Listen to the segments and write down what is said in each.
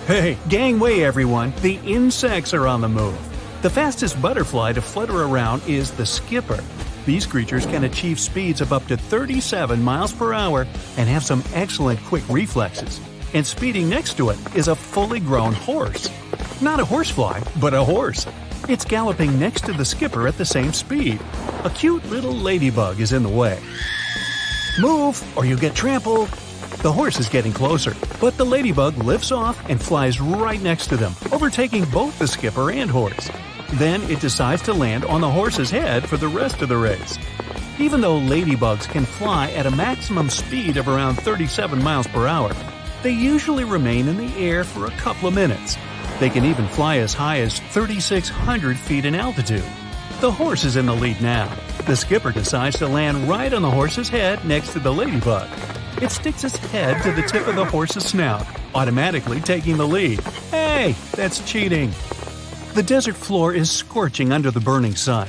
Hey, gangway everyone, the insects are on the move. The fastest butterfly to flutter around is the skipper. These creatures can achieve speeds of up to 37 miles per hour and have some excellent quick reflexes. And speeding next to it is a fully grown horse. Not a horsefly, but a horse. It's galloping next to the skipper at the same speed. A cute little ladybug is in the way. Move, or you get trampled. The horse is getting closer, but the ladybug lifts off and flies right next to them, overtaking both the skipper and horse. Then it decides to land on the horse's head for the rest of the race. Even though ladybugs can fly at a maximum speed of around 37 miles per hour, they usually remain in the air for a couple of minutes. They can even fly as high as 3,600 feet in altitude. The horse is in the lead now. The skipper decides to land right on the horse's head next to the ladybug. It sticks its head to the tip of the horse's snout, automatically taking the lead. Hey, that's cheating! The desert floor is scorching under the burning sun.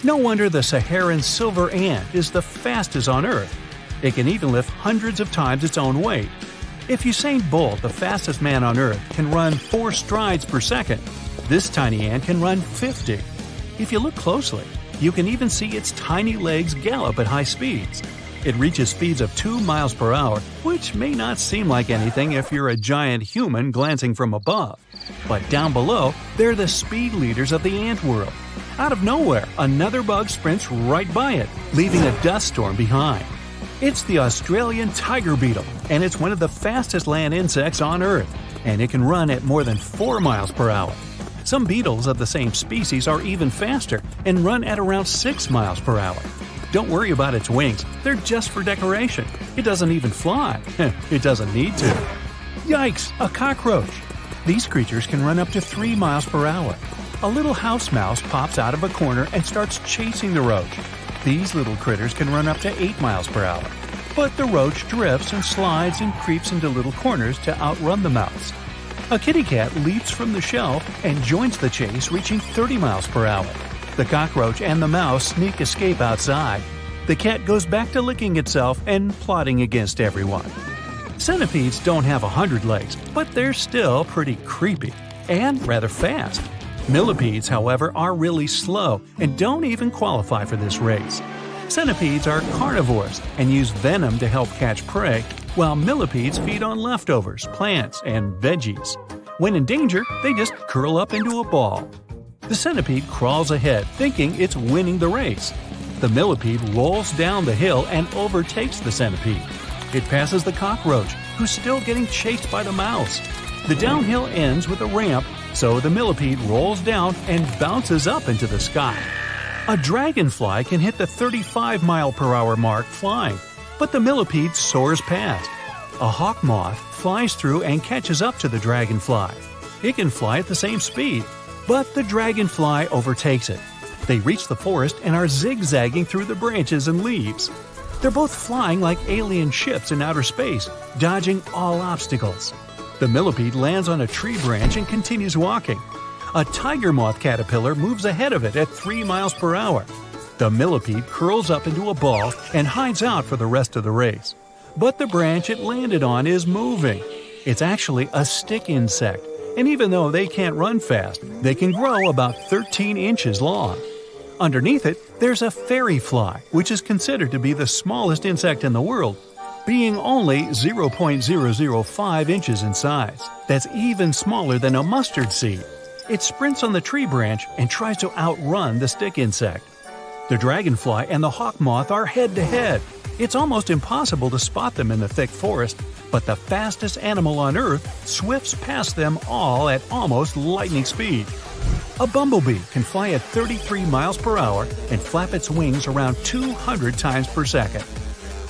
No wonder the Saharan silver ant is the fastest on Earth. It can even lift hundreds of times its own weight. If Usain Bolt, the fastest man on Earth, can run 4 strides per second, this tiny ant can run 50. If you look closely, you can even see its tiny legs gallop at high speeds. It reaches speeds of 2 miles per hour, which may not seem like anything if you're a giant human glancing from above. But down below, they're the speed leaders of the ant world. Out of nowhere, another bug sprints right by it, leaving a dust storm behind. It's the Australian tiger beetle, and it's one of the fastest land insects on Earth, and it can run at more than 4 miles per hour. Some beetles of the same species are even faster and run at around 6 miles per hour. Don't worry about its wings, they're just for decoration. It doesn't even fly. It doesn't need to. Yikes, a cockroach! These creatures can run up to 3 miles per hour. A little house mouse pops out of a corner and starts chasing the roach. These little critters can run up to 8 miles per hour. But the roach drifts and slides and creeps into little corners to outrun the mouse. A kitty cat leaps from the shelf and joins the chase, reaching 30 miles per hour. The cockroach and the mouse sneak escape outside. The cat goes back to licking itself and plotting against everyone. Centipedes don't have 100 legs, but they're still pretty creepy and rather fast. Millipedes, however, are really slow and don't even qualify for this race. Centipedes are carnivores and use venom to help catch prey, while millipedes feed on leftovers, plants, and veggies. When in danger, they just curl up into a ball. The centipede crawls ahead, thinking it's winning the race. The millipede rolls down the hill and overtakes the centipede. It passes the cockroach, who's still getting chased by the mouse. The downhill ends with a ramp, so the millipede rolls down and bounces up into the sky. A dragonfly can hit the 35-mile-per-hour mark flying, but the millipede soars past. A hawk moth flies through and catches up to the dragonfly. It can fly at the same speed, but the dragonfly overtakes it. They reach the forest and are zigzagging through the branches and leaves. They're both flying like alien ships in outer space, dodging all obstacles. The millipede lands on a tree branch and continues walking. A tiger moth caterpillar moves ahead of it at 3 miles per hour. The millipede curls up into a ball and hides out for the rest of the race. But the branch it landed on is moving. It's actually a stick insect, and even though they can't run fast, they can grow about 13 inches long. Underneath it, there's a fairy fly, which is considered to be the smallest insect in the world, being only 0.005 inches in size. That's even smaller than a mustard seed. It sprints on the tree branch and tries to outrun the stick insect. The dragonfly and the hawk moth are head-to-head. It's almost impossible to spot them in the thick forest, but the fastest animal on Earth swifts past them all at almost lightning speed. A bumblebee can fly at 33 miles per hour and flap its wings around 200 times per second.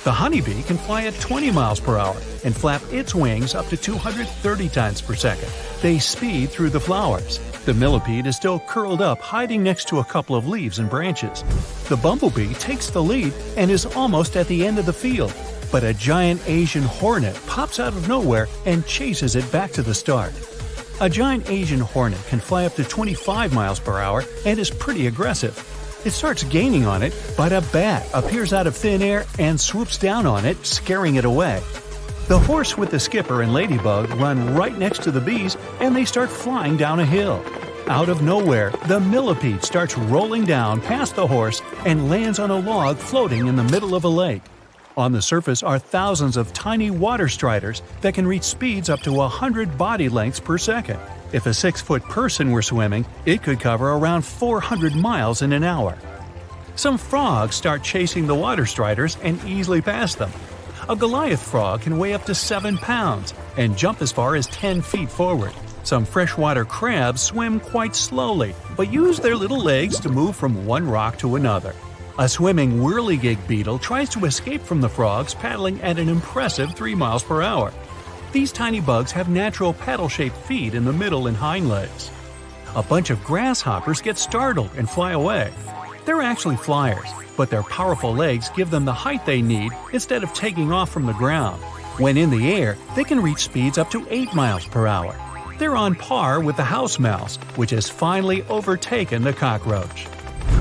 The honeybee can fly at 20 miles per hour and flap its wings up to 230 times per second. They speed through the flowers. The millipede is still curled up, hiding next to a couple of leaves and branches. The bumblebee takes the lead and is almost at the end of the field, but a giant Asian hornet pops out of nowhere and chases it back to the start. A giant Asian hornet can fly up to 25 miles per hour and is pretty aggressive. It starts gaining on it, but a bat appears out of thin air and swoops down on it, scaring it away. The horse with the skipper and ladybug run right next to the bees and they start flying down a hill. Out of nowhere, the millipede starts rolling down past the horse and lands on a log floating in the middle of a lake. On the surface are thousands of tiny water striders that can reach speeds up to 100 body lengths per second. If a 6-foot person were swimming, it could cover around 400 miles in an hour. Some frogs start chasing the water striders and easily pass them. A Goliath frog can weigh up to 7 pounds and jump as far as 10 feet forward. Some freshwater crabs swim quite slowly, but use their little legs to move from one rock to another. A swimming whirligig beetle tries to escape from the frogs paddling at an impressive 3 miles per hour. These tiny bugs have natural paddle-shaped feet in the middle and hind legs. A bunch of grasshoppers get startled and fly away. They're actually flyers, but their powerful legs give them the height they need instead of taking off from the ground. When in the air, they can reach speeds up to 8 miles per hour. They're on par with the house mouse, which has finally overtaken the cockroach.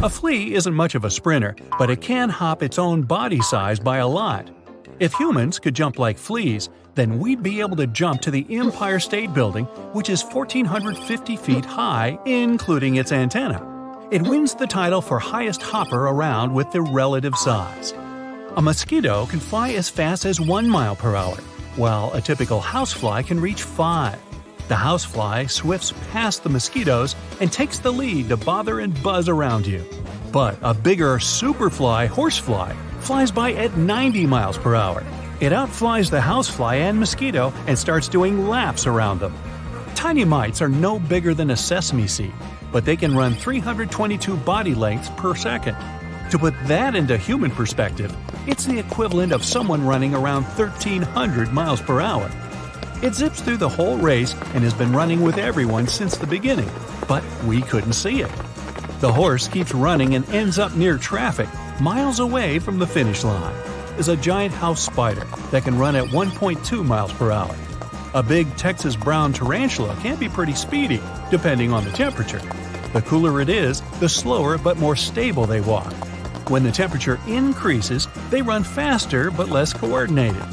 A flea isn't much of a sprinter, but it can hop its own body size by a lot. If humans could jump like fleas, then we'd be able to jump to the Empire State Building, which is 1,450 feet high, including its antenna. It wins the title for highest hopper around with the relative size. A mosquito can fly as fast as 1 mile per hour, while a typical housefly can reach 5. The housefly swifts past the mosquitoes and takes the lead to bother and buzz around you. But a bigger superfly, horsefly, flies by at 90 miles per hour. It outflies the housefly and mosquito and starts doing laps around them. Tiny mites are no bigger than a sesame seed, but they can run 322 body lengths per second. To put that into human perspective, it's the equivalent of someone running around 1,300 miles per hour. It zips through the whole race and has been running with everyone since the beginning, but we couldn't see it. The horse keeps running and ends up near traffic, miles away from the finish line. Is a giant house spider that can run at 1.2 miles per hour. A big Texas brown tarantula can be pretty speedy, depending on the temperature. The cooler it is, the slower but more stable they walk. When the temperature increases, they run faster but less coordinated.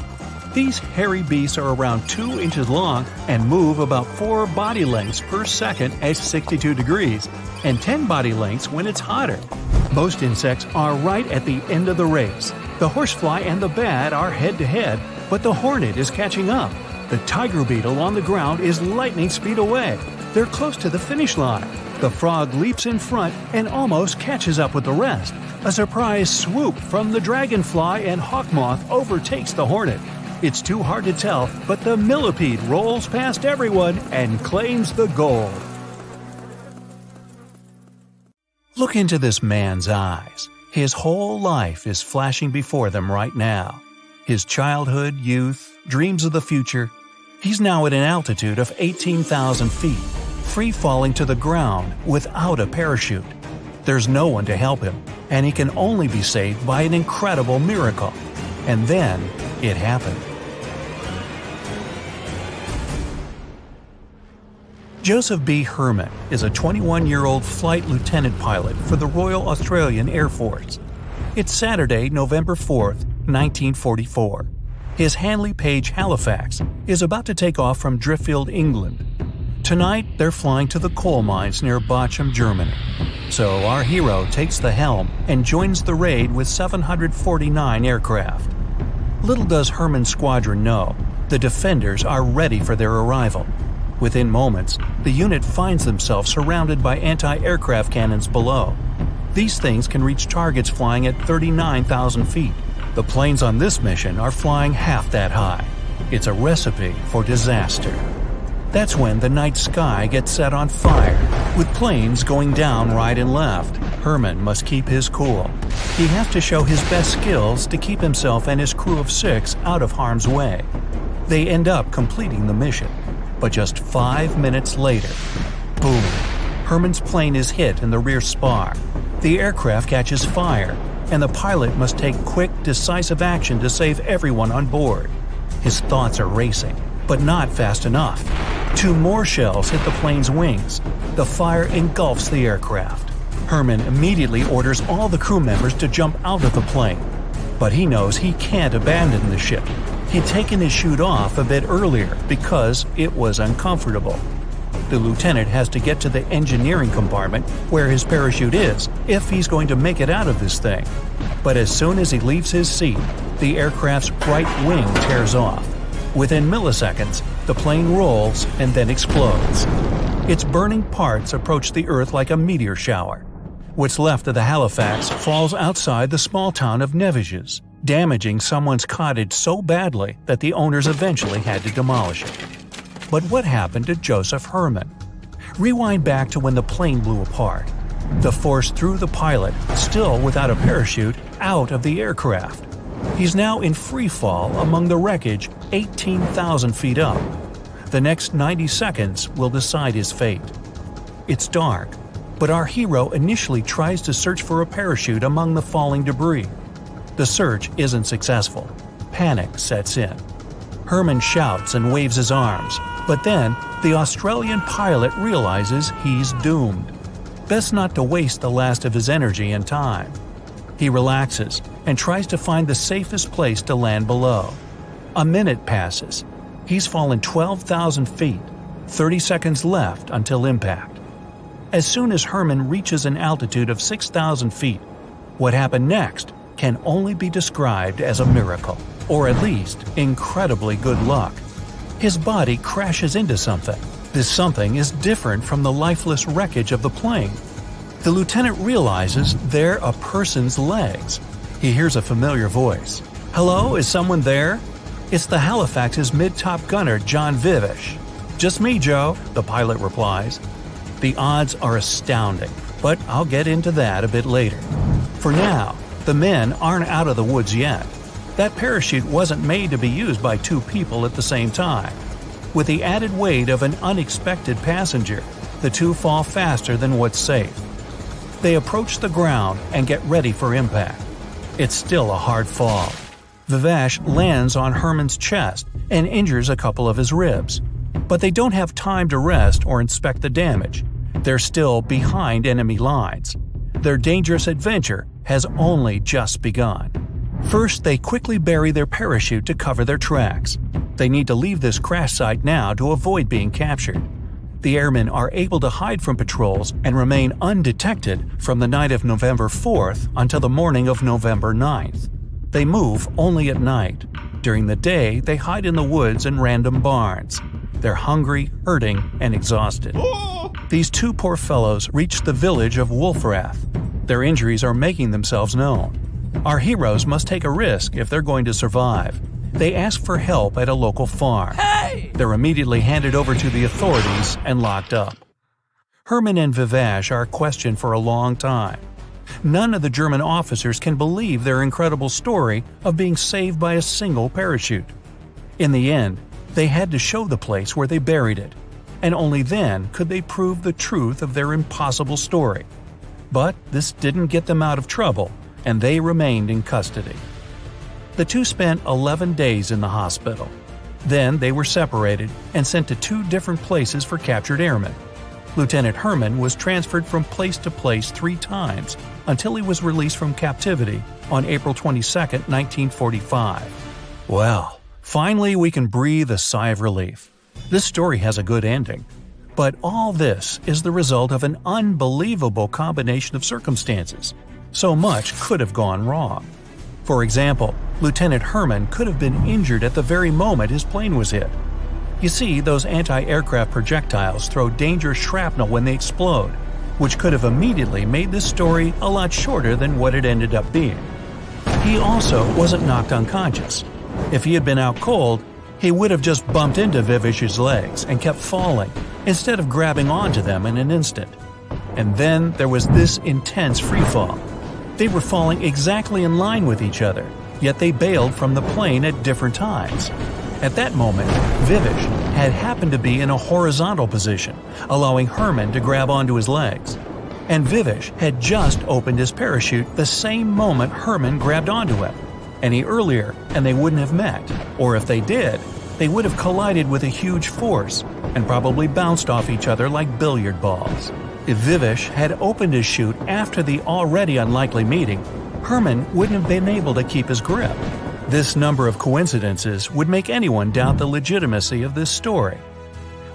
These hairy beasts are around 2 inches long and move about 4 body lengths per second at 62 degrees and 10 body lengths when it's hotter. Most insects are right at the end of the race. The horsefly and the bat are head-to-head, but the hornet is catching up. The tiger beetle on the ground is lightning speed away. They're close to the finish line. The frog leaps in front and almost catches up with the rest. A surprise swoop from the dragonfly and hawk moth overtakes the hornet. It's too hard to tell, but the millipede rolls past everyone and claims the gold. Look into this man's eyes. His whole life is flashing before them right now. His childhood, youth, dreams of the future. He's now at an altitude of 18,000 feet, free falling to the ground without a parachute. There's no one to help him, and he can only be saved by an incredible miracle. And then it happened. Joseph B. Herman is a 21-year-old flight lieutenant pilot for the Royal Australian Air Force. It's Saturday, November 4th, 1944. His Handley Page Halifax is about to take off from Driffield, England. Tonight, they're flying to the coal mines near Bochum, Germany. So our hero takes the helm and joins the raid with 749 aircraft. Little does Herman's squadron know, the defenders are ready for their arrival. Within moments, the unit finds themselves surrounded by anti-aircraft cannons below. These things can reach targets flying at 39,000 feet. The planes on this mission are flying half that high. It's a recipe for disaster. That's when the night sky gets set on fire, with planes going down right and left. Herman must keep his cool. He has to show his best skills to keep himself and his crew of 6 out of harm's way. They end up completing the mission. But just 5 minutes later, boom, Herman's plane is hit in the rear spar. The aircraft catches fire, and the pilot must take quick, decisive action to save everyone on board. His thoughts are racing, but not fast enough. 2 more shells hit the plane's wings. The fire engulfs the aircraft. Herman immediately orders all the crew members to jump out of the plane. But he knows he can't abandon the ship. He'd taken his chute off a bit earlier because it was uncomfortable. The lieutenant has to get to the engineering compartment where his parachute is if he's going to make it out of this thing. But as soon as he leaves his seat, the aircraft's right wing tears off. Within milliseconds, the plane rolls and then explodes. Its burning parts approach the Earth like a meteor shower. What's left of the Halifax falls outside the small town of Neviges, damaging someone's cottage so badly that the owners eventually had to demolish it. But what happened to Joseph Herman? Rewind back to when the plane blew apart. The force threw the pilot, still without a parachute, out of the aircraft. He's now in free fall among the wreckage 18,000 feet up. The next 90 seconds will decide his fate. It's dark, but our hero initially tries to search for a parachute among the falling debris. The search isn't successful. Panic sets in. Herman shouts and waves his arms, but then the Australian pilot realizes he's doomed. Best not to waste the last of his energy and time. He relaxes and tries to find the safest place to land below. A minute passes. He's fallen 12,000 feet, 30 seconds left until impact. As soon as Herman reaches an altitude of 6,000 feet, what happened next can only be described as a miracle, or at least incredibly good luck. His body crashes into something. This something is different from the lifeless wreckage of the plane. The lieutenant realizes they're a person's legs. He hears a familiar voice. "Hello, is someone there?" It's the Halifax's mid-top gunner, John Vivish. "Just me, Joe," the pilot replies. The odds are astounding, but I'll get into that a bit later. For now, the men aren't out of the woods yet. That parachute wasn't made to be used by two people at the same time. With the added weight of an unexpected passenger, the two fall faster than what's safe. They approach the ground and get ready for impact. It's still a hard fall. Vivash lands on Herman's chest and injures a couple of his ribs. But they don't have time to rest or inspect the damage. They're still behind enemy lines. Their dangerous adventure has only just begun. First, they quickly bury their parachute to cover their tracks. They need to leave this crash site now to avoid being captured. The airmen are able to hide from patrols and remain undetected from the night of November 4th until the morning of November 9th. They move only at night. During the day, they hide in the woods and random barns. They're hungry, hurting, and exhausted. These two poor fellows reach the village of Wolfrath. Their injuries are making themselves known. Our heroes must take a risk if they're going to survive. They ask for help at a local farm. Hey! They're immediately handed over to the authorities and locked up. Herman and Vivash are questioned for a long time. None of the German officers can believe their incredible story of being saved by a single parachute. In the end, they had to show the place where they buried it, and only then could they prove the truth of their impossible story. But this didn't get them out of trouble, and they remained in custody. The two spent 11 days in the hospital. Then they were separated and sent to two different places for captured airmen. Lieutenant Herman was transferred from place to place 3 times until he was released from captivity on April 22, 1945. Well, finally we can breathe a sigh of relief. This story has a good ending. But all this is the result of an unbelievable combination of circumstances. So much could have gone wrong. For example, Lieutenant Herman could have been injured at the very moment his plane was hit. You see, those anti-aircraft projectiles throw dangerous shrapnel when they explode, which could have immediately made this story a lot shorter than what it ended up being. He also wasn't knocked unconscious. If he had been out cold, he would have just bumped into Vivish's legs and kept falling, instead of grabbing onto them in an instant. And then there was this intense freefall. They were falling exactly in line with each other, yet they bailed from the plane at different times. At that moment, Vivish had happened to be in a horizontal position, allowing Herman to grab onto his legs. And Vivish had just opened his parachute the same moment Herman grabbed onto him. Any earlier, and they wouldn't have met, or if they did, they would have collided with a huge force and probably bounced off each other like billiard balls. If Vivish had opened his chute after the already unlikely meeting, Herman wouldn't have been able to keep his grip. This number of coincidences would make anyone doubt the legitimacy of this story.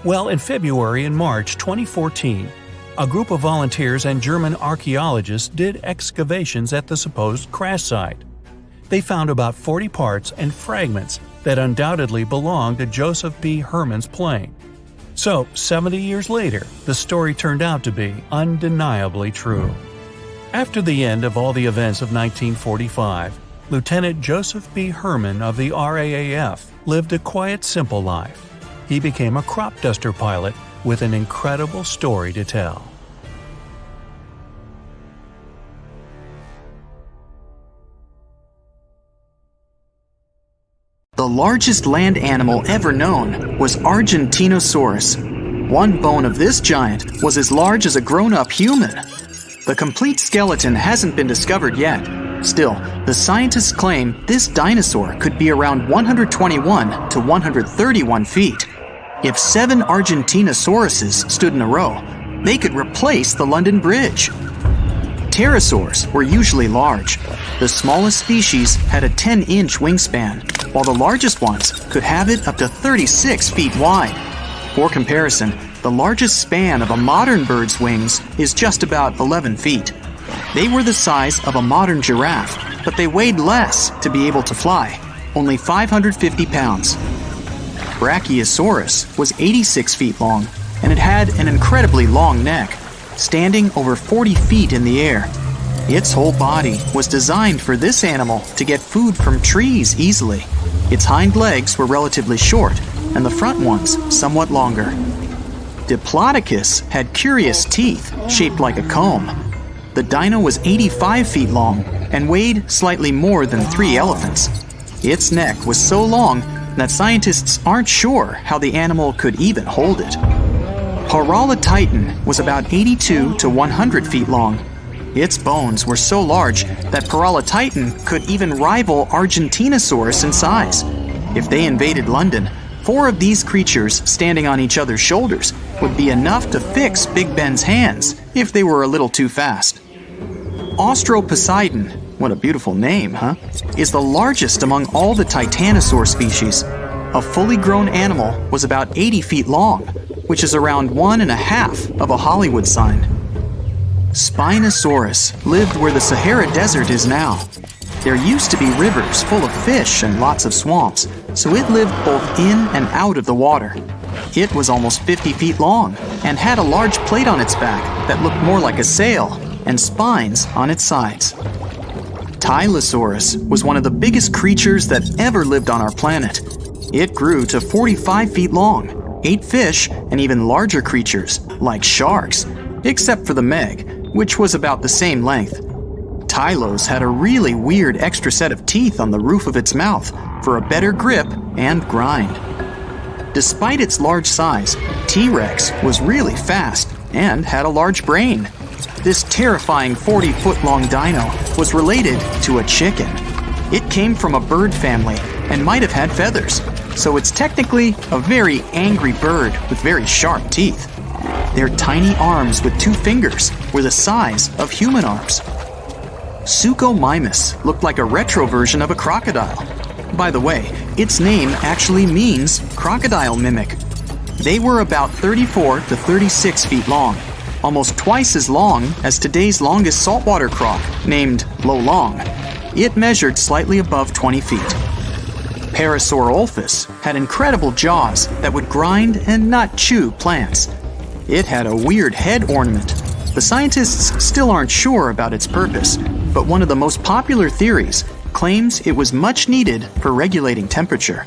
Well, in February and March 2014, a group of volunteers and German archaeologists did excavations at the supposed crash site. They found about 40 parts and fragments that undoubtedly belonged to Joseph B. Herman's plane. So, 70 years later, the story turned out to be undeniably true. After the end of all the events of 1945, Lieutenant Joseph B. Herman of the RAAF lived a quiet, simple life. He became a crop duster pilot with an incredible story to tell. The largest land animal ever known was Argentinosaurus. One bone of this giant was as large as a grown-up human. The complete skeleton hasn't been discovered yet. Still, the scientists claim this dinosaur could be around 121 to 131 feet. If 7 Argentinosauruses stood in a row, they could replace the London Bridge. Pterosaurs were usually large. The smallest species had a 10-inch wingspan, while the largest ones could have it up to 36 feet wide. For comparison, the largest span of a modern bird's wings is just about 11 feet. They were the size of a modern giraffe, but they weighed less to be able to fly, only 550 pounds. Brachiosaurus was 86 feet long, and it had an incredibly long neck, standing over 40 feet in the air. Its whole body was designed for this animal to get food from trees easily. Its hind legs were relatively short, and the front ones somewhat longer. Diplodocus had curious teeth shaped like a comb. The dino was 85 feet long and weighed slightly more than 3 elephants. Its neck was so long that scientists aren't sure how the animal could even hold it. Paralititan was about 82 to 100 feet long. Its bones were so large that Paralititan could even rival Argentinosaurus in size. If they invaded London, 4 of these creatures standing on each other's shoulders would be enough to fix Big Ben's hands if they were a little too fast. Austroposeidon, what a beautiful name, huh? Is the largest among all the titanosaur species. A fully grown animal was about 80 feet long, which is around 1.5 of a Hollywood sign. Spinosaurus lived where the Sahara Desert is now. There used to be rivers full of fish and lots of swamps, so it lived both in and out of the water. It was almost 50 feet long and had a large plate on its back that looked more like a sail and spines on its sides. Tylosaurus was one of the biggest creatures that ever lived on our planet. It grew to 45 feet long, ate fish and even larger creatures, like sharks, except for the Meg, which was about the same length. Tylos had a really weird extra set of teeth on the roof of its mouth for a better grip and grind. Despite its large size, T-Rex was really fast and had a large brain. This terrifying 40-foot-long dino was related to a chicken. It came from a bird family and might have had feathers, so it's technically a very angry bird with very sharp teeth. Their tiny arms with 2 fingers were the size of human arms. Suchomimus looked like a retro version of a crocodile. By the way, its name actually means crocodile mimic. They were about 34 to 36 feet long, almost twice as long as today's longest saltwater croc, named Lolong. It measured slightly above 20 feet. Parasaurolophus had incredible jaws that would grind and not chew plants. It had a weird head ornament. The scientists still aren't sure about its purpose, but one of the most popular theories claims it was much needed for regulating temperature.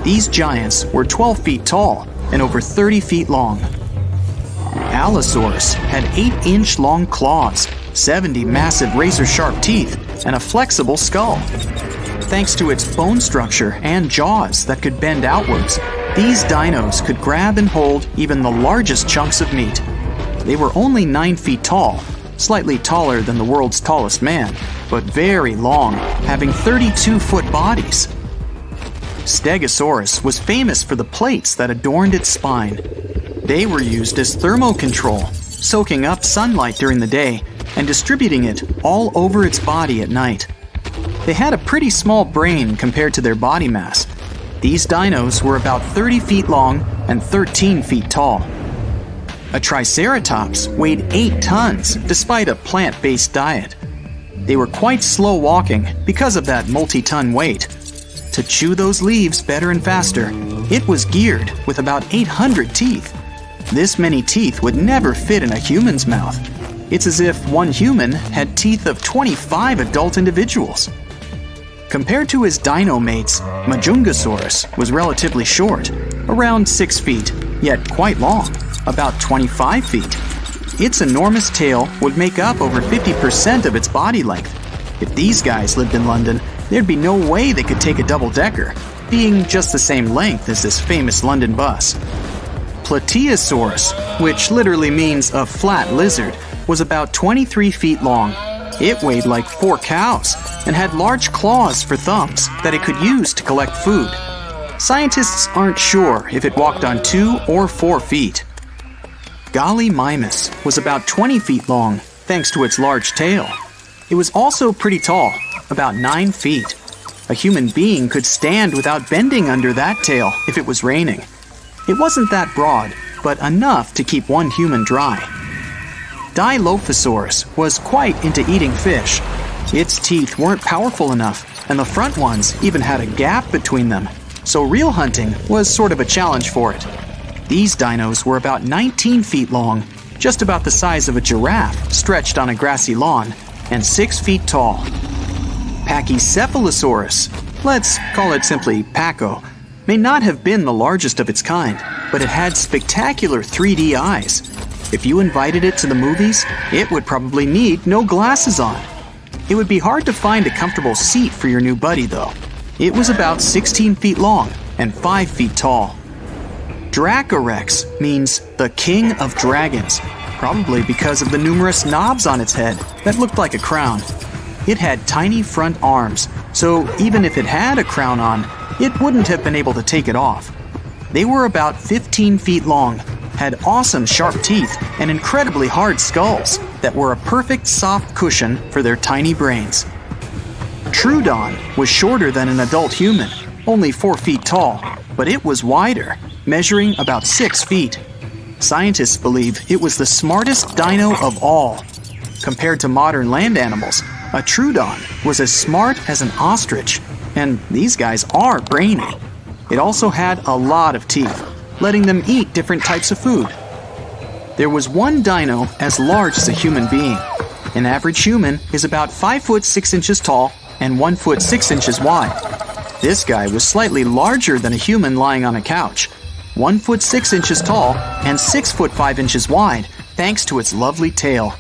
These giants were 12 feet tall and over 30 feet long. Allosaurus had 8-inch long claws, 70 massive razor-sharp teeth, and a flexible skull. Thanks to its bone structure and jaws that could bend outwards, these dinos could grab and hold even the largest chunks of meat. They were only 9 feet tall, slightly taller than the world's tallest man, but very long, having 32-foot bodies. Stegosaurus was famous for the plates that adorned its spine. They were used as thermocontrol, soaking up sunlight during the day and distributing it all over its body at night. They had a pretty small brain compared to their body mass. These dinos were about 30 feet long and 13 feet tall. A triceratops weighed 8 tons despite a plant-based diet. They were quite slow walking because of that multi-ton weight. To chew those leaves better and faster, it was geared with about 800 teeth. This many teeth would never fit in a human's mouth. It's as if one human had teeth of 25 adult individuals. Compared to his dino mates, Majungasaurus was relatively short, around 6 feet, yet quite long, about 25 feet. Its enormous tail would make up over 50% of its body length. If these guys lived in London, there'd be no way they could take a double-decker, being just the same length as this famous London bus. Plateosaurus, which literally means a flat lizard, was about 23 feet long. It weighed like 4 cows and had large claws for thumbs that it could use to collect food. Scientists aren't sure if it walked on 2 or 4 feet. Gallimimus was about 20 feet long thanks to its large tail. It was also pretty tall, about 9 feet. A human being could stand without bending under that tail if it was raining. It wasn't that broad, but enough to keep one human dry. Dilophosaurus was quite into eating fish. Its teeth weren't powerful enough, and the front ones even had a gap between them, so real hunting was sort of a challenge for it. These dinos were about 19 feet long, just about the size of a giraffe stretched on a grassy lawn, and 6 feet tall. Pachycephalosaurus, let's call it simply Paco, may not have been the largest of its kind, but it had spectacular 3D eyes. If you invited it to the movies, it would probably need no glasses on. It would be hard to find a comfortable seat for your new buddy, though. It was about 16 feet long and 5 feet tall. Dracorex means the king of dragons, probably because of the numerous knobs on its head that looked like a crown. It had tiny front arms, so even if it had a crown on, it wouldn't have been able to take it off. They were about 15 feet long, had awesome sharp teeth, and incredibly hard skulls that were a perfect soft cushion for their tiny brains. Troodon was shorter than an adult human, only 4 feet tall, but it was wider, measuring about 6 feet. Scientists believe it was the smartest dino of all. Compared to modern land animals, a Troodon was as smart as an ostrich, and these guys are brainy. It also had a lot of teeth, letting them eat different types of food. There was one dino as large as a human being. An average human is about 5 foot 6 inches tall and 1 foot 6 inches wide. This guy was slightly larger than a human lying on a couch, 1 foot 6 inches tall and 6 foot 5 inches wide, thanks to its lovely tail.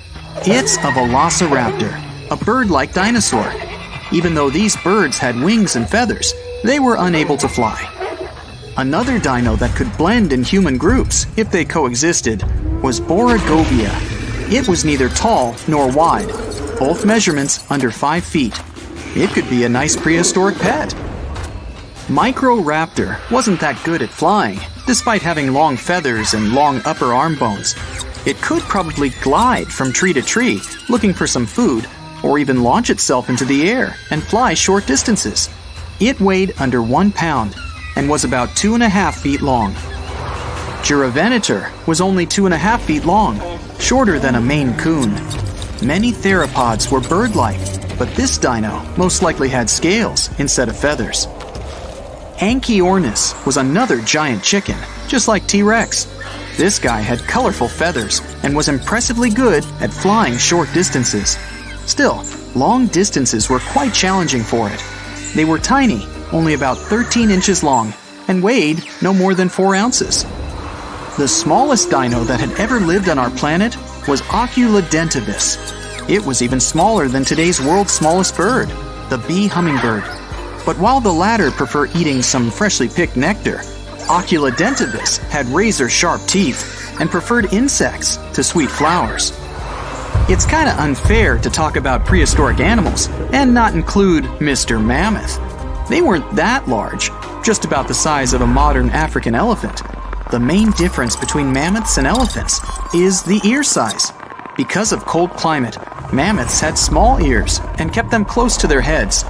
It's a velociraptor, a bird-like dinosaur. Even though these birds had wings and feathers, they were unable to fly. Another dino that could blend in human groups, if they coexisted, was Borregovia. It was neither tall nor wide, both measurements under 5 feet. It could be a nice prehistoric pet. Microraptor wasn't that good at flying, despite having long feathers and long upper arm bones. It could probably glide from tree to tree, looking for some food, or even launch itself into the air and fly short distances. It weighed under 1 pound and was about 2.5 feet long. Giravenator was only 2.5 feet long, shorter than a Maine Coon. Many theropods were bird-like, but this dino most likely had scales instead of feathers. Anchiornis was another giant chicken, just like T-Rex. This guy had colorful feathers and was impressively good at flying short distances. Still, long distances were quite challenging for it. They were tiny, only about 13 inches long, and weighed no more than 4 ounces. The smallest dino that had ever lived on our planet was Oculodentibus. It was even smaller than today's world's smallest bird, the bee hummingbird. But while the latter prefer eating some freshly picked nectar, Oculodentibus had razor-sharp teeth and preferred insects to sweet flowers. It's kinda unfair to talk about prehistoric animals and not include Mr. Mammoth. They weren't that large, just about the size of a modern African elephant. The main difference between mammoths and elephants is the ear size. Because of cold climate, mammoths had small ears and kept them close to their heads.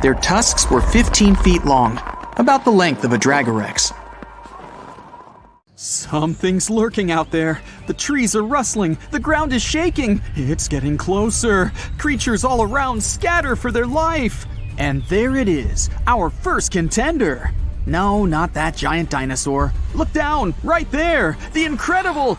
Their tusks were 15 feet long, about the length of a Dragorex. Something's lurking out there. The trees are rustling. The ground is shaking. It's getting closer. Creatures all around scatter for their life. And there it is, our first contender. No, not that giant dinosaur. Look down, right there. The incredible,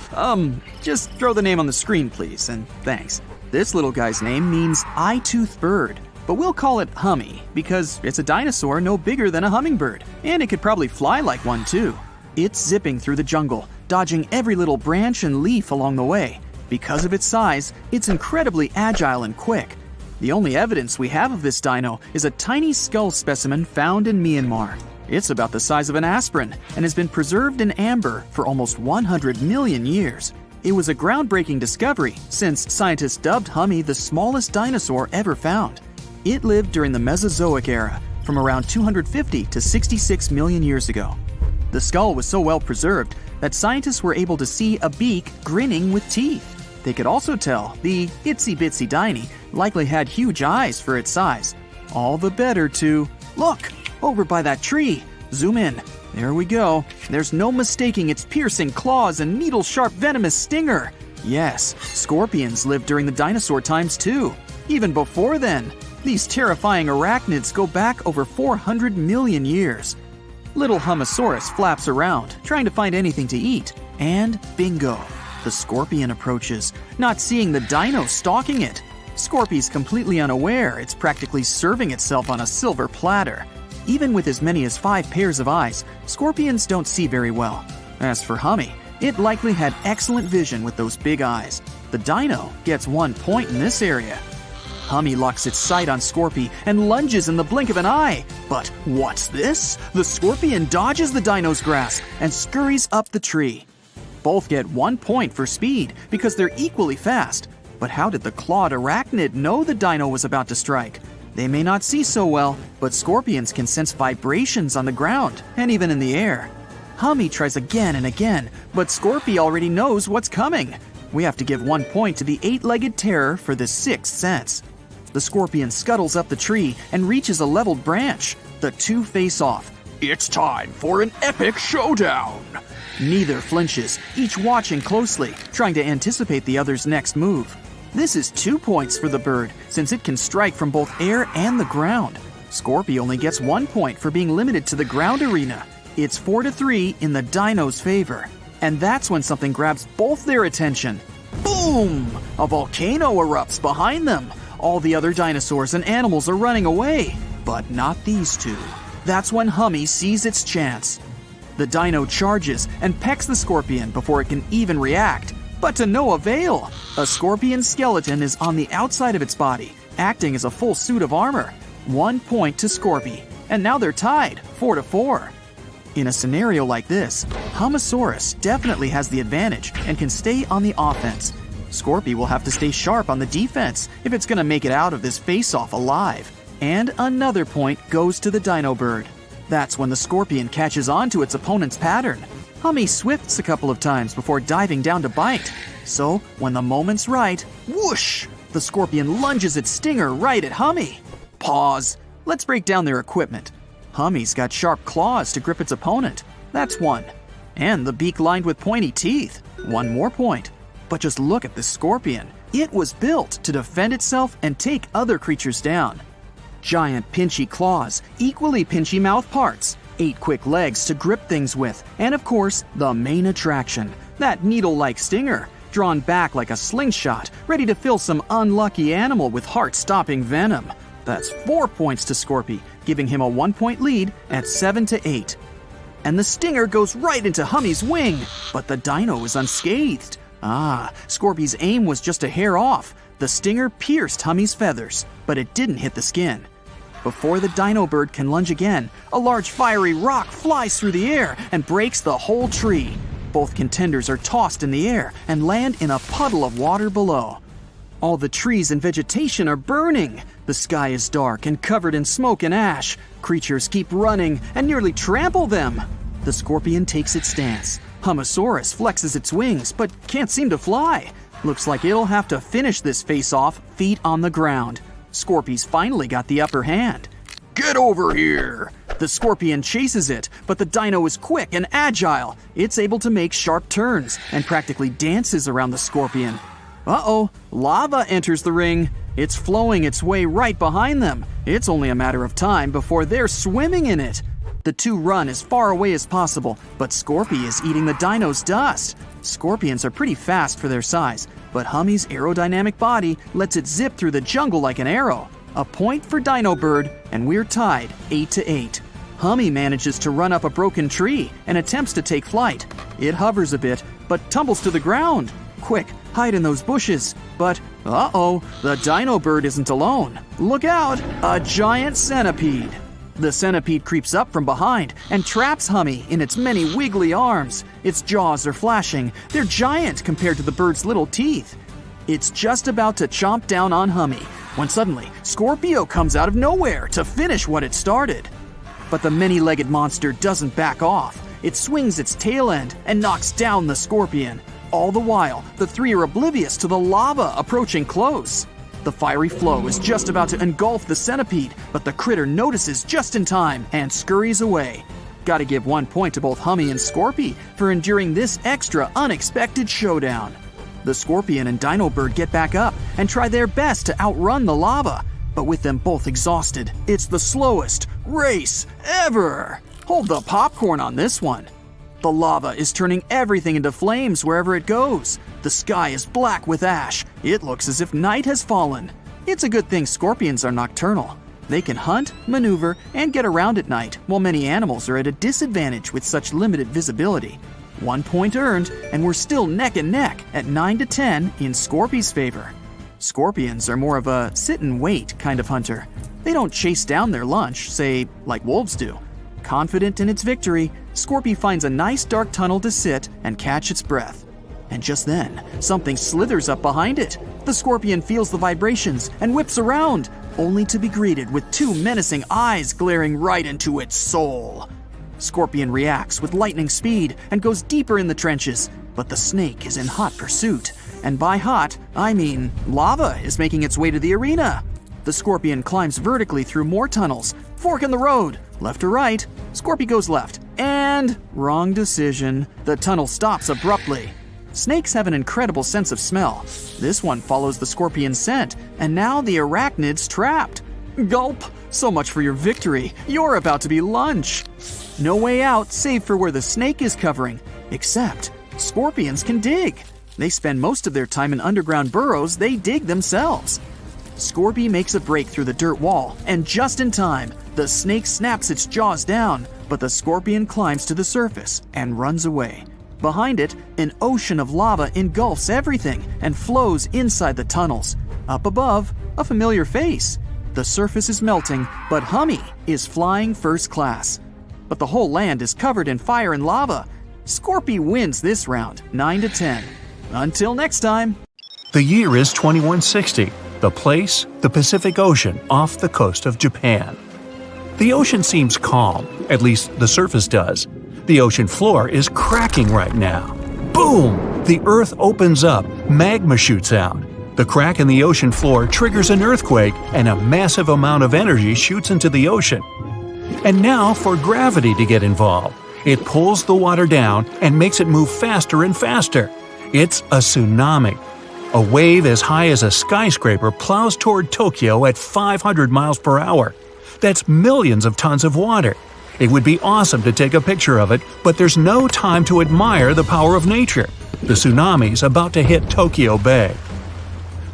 just throw the name on the screen, please, and thanks. This little guy's name means eye-toothed bird, but we'll call it Hummy because it's a dinosaur no bigger than a hummingbird, and it could probably fly like one too. It's zipping through the jungle, dodging every little branch and leaf along the way. Because of its size, it's incredibly agile and quick. The only evidence we have of this dino is a tiny skull specimen found in Myanmar. It's about the size of an aspirin and has been preserved in amber for almost 100 million years. It was a groundbreaking discovery since scientists dubbed Hummy the smallest dinosaur ever found. It lived during the Mesozoic era, from around 250 to 66 million years ago. The skull was so well preserved that scientists were able to see a beak grinning with teeth. They could also tell the itsy-bitsy diny likely had huge eyes for its size. All the better to... Look! Over by that tree! Zoom in. There we go. There's no mistaking its piercing claws and needle-sharp venomous stinger. Yes, scorpions lived during the dinosaur times too. Even before then. These terrifying arachnids go back over 400 million years. Little Hummosaurus flaps around, trying to find anything to eat. And bingo! The scorpion approaches, not seeing the dino stalking it. Scorpy's completely unaware it's practically serving itself on a silver platter. Even with as many as 5 pairs of eyes, scorpions don't see very well. As for Hummy, it likely had excellent vision with those big eyes. The dino gets 1 point in this area. Hummy locks its sight on Scorpy and lunges in the blink of an eye. But what's this? The scorpion dodges the dino's grasp and scurries up the tree. Both get 1 point for speed because they're equally fast. But how did the clawed arachnid know the dino was about to strike? They may not see so well, but scorpions can sense vibrations on the ground and even in the air. Hummy tries again and again, but Scorpy already knows what's coming. We have to give 1 point to the 8-legged terror for this sixth sense. The scorpion scuttles up the tree and reaches a leveled branch. The two face off. It's time for an epic showdown! Neither flinches, each watching closely, trying to anticipate the other's next move. This is 2 points for the bird, since it can strike from both air and the ground. Scorpy only gets 1 point for being limited to the ground arena. It's 4-3 in the dino's favor. And that's when something grabs both their attention. Boom! A volcano erupts behind them. All the other dinosaurs and animals are running away. But not these two. That's when Hummy sees its chance. The dino charges and pecks the scorpion before it can even react. But to no avail. A scorpion skeleton is on the outside of its body, acting as a full suit of armor. 1 point to Scorpy. And now they're tied, 4-4. In a scenario like this, Hummosaurus definitely has the advantage and can stay on the offense. Scorpy will have to stay sharp on the defense if it's going to make it out of this face-off alive. And another point goes to the dino bird. That's when the scorpion catches on to its opponent's pattern. Hummy swifts a couple of times before diving down to bite. So, when the moment's right, whoosh! The scorpion lunges its stinger right at Hummy. Pause. Let's break down their equipment. Hummy's got sharp claws to grip its opponent. That's 1. And the beak lined with pointy teeth. 1 more point. But just look at this scorpion. It was built to defend itself and take other creatures down. Giant pinchy claws, equally pinchy mouth parts, 8 quick legs to grip things with, and of course, the main attraction, that needle-like stinger, drawn back like a slingshot, ready to fill some unlucky animal with heart-stopping venom. That's 4 points to Scorpy, giving him a 1 point lead at 7-8. And the stinger goes right into Hummy's wing, but the dino is unscathed. Scorpy's aim was just a hair off. The stinger pierced Hummy's feathers, but it didn't hit the skin. Before the dino bird can lunge again, a large fiery rock flies through the air and breaks the whole tree. Both contenders are tossed in the air and land in a puddle of water below. All the trees and vegetation are burning. The sky is dark and covered in smoke and ash. Creatures keep running and nearly trample them. The scorpion takes its stance. Hummosaurus flexes its wings but can't seem to fly. Looks like it'll have to finish this face-off feet on the ground. Scorpy's finally got the upper hand. Get over here! The scorpion chases it, but the dino is quick and agile. It's able to make sharp turns and practically dances around the scorpion. Uh-oh, lava enters the ring. It's flowing its way right behind them. It's only a matter of time before they're swimming in it. The two run as far away as possible, but Scorpy is eating the dino's dust. Scorpions are pretty fast for their size, but Hummy's aerodynamic body lets it zip through the jungle like an arrow. A point for Dino Bird, and we're tied 8-8. Hummy manages to run up a broken tree and attempts to take flight. It hovers a bit, but tumbles to the ground. Quick, hide in those bushes. But, uh-oh, the Dino Bird isn't alone. Look out, a giant centipede. The centipede creeps up from behind and traps Hummy in its many wiggly arms. Its jaws are flashing. They're giant compared to the bird's little teeth. It's just about to chomp down on Hummy when suddenly Scorpio comes out of nowhere to finish what it started. But the many-legged monster doesn't back off. It swings its tail end and knocks down the scorpion. All the while, the three are oblivious to the lava approaching close. The fiery flow is just about to engulf the centipede, but the critter notices just in time and scurries away. Gotta give 1 point to both Hummy and Scorpy for enduring this extra unexpected showdown. The scorpion and Dino Bird get back up and try their best to outrun the lava. But with them both exhausted, it's the slowest race ever. Hold the popcorn on this one. The lava is turning everything into flames wherever it goes. The sky is black with ash. It looks as if night has fallen. It's a good thing scorpions are nocturnal. They can hunt, maneuver, and get around at night, while many animals are at a disadvantage with such limited visibility. 1 point earned, and we're still neck and neck at 9-10 in Scorpy's favor. Scorpions are more of a sit-and-wait kind of hunter. They don't chase down their lunch, say, like wolves do. Confident in its victory, Scorpy finds a nice dark tunnel to sit and catch its breath. And just then, something slithers up behind it. The scorpion feels the vibrations and whips around, only to be greeted with two menacing eyes glaring right into its soul. Scorpion reacts with lightning speed and goes deeper in the trenches, but the snake is in hot pursuit. And by hot, I mean lava is making its way to the arena. The scorpion climbs vertically through more tunnels. Fork in the road, left or right. Scorpy goes left, and wrong decision. The tunnel stops abruptly. Snakes have an incredible sense of smell. This one follows the scorpion's scent, and now the arachnid's trapped. Gulp! So much for your victory. You're about to be lunch. No way out save for where the snake is covering. Except, scorpions can dig. They spend most of their time in underground burrows they dig themselves. Scorpy makes a break through the dirt wall, and just in time, the snake snaps its jaws down, but the scorpion climbs to the surface and runs away. Behind it, an ocean of lava engulfs everything and flows inside the tunnels. Up above, a familiar face. The surface is melting, but Hummy is flying first class. But the whole land is covered in fire and lava. Scorpy wins this round, 9-10. Until next time. The year is 2160. The place, the Pacific Ocean off the coast of Japan. The ocean seems calm, at least the surface does. The ocean floor is cracking right now. Boom! The earth opens up, magma shoots out. The crack in the ocean floor triggers an earthquake, and a massive amount of energy shoots into the ocean. And now for gravity to get involved. It pulls the water down and makes it move faster and faster. It's a tsunami. A wave as high as a skyscraper plows toward Tokyo at 500 miles per hour. That's millions of tons of water. It would be awesome to take a picture of it, but there's no time to admire the power of nature. The tsunami's about to hit Tokyo Bay.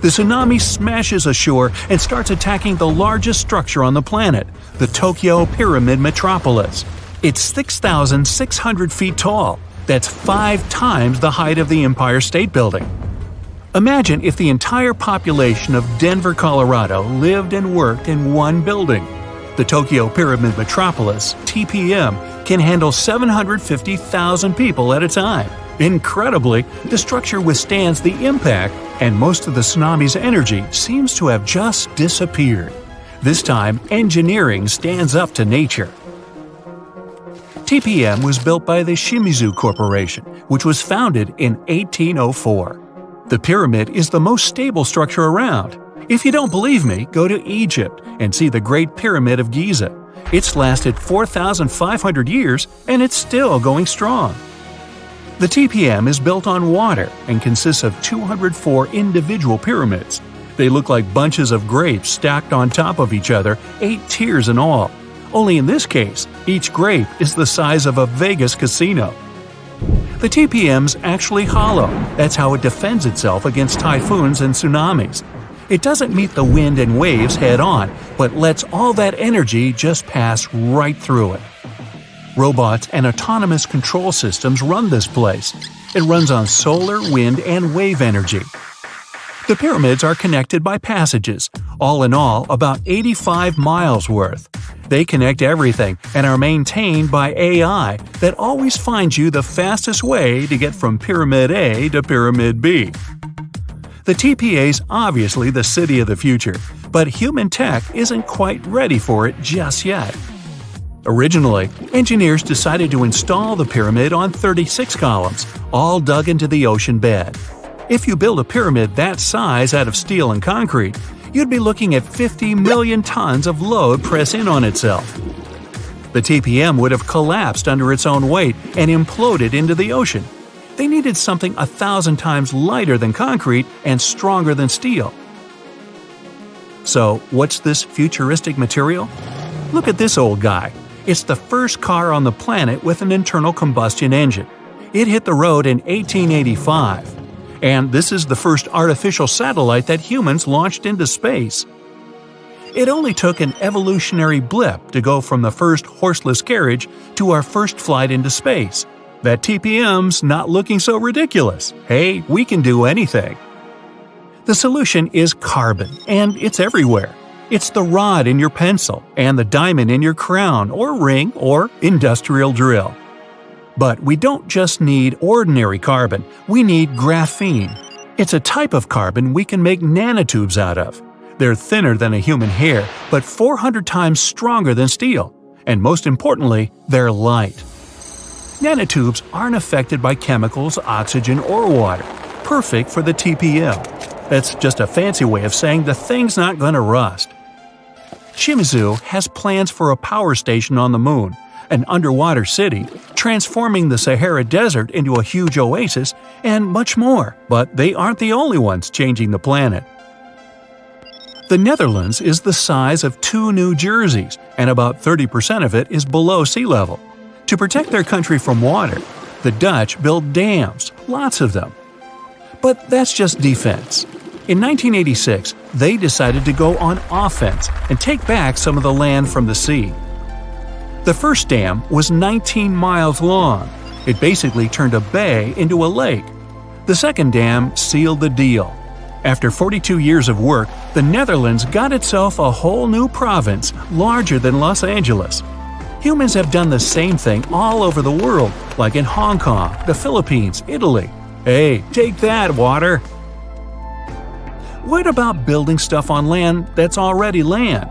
The tsunami smashes ashore and starts attacking the largest structure on the planet, the Tokyo Pyramid Metropolis. It's 6,600 feet tall. That's 5 times the height of the Empire State Building. Imagine if the entire population of Denver, Colorado lived and worked in one building. The Tokyo Pyramid Metropolis, TPM, can handle 750,000 people at a time. Incredibly, the structure withstands the impact, and most of the tsunami's energy seems to have just disappeared. This time, engineering stands up to nature. TPM was built by the Shimizu Corporation, which was founded in 1804. The pyramid is the most stable structure around. If you don't believe me, go to Egypt and see the Great Pyramid of Giza. It's lasted 4,500 years and it's still going strong. The TPM is built on water and consists of 204 individual pyramids. They look like bunches of grapes stacked on top of each other, 8 tiers in all. Only in this case, each grape is the size of a Vegas casino. The TPM's actually hollow. That's how it defends itself against typhoons and tsunamis. It doesn't meet the wind and waves head-on, but lets all that energy just pass right through it. Robots and autonomous control systems run this place. It runs on solar, wind, and wave energy. The pyramids are connected by passages, all in all about 85 miles worth. They connect everything and are maintained by AI that always finds you the fastest way to get from Pyramid A to Pyramid B. The TPA's obviously the city of the future, but human tech isn't quite ready for it just yet. Originally, engineers decided to install the pyramid on 36 columns, all dug into the ocean bed. If you build a pyramid that size out of steel and concrete, you'd be looking at 50 million tons of load press in on itself. The TPM would have collapsed under its own weight and imploded into the ocean. They needed something 1,000 times lighter than concrete and stronger than steel. So, what's this futuristic material? Look at this old guy. It's the first car on the planet with an internal combustion engine. It hit the road in 1885. And this is the first artificial satellite that humans launched into space. It only took an evolutionary blip to go from the first horseless carriage to our first flight into space. That TPM's not looking so ridiculous. Hey, we can do anything. The solution is carbon, and it's everywhere. It's the rod in your pencil and the diamond in your crown or ring or industrial drill. But we don't just need ordinary carbon, we need graphene. It's a type of carbon we can make nanotubes out of. They're thinner than a human hair, but 400 times stronger than steel. And most importantly, they're light. Nanotubes aren't affected by chemicals, oxygen, or water. Perfect for the TPM. That's just a fancy way of saying the thing's not gonna rust. Shimizu has plans for a power station on the moon, an underwater city, transforming the Sahara Desert into a huge oasis, and much more, but they aren't the only ones changing the planet. The Netherlands is the size of 2 New Jerseys, and about 30% of it is below sea level. To protect their country from water, the Dutch built dams, lots of them. But that's just defense. In 1986, they decided to go on offense and take back some of the land from the sea. The first dam was 19 miles long. It basically turned a bay into a lake. The second dam sealed the deal. After 42 years of work, the Netherlands got itself a whole new province larger than Los Angeles. Humans have done the same thing all over the world, like in Hong Kong, the Philippines, Italy. Hey, take that, water! What about building stuff on land that's already land?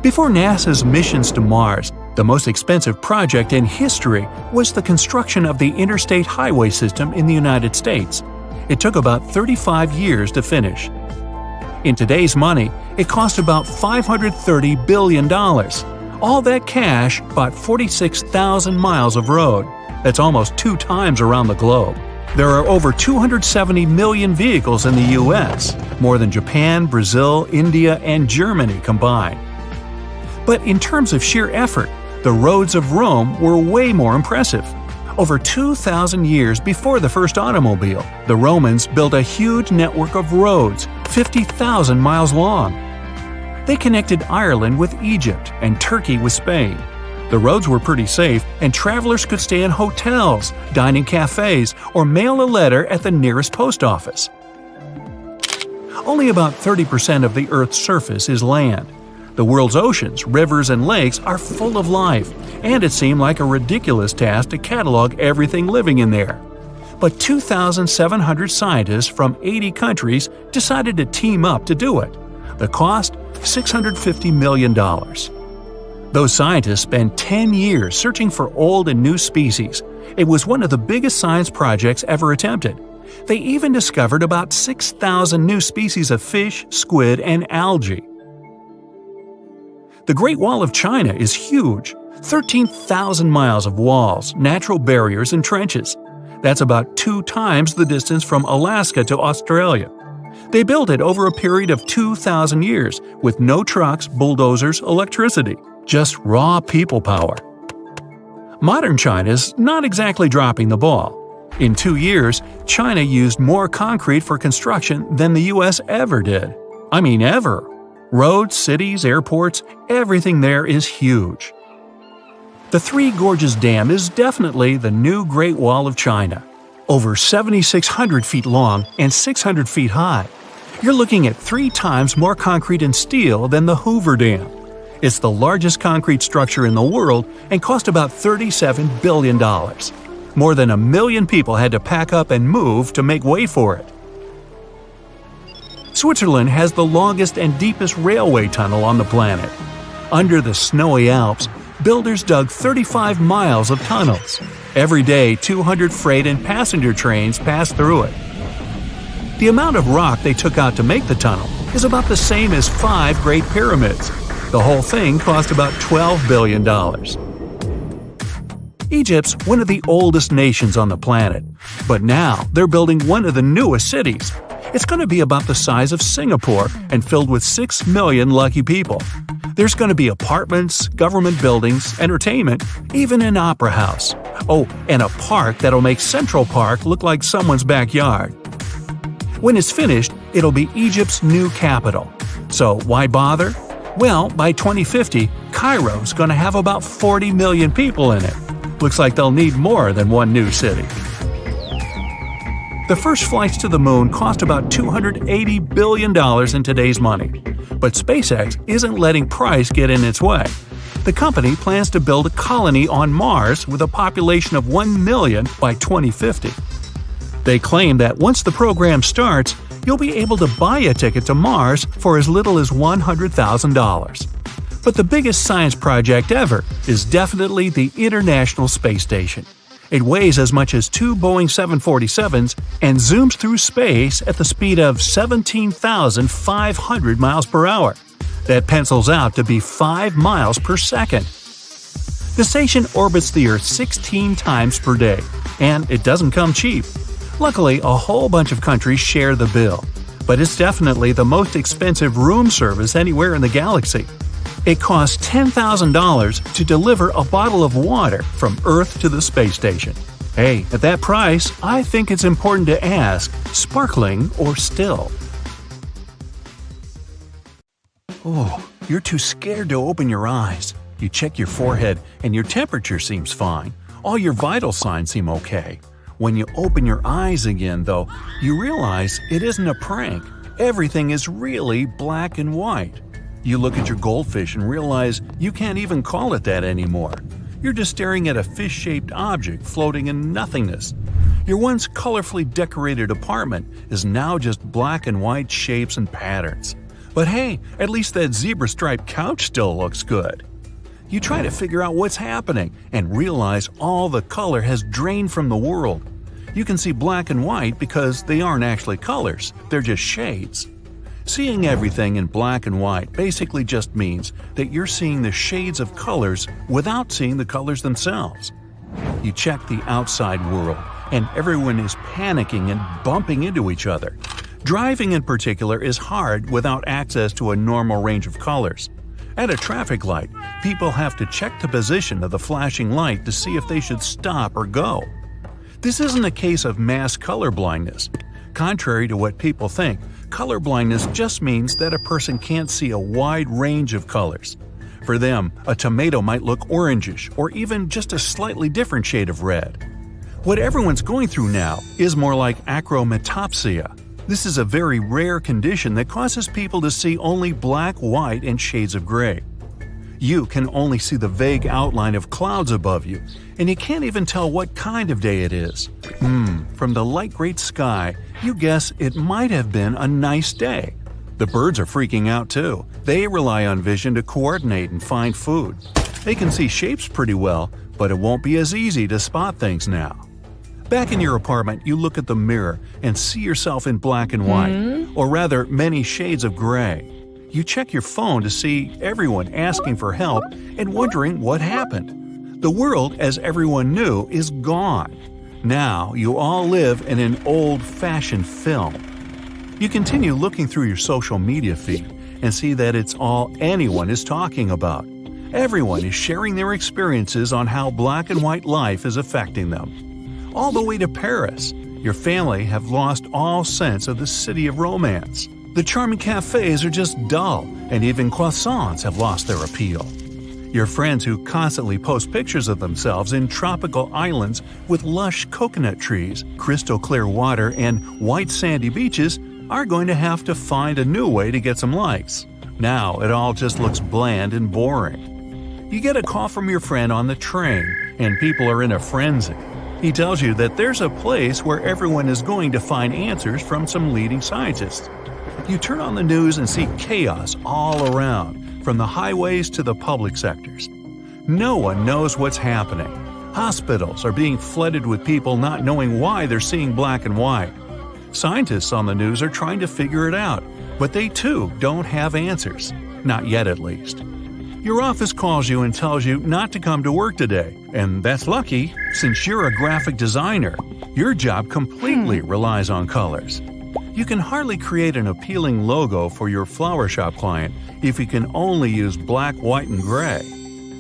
Before NASA's missions to Mars, the most expensive project in history was the construction of the interstate highway system in the United States. It took about 35 years to finish. In today's money, it cost about $530 billion. All that cash bought 46,000 miles of road. That's almost 2 times around the globe. There are over 270 million vehicles in the U.S., more than Japan, Brazil, India, and Germany combined. But in terms of sheer effort, the roads of Rome were way more impressive. Over 2,000 years before the first automobile, the Romans built a huge network of roads, 50,000 miles long. They connected Ireland with Egypt and Turkey with Spain. The roads were pretty safe, and travelers could stay in hotels, dine in cafes, or mail a letter at the nearest post office. Only about 30% of the Earth's surface is land. The world's oceans, rivers, and lakes are full of life, and it seemed like a ridiculous task to catalog everything living in there. But 2,700 scientists from 80 countries decided to team up to do it. The cost? $650 million. Those scientists spent 10 years searching for old and new species. It was one of the biggest science projects ever attempted. They even discovered about 6,000 new species of fish, squid, and algae. The Great Wall of China is huge. 13,000 miles of walls, natural barriers, and trenches. That's about 2 times the distance from Alaska to Australia. They built it over a period of 2,000 years with no trucks, bulldozers, electricity, just raw people power. Modern China's not exactly dropping the ball. In 2 years, China used more concrete for construction than the US ever did. I mean ever. Roads, cities, airports, everything there is huge. The Three Gorges Dam is definitely the new Great Wall of China. Over 7,600 feet long and 600 feet high. You're looking at 3 times more concrete and steel than the Hoover Dam. It's the largest concrete structure in the world and cost about $37 billion. More than 1 million people had to pack up and move to make way for it. Switzerland has the longest and deepest railway tunnel on the planet. Under the snowy Alps, builders dug 35 miles of tunnels. Every day, 200 freight and passenger trains pass through it. The amount of rock they took out to make the tunnel is about the same as 5 Great Pyramids. The whole thing cost about $12 billion. Egypt's one of the oldest nations on the planet, but now they're building one of the newest cities. It's going to be about the size of Singapore and filled with 6 million lucky people. There's going to be apartments, government buildings, entertainment, even an opera house. Oh, and a park that'll make Central Park look like someone's backyard. When it's finished, it'll be Egypt's new capital. So why bother? Well, by 2050, Cairo's going to have about 40 million people in it. Looks like they'll need more than one new city. The first flights to the moon cost about $280 billion in today's money. But SpaceX isn't letting price get in its way. The company plans to build a colony on Mars with a population of 1 million by 2050. They claim that once the program starts, you'll be able to buy a ticket to Mars for as little as $100,000. But the biggest science project ever is definitely the International Space Station. It weighs as much as 2 Boeing 747s and zooms through space at the speed of 17,500 miles per hour. That pencils out to be 5 miles per second. The station orbits the Earth 16 times per day, and it doesn't come cheap. Luckily, a whole bunch of countries share the bill, but it's definitely the most expensive room service anywhere in the galaxy. It costs $10,000 to deliver a bottle of water from Earth to the space station. Hey, at that price, I think it's important to ask, sparkling or still? Oh, you're too scared to open your eyes. You check your forehead and your temperature seems fine. All your vital signs seem okay. When you open your eyes again, though, you realize it isn't a prank. Everything is really black and white. You look at your goldfish and realize you can't even call it that anymore. You're just staring at a fish-shaped object floating in nothingness. Your once colorfully decorated apartment is now just black and white shapes and patterns. But hey, at least that zebra-striped couch still looks good. You try to figure out what's happening and realize all the color has drained from the world. You can see black and white because they aren't actually colors, they're just shades. Seeing everything in black and white basically just means that you're seeing the shades of colors without seeing the colors themselves. You check the outside world, and everyone is panicking and bumping into each other. Driving in particular is hard without access to a normal range of colors. At a traffic light, people have to check the position of the flashing light to see if they should stop or go. This isn't a case of mass color blindness. Contrary to what people think, color blindness just means that a person can't see a wide range of colors. For them, a tomato might look orangish or even just a slightly different shade of red. What everyone's going through now is more like achromatopsia. This is a very rare condition that causes people to see only black, white, and shades of gray. You can only see the vague outline of clouds above you, and you can't even tell what kind of day it is. From the light gray sky, you guess it might have been a nice day. The birds are freaking out too. They rely on vision to coordinate and find food. They can see shapes pretty well, but it won't be as easy to spot things now. Back in your apartment, you look at the mirror and see yourself in black and white, or rather many shades of gray. You check your phone to see everyone asking for help and wondering what happened. The world, as everyone knew, is gone. Now you all live in an old-fashioned film. You continue looking through your social media feed and see that it's all anyone is talking about. Everyone is sharing their experiences on how black and white life is affecting them. All the way to Paris, your family have lost all sense of the city of romance. The charming cafes are just dull, and even croissants have lost their appeal. Your friends who constantly post pictures of themselves in tropical islands with lush coconut trees, crystal clear water, and white sandy beaches are going to have to find a new way to get some likes. Now it all just looks bland and boring. You get a call from your friend on the train, and people are in a frenzy. He tells you that there's a place where everyone is going to find answers from some leading scientists. You turn on the news and see chaos all around, from the highways to the public sectors. No one knows what's happening. Hospitals are being flooded with people not knowing why they're seeing black and white. Scientists on the news are trying to figure it out, but they too don't have answers. Not yet, at least. Your office calls you and tells you not to come to work today, and that's lucky since you're a graphic designer. Your job completely relies on colors. You can hardly create an appealing logo for your flower shop client if you can only use black, white, and gray.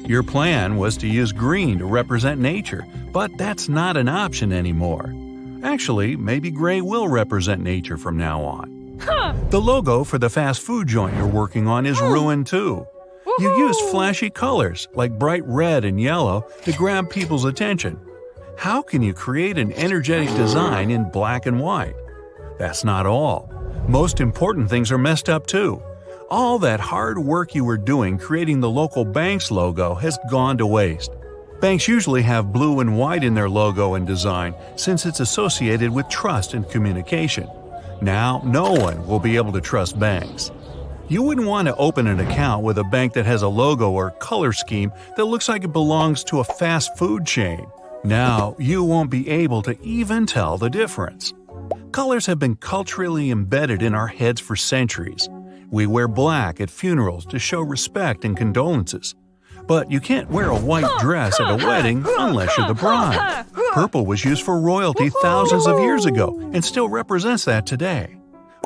Your plan was to use green to represent nature, but that's not an option anymore. Actually, maybe gray will represent nature from now on. The logo for the fast food joint you're working on is ruined too. You used flashy colors like bright red and yellow to grab people's attention. How can you create an energetic design in black and white? That's not all. Most important things are messed up too. All that hard work you were doing creating the local bank's logo has gone to waste. Banks usually have blue and white in their logo and design since it's associated with trust and communication. Now, no one will be able to trust banks. You wouldn't want to open an account with a bank that has a logo or color scheme that looks like it belongs to a fast food chain. Now, you won't be able to even tell the difference. Colors have been culturally embedded in our heads for centuries. We wear black at funerals to show respect and condolences. But you can't wear a white dress at a wedding unless you're the bride. Purple was used for royalty thousands of years ago and still represents that today.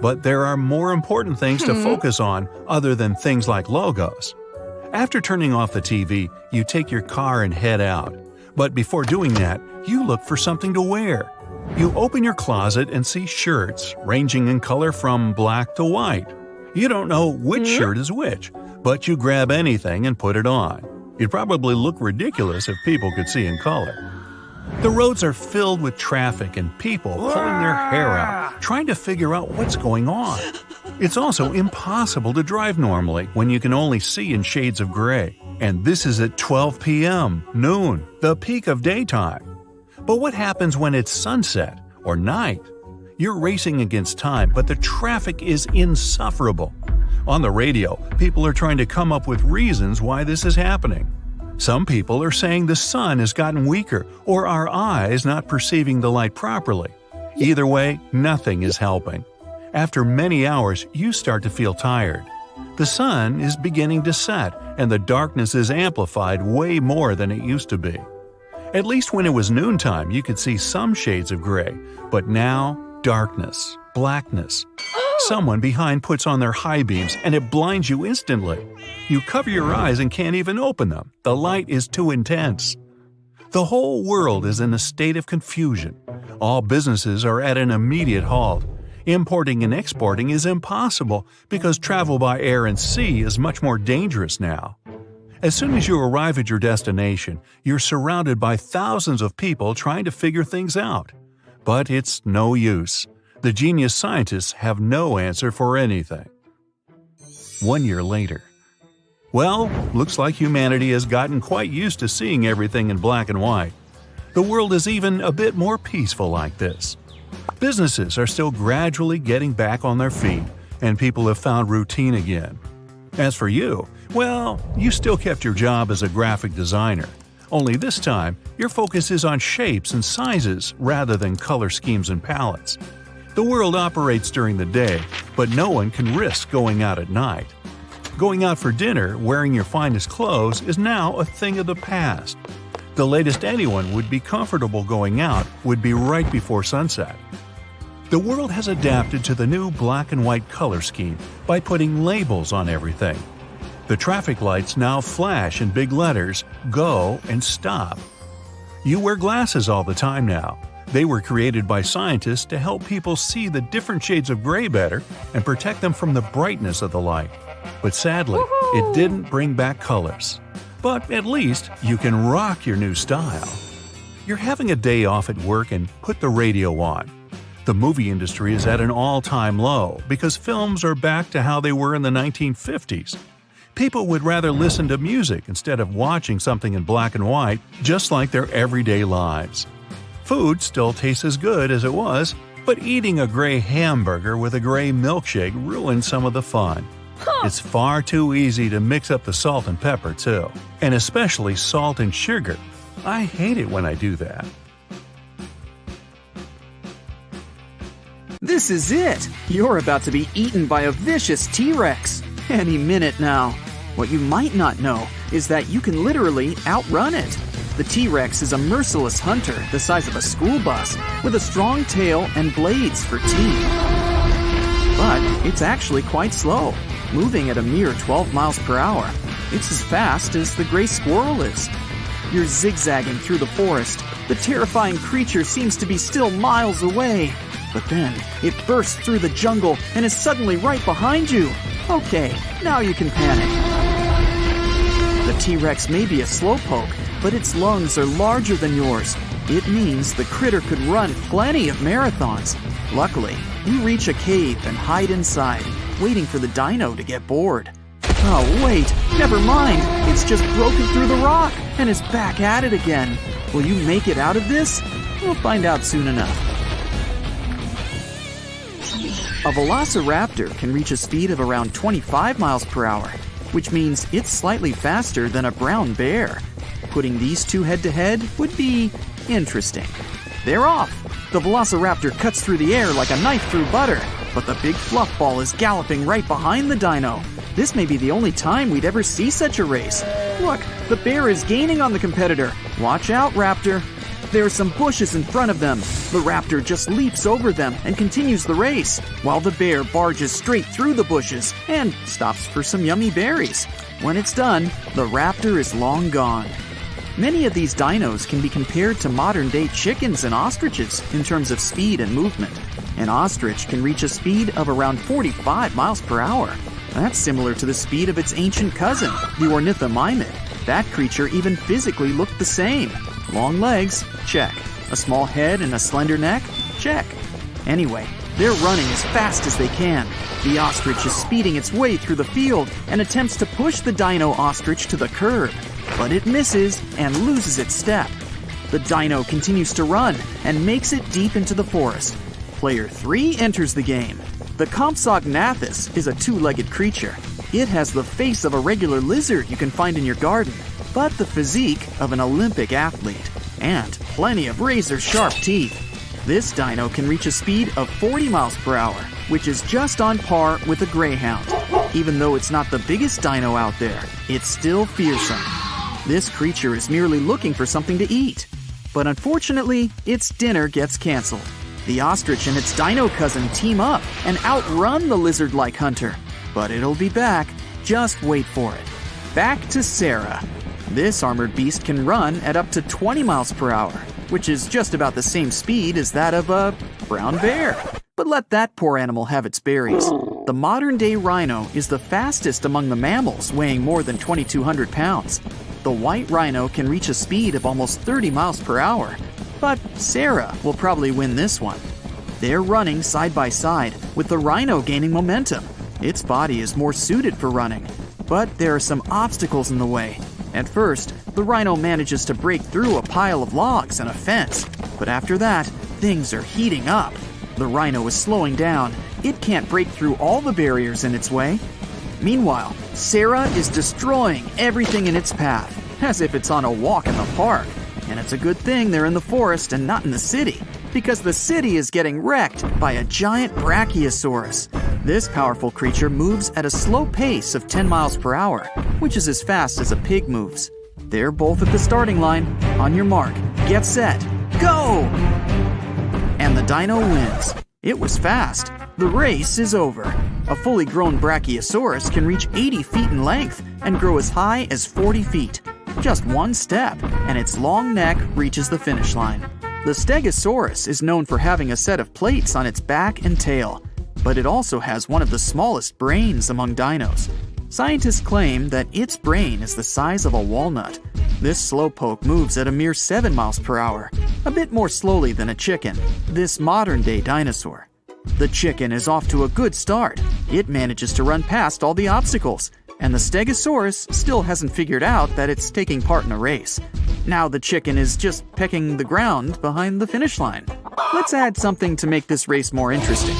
But there are more important things to focus on other than things like logos. After turning off the TV, you take your car and head out. But before doing that, you look for something to wear. You open your closet and see shirts ranging in color from black to white. You don't know which shirt is which, but you grab anything and put it on. It'd probably look ridiculous if people could see in color. The roads are filled with traffic and people pulling their hair out, trying to figure out what's going on. It's also impossible to drive normally when you can only see in shades of gray. And this is at 12 p.m., noon, the peak of daytime. But what happens when it's sunset or night? You're racing against time, but the traffic is insufferable. On the radio, people are trying to come up with reasons why this is happening. Some people are saying the sun has gotten weaker or our eyes not perceiving the light properly. Either way, nothing is helping. After many hours, you start to feel tired. The sun is beginning to set, and the darkness is amplified way more than it used to be. At least when it was noontime, you could see some shades of gray, but now, darkness, blackness. Someone behind puts on their high beams and it blinds you instantly. You cover your eyes and can't even open them. The light is too intense. The whole world is in a state of confusion. All businesses are at an immediate halt. Importing and exporting is impossible because travel by air and sea is much more dangerous now. As soon as you arrive at your destination, you're surrounded by thousands of people trying to figure things out. But it's no use. The genius scientists have no answer for anything. 1 year later. Well, looks like humanity has gotten quite used to seeing everything in black and white. The world is even a bit more peaceful like this. Businesses are still gradually getting back on their feet, and people have found routine again. As for you, well, you still kept your job as a graphic designer. only this time your focus is on shapes and sizes rather than color schemes and palettes. The world operates during the day, but no one can risk going out at night. Going out for dinner wearing your finest clothes is now a thing of the past. The latest anyone would be comfortable going out would be right before sunset. The world has adapted to the new black and white color scheme by putting labels on everything. The traffic lights now flash in big letters, go and stop. You wear glasses all the time now. They were created by scientists to help people see the different shades of gray better and protect them from the brightness of the light. But sadly, it didn't bring back colors. But at least you can rock your new style. You're having a day off at work and put the radio on. The movie industry is at an all-time low because films are back to how they were in the 1950s. People would rather listen to music instead of watching something in black and white, just like their everyday lives. Food still tastes as good as it was, but eating a gray hamburger with a gray milkshake ruins some of the fun. It's far too easy to mix up the salt and pepper, too. And especially salt and sugar. I hate it when I do that. This is it! You're about to be eaten by a vicious T-Rex. Any minute now. What you might not know is that you can literally outrun it. The T-Rex is a merciless hunter the size of a school bus with a strong tail and blades for teeth. But it's actually quite slow, moving at a mere 12 miles per hour. It's as fast as the gray squirrel is. You're zigzagging through the forest. The terrifying creature seems to be still miles away. But then it bursts through the jungle and is suddenly right behind you. Okay, now you can panic. The T-Rex may be a slowpoke, but its lungs are larger than yours. It means the critter could run plenty of marathons. Luckily, you reach a cave and hide inside, waiting for the dino to get bored. Oh wait, never mind. It's just broken through the rock and is back at it again. Will you make it out of this? We'll find out soon enough. A velociraptor can reach a speed of around 25 miles per hour, which means it's slightly faster than a brown bear. Putting these two head-to-head would be interesting. They're off! The velociraptor cuts through the air like a knife through butter, but the big fluff ball is galloping right behind the dino. This may be the only time we'd ever see such a race. Look, the bear is gaining on the competitor. Watch out, raptor. There are some bushes in front of them. The raptor just leaps over them and continues the race, while the bear barges straight through the bushes and stops for some yummy berries. When it's done, the raptor is long gone. Many of these dinos can be compared to modern-day chickens and ostriches in terms of speed and movement. An ostrich can reach a speed of around 45 miles per hour. That's similar to the speed of its ancient cousin, the ornithomimid. That creature even physically looked the same. Long legs? Check. A small head and a slender neck? Check. Anyway, they're running as fast as they can. The ostrich is speeding its way through the field and attempts to push the dino ostrich to the curb. But it misses and loses its step. The dino continues to run and makes it deep into the forest. Player 3 enters the game. The Compsognathus is a two-legged creature. It has the face of a regular lizard you can find in your garden, but the physique of an Olympic athlete, and plenty of razor-sharp teeth. This dino can reach a speed of 40 miles per hour, which is just on par with a greyhound. Even though it's not the biggest dino out there, it's still fearsome. This creature is merely looking for something to eat. But unfortunately, its dinner gets canceled. The ostrich and its dino cousin team up and outrun the lizard-like hunter. But it'll be back. Just wait for it. Back to Sarah. This armored beast can run at up to 20 miles per hour, which is just about the same speed as that of a brown bear. But let that poor animal have its berries. The modern-day rhino is the fastest among the mammals, weighing more than 2,200 pounds. The white rhino can reach a speed of almost 30 miles per hour. But Sarah will probably win this one. They're running side by side, with the rhino gaining momentum. Its body is more suited for running, but there are some obstacles in the way. At first, the rhino manages to break through a pile of logs and a fence, but after that, things are heating up. The rhino is slowing down. It can't break through all the barriers in its way. Meanwhile, Sarah is destroying everything in its path. as if it's on a walk in the park. And it's a good thing they're in the forest and not in the city, because the city is getting wrecked by a giant brachiosaurus. This powerful creature moves at a slow pace of 10 miles per hour, which is as fast as a pig moves. They're both at the starting line. On your mark, get set, go! And the dino wins. It was fast. The race is over. A fully grown brachiosaurus can reach 80 feet in length and grow as high as 40 feet. Just one step, and its long neck reaches the finish line. The stegosaurus is known for having a set of plates on its back and tail, but it also has one of the smallest brains among dinos. Scientists claim that its brain is the size of a walnut. This slowpoke moves at a mere 7 miles per hour, a bit more slowly than a chicken, this modern-day dinosaur. The chicken is off to a good start. It manages to run past all the obstacles, and the stegosaurus still hasn't figured out that it's taking part in a race. Now the chicken is just pecking the ground behind the finish line. Let's add something to make this race more interesting.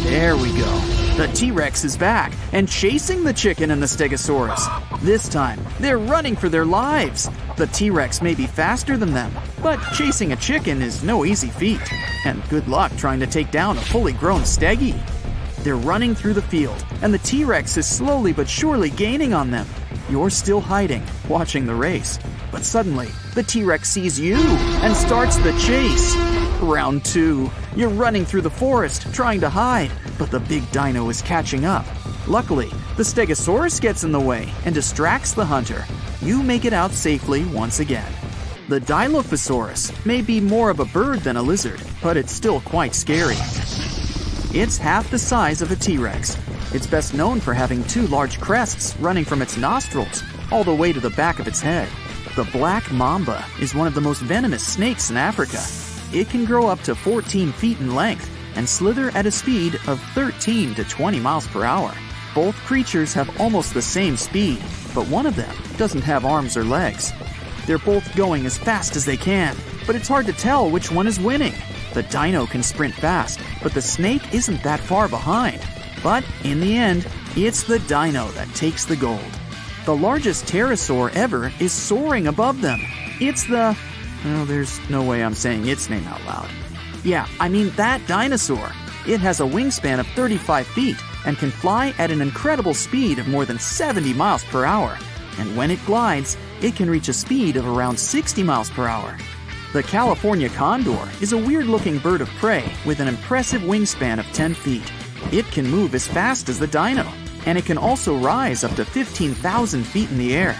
There we go. The T-Rex is back and chasing the chicken and the stegosaurus. This time, they're running for their lives. The T-Rex may be faster than them, but chasing a chicken is no easy feat. And good luck trying to take down a fully grown stegi. They're running through the field, and the T-Rex is slowly but surely gaining on them. You're still hiding, watching the race. But suddenly, the T-Rex sees you and starts the chase. Round 2. You're running through the forest, trying to hide, but the big dino is catching up. Luckily, the stegosaurus gets in the way and distracts the hunter. You make it out safely once again. The Dilophosaurus may be more of a bird than a lizard, but it's still quite scary. It's half the size of a T-Rex. It's best known for having 2 large crests running from its nostrils all the way to the back of its head. The black mamba is one of the most venomous snakes in Africa. It can grow up to 14 feet in length and slither at a speed of 13 to 20 miles per hour. Both creatures have almost the same speed, but one of them doesn't have arms or legs. They're both going as fast as they can, but it's hard to tell which one is winning. The dino can sprint fast, but the snake isn't that far behind. But in the end, it's the dino that takes the gold. The largest pterosaur ever is soaring above them. It's the... Oh, there's no way I'm saying its name out loud. Yeah, I mean that dinosaur. It has a wingspan of 35 feet and can fly at an incredible speed of more than 70 miles per hour. And when it glides, it can reach a speed of around 60 miles per hour. The California condor is a weird-looking bird of prey with an impressive wingspan of 10 feet. It can move as fast as the dino, and it can also rise up to 15,000 feet in the air.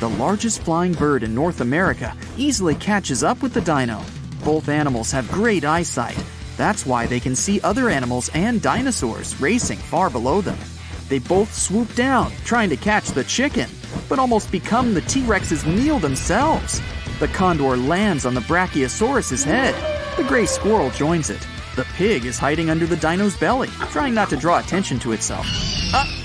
The largest flying bird in North America easily catches up with the dino. Both animals have great eyesight. That's why they can see other animals and dinosaurs racing far below them. They both swoop down, trying to catch the chicken, but almost become the T-Rex's meal themselves. The condor lands on the Brachiosaurus's head. The gray squirrel joins it. The pig is hiding under the dino's belly, trying not to draw attention to itself.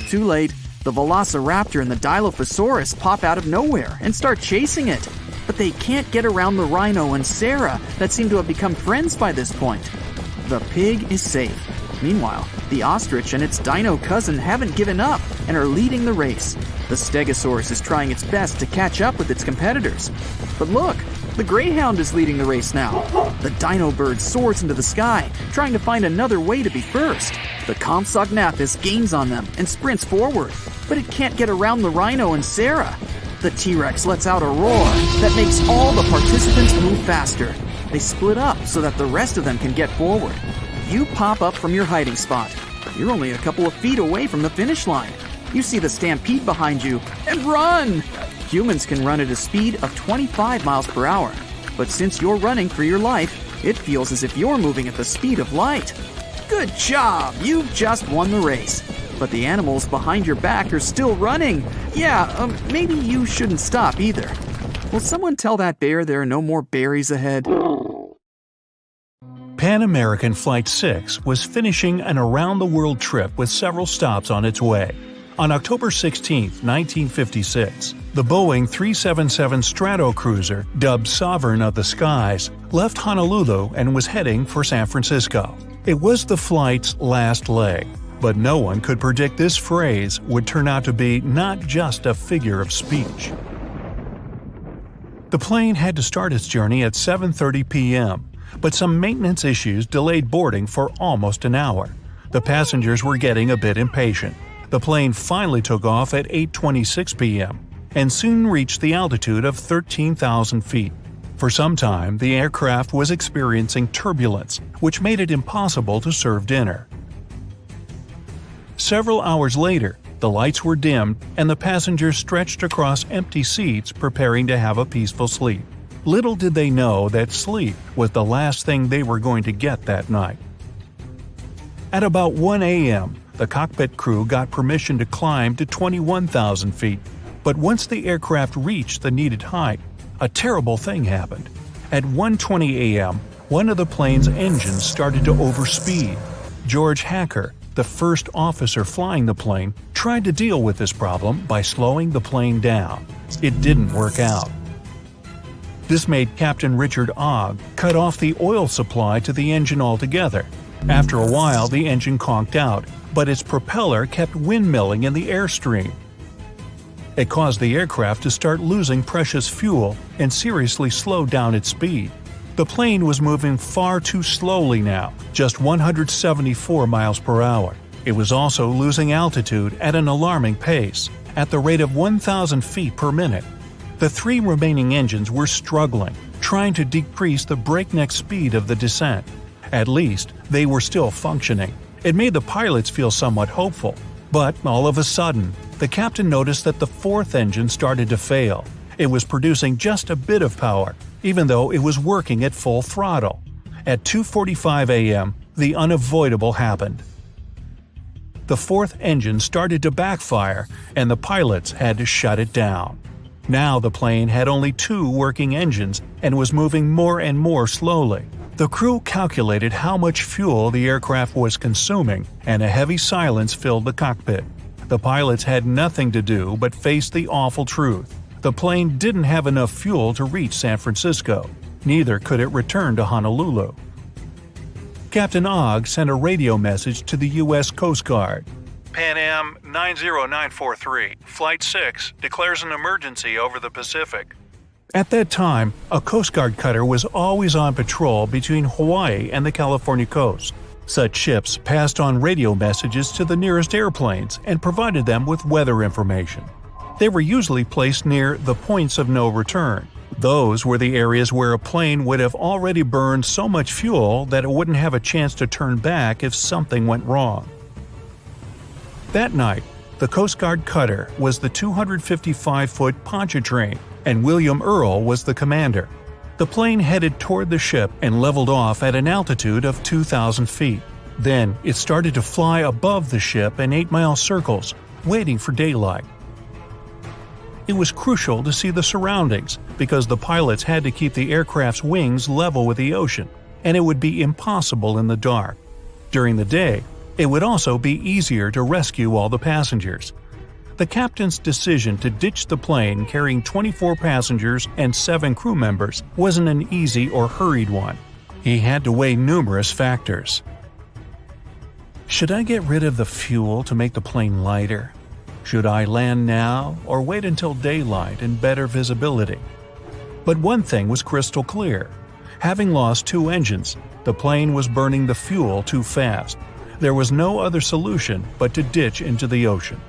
Too late. The Velociraptor and the Dilophosaurus pop out of nowhere and start chasing it. But they can't get around the rhino and Sarah that seem to have become friends by this point. The pig is safe. Meanwhile, the ostrich and its dino cousin haven't given up and are leading the race. The Stegosaurus is trying its best to catch up with its competitors. But look, the greyhound is leading the race now. The dino bird soars into the sky, trying to find another way to be first. The Compsognathus gains on them and sprints forward, but it can't get around the rhino and Sarah. The T-Rex lets out a roar that makes all the participants move faster. They split up so that the rest of them can get forward. You pop up from your hiding spot. You're only a couple of feet away from the finish line. You see the stampede behind you and run! Humans can run at a speed of 25 miles per hour, but since you're running for your life, it feels as if you're moving at the speed of light. Good job! You've just won the race. But the animals behind your back are still running. Yeah, maybe you shouldn't stop either. Will someone tell that bear there are no more berries ahead? Pan American Flight 6 was finishing an around-the-world trip with several stops on its way. On October 16, 1956, the Boeing 377 Stratocruiser, dubbed Sovereign of the Skies, left Honolulu and was heading for San Francisco. It was the flight's last leg, but no one could predict this phrase would turn out to be not just a figure of speech. The plane had to start its journey at 7:30 p.m., but some maintenance issues delayed boarding for almost an hour. The passengers were getting a bit impatient. The plane finally took off at 8:26 p.m. and soon reached the altitude of 13,000 feet. For some time, the aircraft was experiencing turbulence, which made it impossible to serve dinner. Several hours later, the lights were dimmed and the passengers stretched across empty seats preparing to have a peaceful sleep. Little did they know that sleep was the last thing they were going to get that night. At about 1 a.m., the cockpit crew got permission to climb to 21,000 feet, but once the aircraft reached the needed height, a terrible thing happened. At 1:20 a.m., one of the plane's engines started to overspeed. George Hacker, the first officer flying the plane, tried to deal with this problem by slowing the plane down. It didn't work out. This made Captain Richard Ogg cut off the oil supply to the engine altogether. After a while, the engine conked out, but its propeller kept windmilling in the airstream. It caused the aircraft to start losing precious fuel and seriously slowed down its speed. The plane was moving far too slowly now, just 174 miles per hour. It was also losing altitude at an alarming pace, at the rate of 1,000 feet per minute. The three remaining engines were struggling, trying to decrease the breakneck speed of the descent. At least, they were still functioning. It made the pilots feel somewhat hopeful. But all of a sudden, the captain noticed that the fourth engine started to fail. It was producing just a bit of power, even though it was working at full throttle. At 2:45 a.m., the unavoidable happened. The fourth engine started to backfire, and the pilots had to shut it down. Now the plane had only two working engines and was moving more and more slowly. The crew calculated how much fuel the aircraft was consuming, and a heavy silence filled the cockpit. The pilots had nothing to do but face the awful truth. The plane didn't have enough fuel to reach San Francisco. Neither could it return to Honolulu. Captain Ogg sent a radio message to the U.S. Coast Guard. Pan Am 90943, Flight 6, declares an emergency over the Pacific. At that time, a Coast Guard cutter was always on patrol between Hawaii and the California coast. Such ships passed on radio messages to the nearest airplanes and provided them with weather information. They were usually placed near the points of no return. Those were the areas where a plane would have already burned so much fuel that it wouldn't have a chance to turn back if something went wrong. That night, the Coast Guard cutter was the 255-foot Pontchartrain, and William Earl was the commander. The plane headed toward the ship and leveled off at an altitude of 2,000 feet. Then it started to fly above the ship in 8-mile circles, waiting for daylight. It was crucial to see the surroundings because the pilots had to keep the aircraft's wings level with the ocean, and it would be impossible in the dark. During the day, it would also be easier to rescue all the passengers. The captain's decision to ditch the plane carrying 24 passengers and 7 crew members wasn't an easy or hurried one. He had to weigh numerous factors. Should I get rid of the fuel to make the plane lighter? Should I land now or wait until daylight and better visibility? But one thing was crystal clear. Having lost 2 engines, the plane was burning the fuel too fast. There was no other solution but to ditch into the ocean.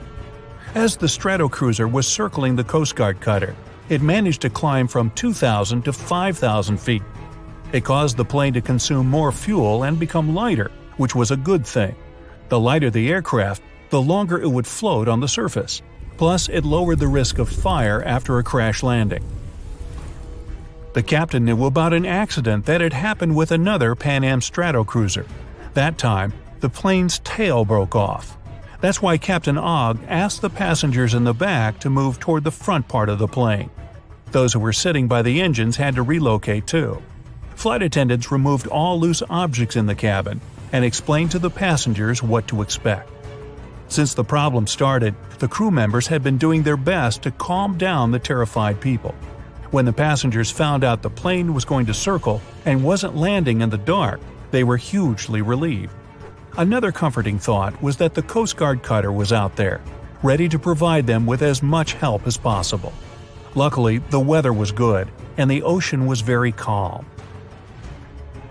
As the Stratocruiser was circling the Coast Guard cutter, it managed to climb from 2,000 to 5,000 feet. It caused the plane to consume more fuel and become lighter, which was a good thing. The lighter the aircraft, the longer it would float on the surface. Plus, it lowered the risk of fire after a crash landing. The captain knew about an accident that had happened with another Pan Am Stratocruiser. That time, the plane's tail broke off. That's why Captain Ogg asked the passengers in the back to move toward the front part of the plane. Those who were sitting by the engines had to relocate too. Flight attendants removed all loose objects in the cabin and explained to the passengers what to expect. Since the problem started, the crew members had been doing their best to calm down the terrified people. When the passengers found out the plane was going to circle and wasn't landing in the dark, they were hugely relieved. Another comforting thought was that the Coast Guard cutter was out there, ready to provide them with as much help as possible. Luckily, the weather was good, and the ocean was very calm.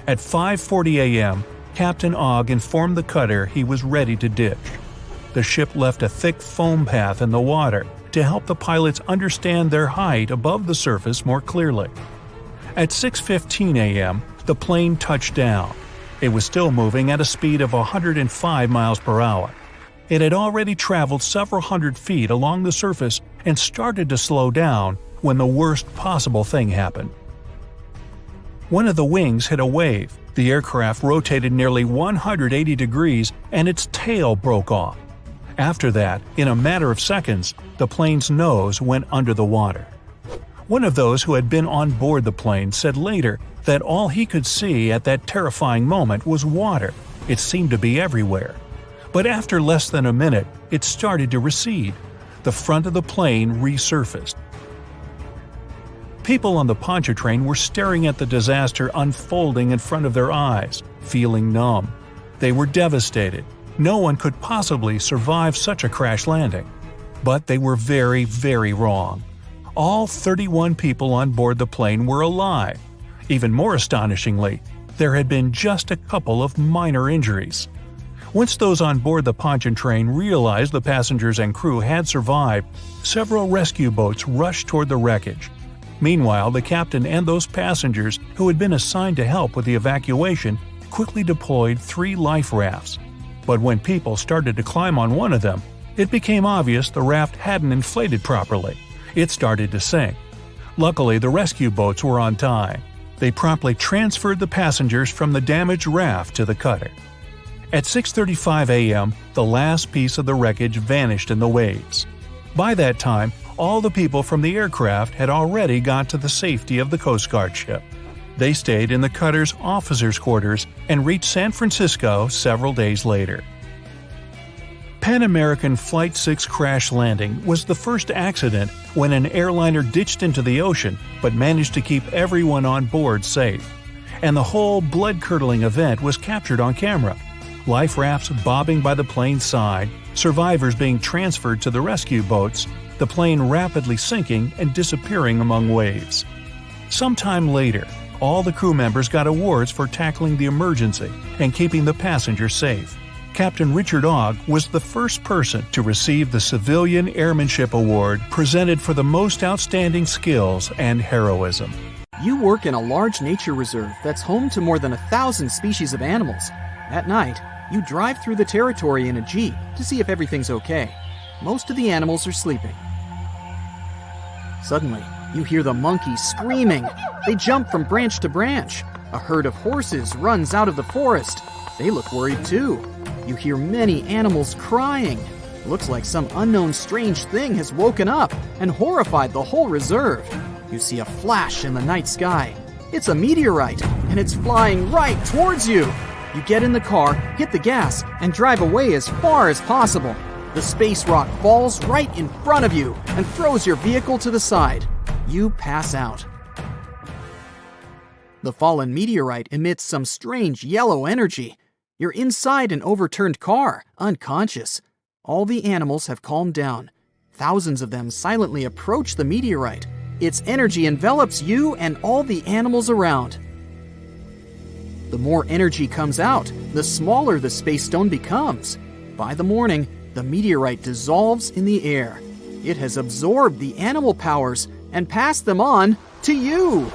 At 5:40 a.m., Captain Ogg informed the cutter he was ready to ditch. The ship left a thick foam path in the water to help the pilots understand their height above the surface more clearly. At 6:15 a.m., the plane touched down. It was still moving at a speed of 105 miles per hour. It had already traveled several hundred feet along the surface and started to slow down when the worst possible thing happened. One of the wings hit a wave. The aircraft rotated nearly 180 degrees and its tail broke off. After that, in a matter of seconds, the plane's nose went under the water. One of those who had been on board the plane said later that all he could see at that terrifying moment was water. It seemed to be everywhere. But after less than a minute, it started to recede. The front of the plane resurfaced. People on the Pontchartrain were staring at the disaster unfolding in front of their eyes, feeling numb. They were devastated. No one could possibly survive such a crash landing. But they were very, very wrong. All 31 people on board the plane were alive. Even more astonishingly, there had been just a couple of minor injuries. Once those on board the Pontchartrain realized the passengers and crew had survived, several rescue boats rushed toward the wreckage. Meanwhile, the captain and those passengers who had been assigned to help with the evacuation quickly deployed 3 life rafts. But when people started to climb on one of them, it became obvious the raft hadn't inflated properly. It started to sink. Luckily, the rescue boats were on time. They promptly transferred the passengers from the damaged raft to the cutter. At 6:35 a.m., the last piece of the wreckage vanished in the waves. By that time, all the people from the aircraft had already got to the safety of the Coast Guard ship. They stayed in the cutter's officers' quarters and reached San Francisco several days later. Pan American Flight 6 crash landing was the first accident when an airliner ditched into the ocean but managed to keep everyone on board safe. And the whole blood-curdling event was captured on camera. Life rafts bobbing by the plane's side, survivors being transferred to the rescue boats, the plane rapidly sinking and disappearing among waves. Sometime later, all the crew members got awards for tackling the emergency and keeping the passengers safe. Captain Richard Ogg was the first person to receive the Civilian Airmanship Award presented for the most outstanding skills and heroism. You work in a large nature reserve that's home to more than 1,000 species of animals. At night, you drive through the territory in a Jeep to see if everything's okay. Most of the animals are sleeping. Suddenly, you hear the monkeys screaming. They jump from branch to branch. A herd of horses runs out of the forest. They look worried too. You hear many animals crying. Looks like some unknown strange thing has woken up and horrified the whole reserve. You see a flash in the night sky. It's a meteorite, and it's flying right towards you. You get in the car, hit the gas, and drive away as far as possible. The space rock falls right in front of you and throws your vehicle to the side. You pass out. The fallen meteorite emits some strange yellow energy. You're inside an overturned car, unconscious. All the animals have calmed down. Thousands of them silently approach the meteorite. Its energy envelops you and all the animals around. The more energy comes out, the smaller the space stone becomes. By the morning, the meteorite dissolves in the air. It has absorbed the animal powers and passed them on to you.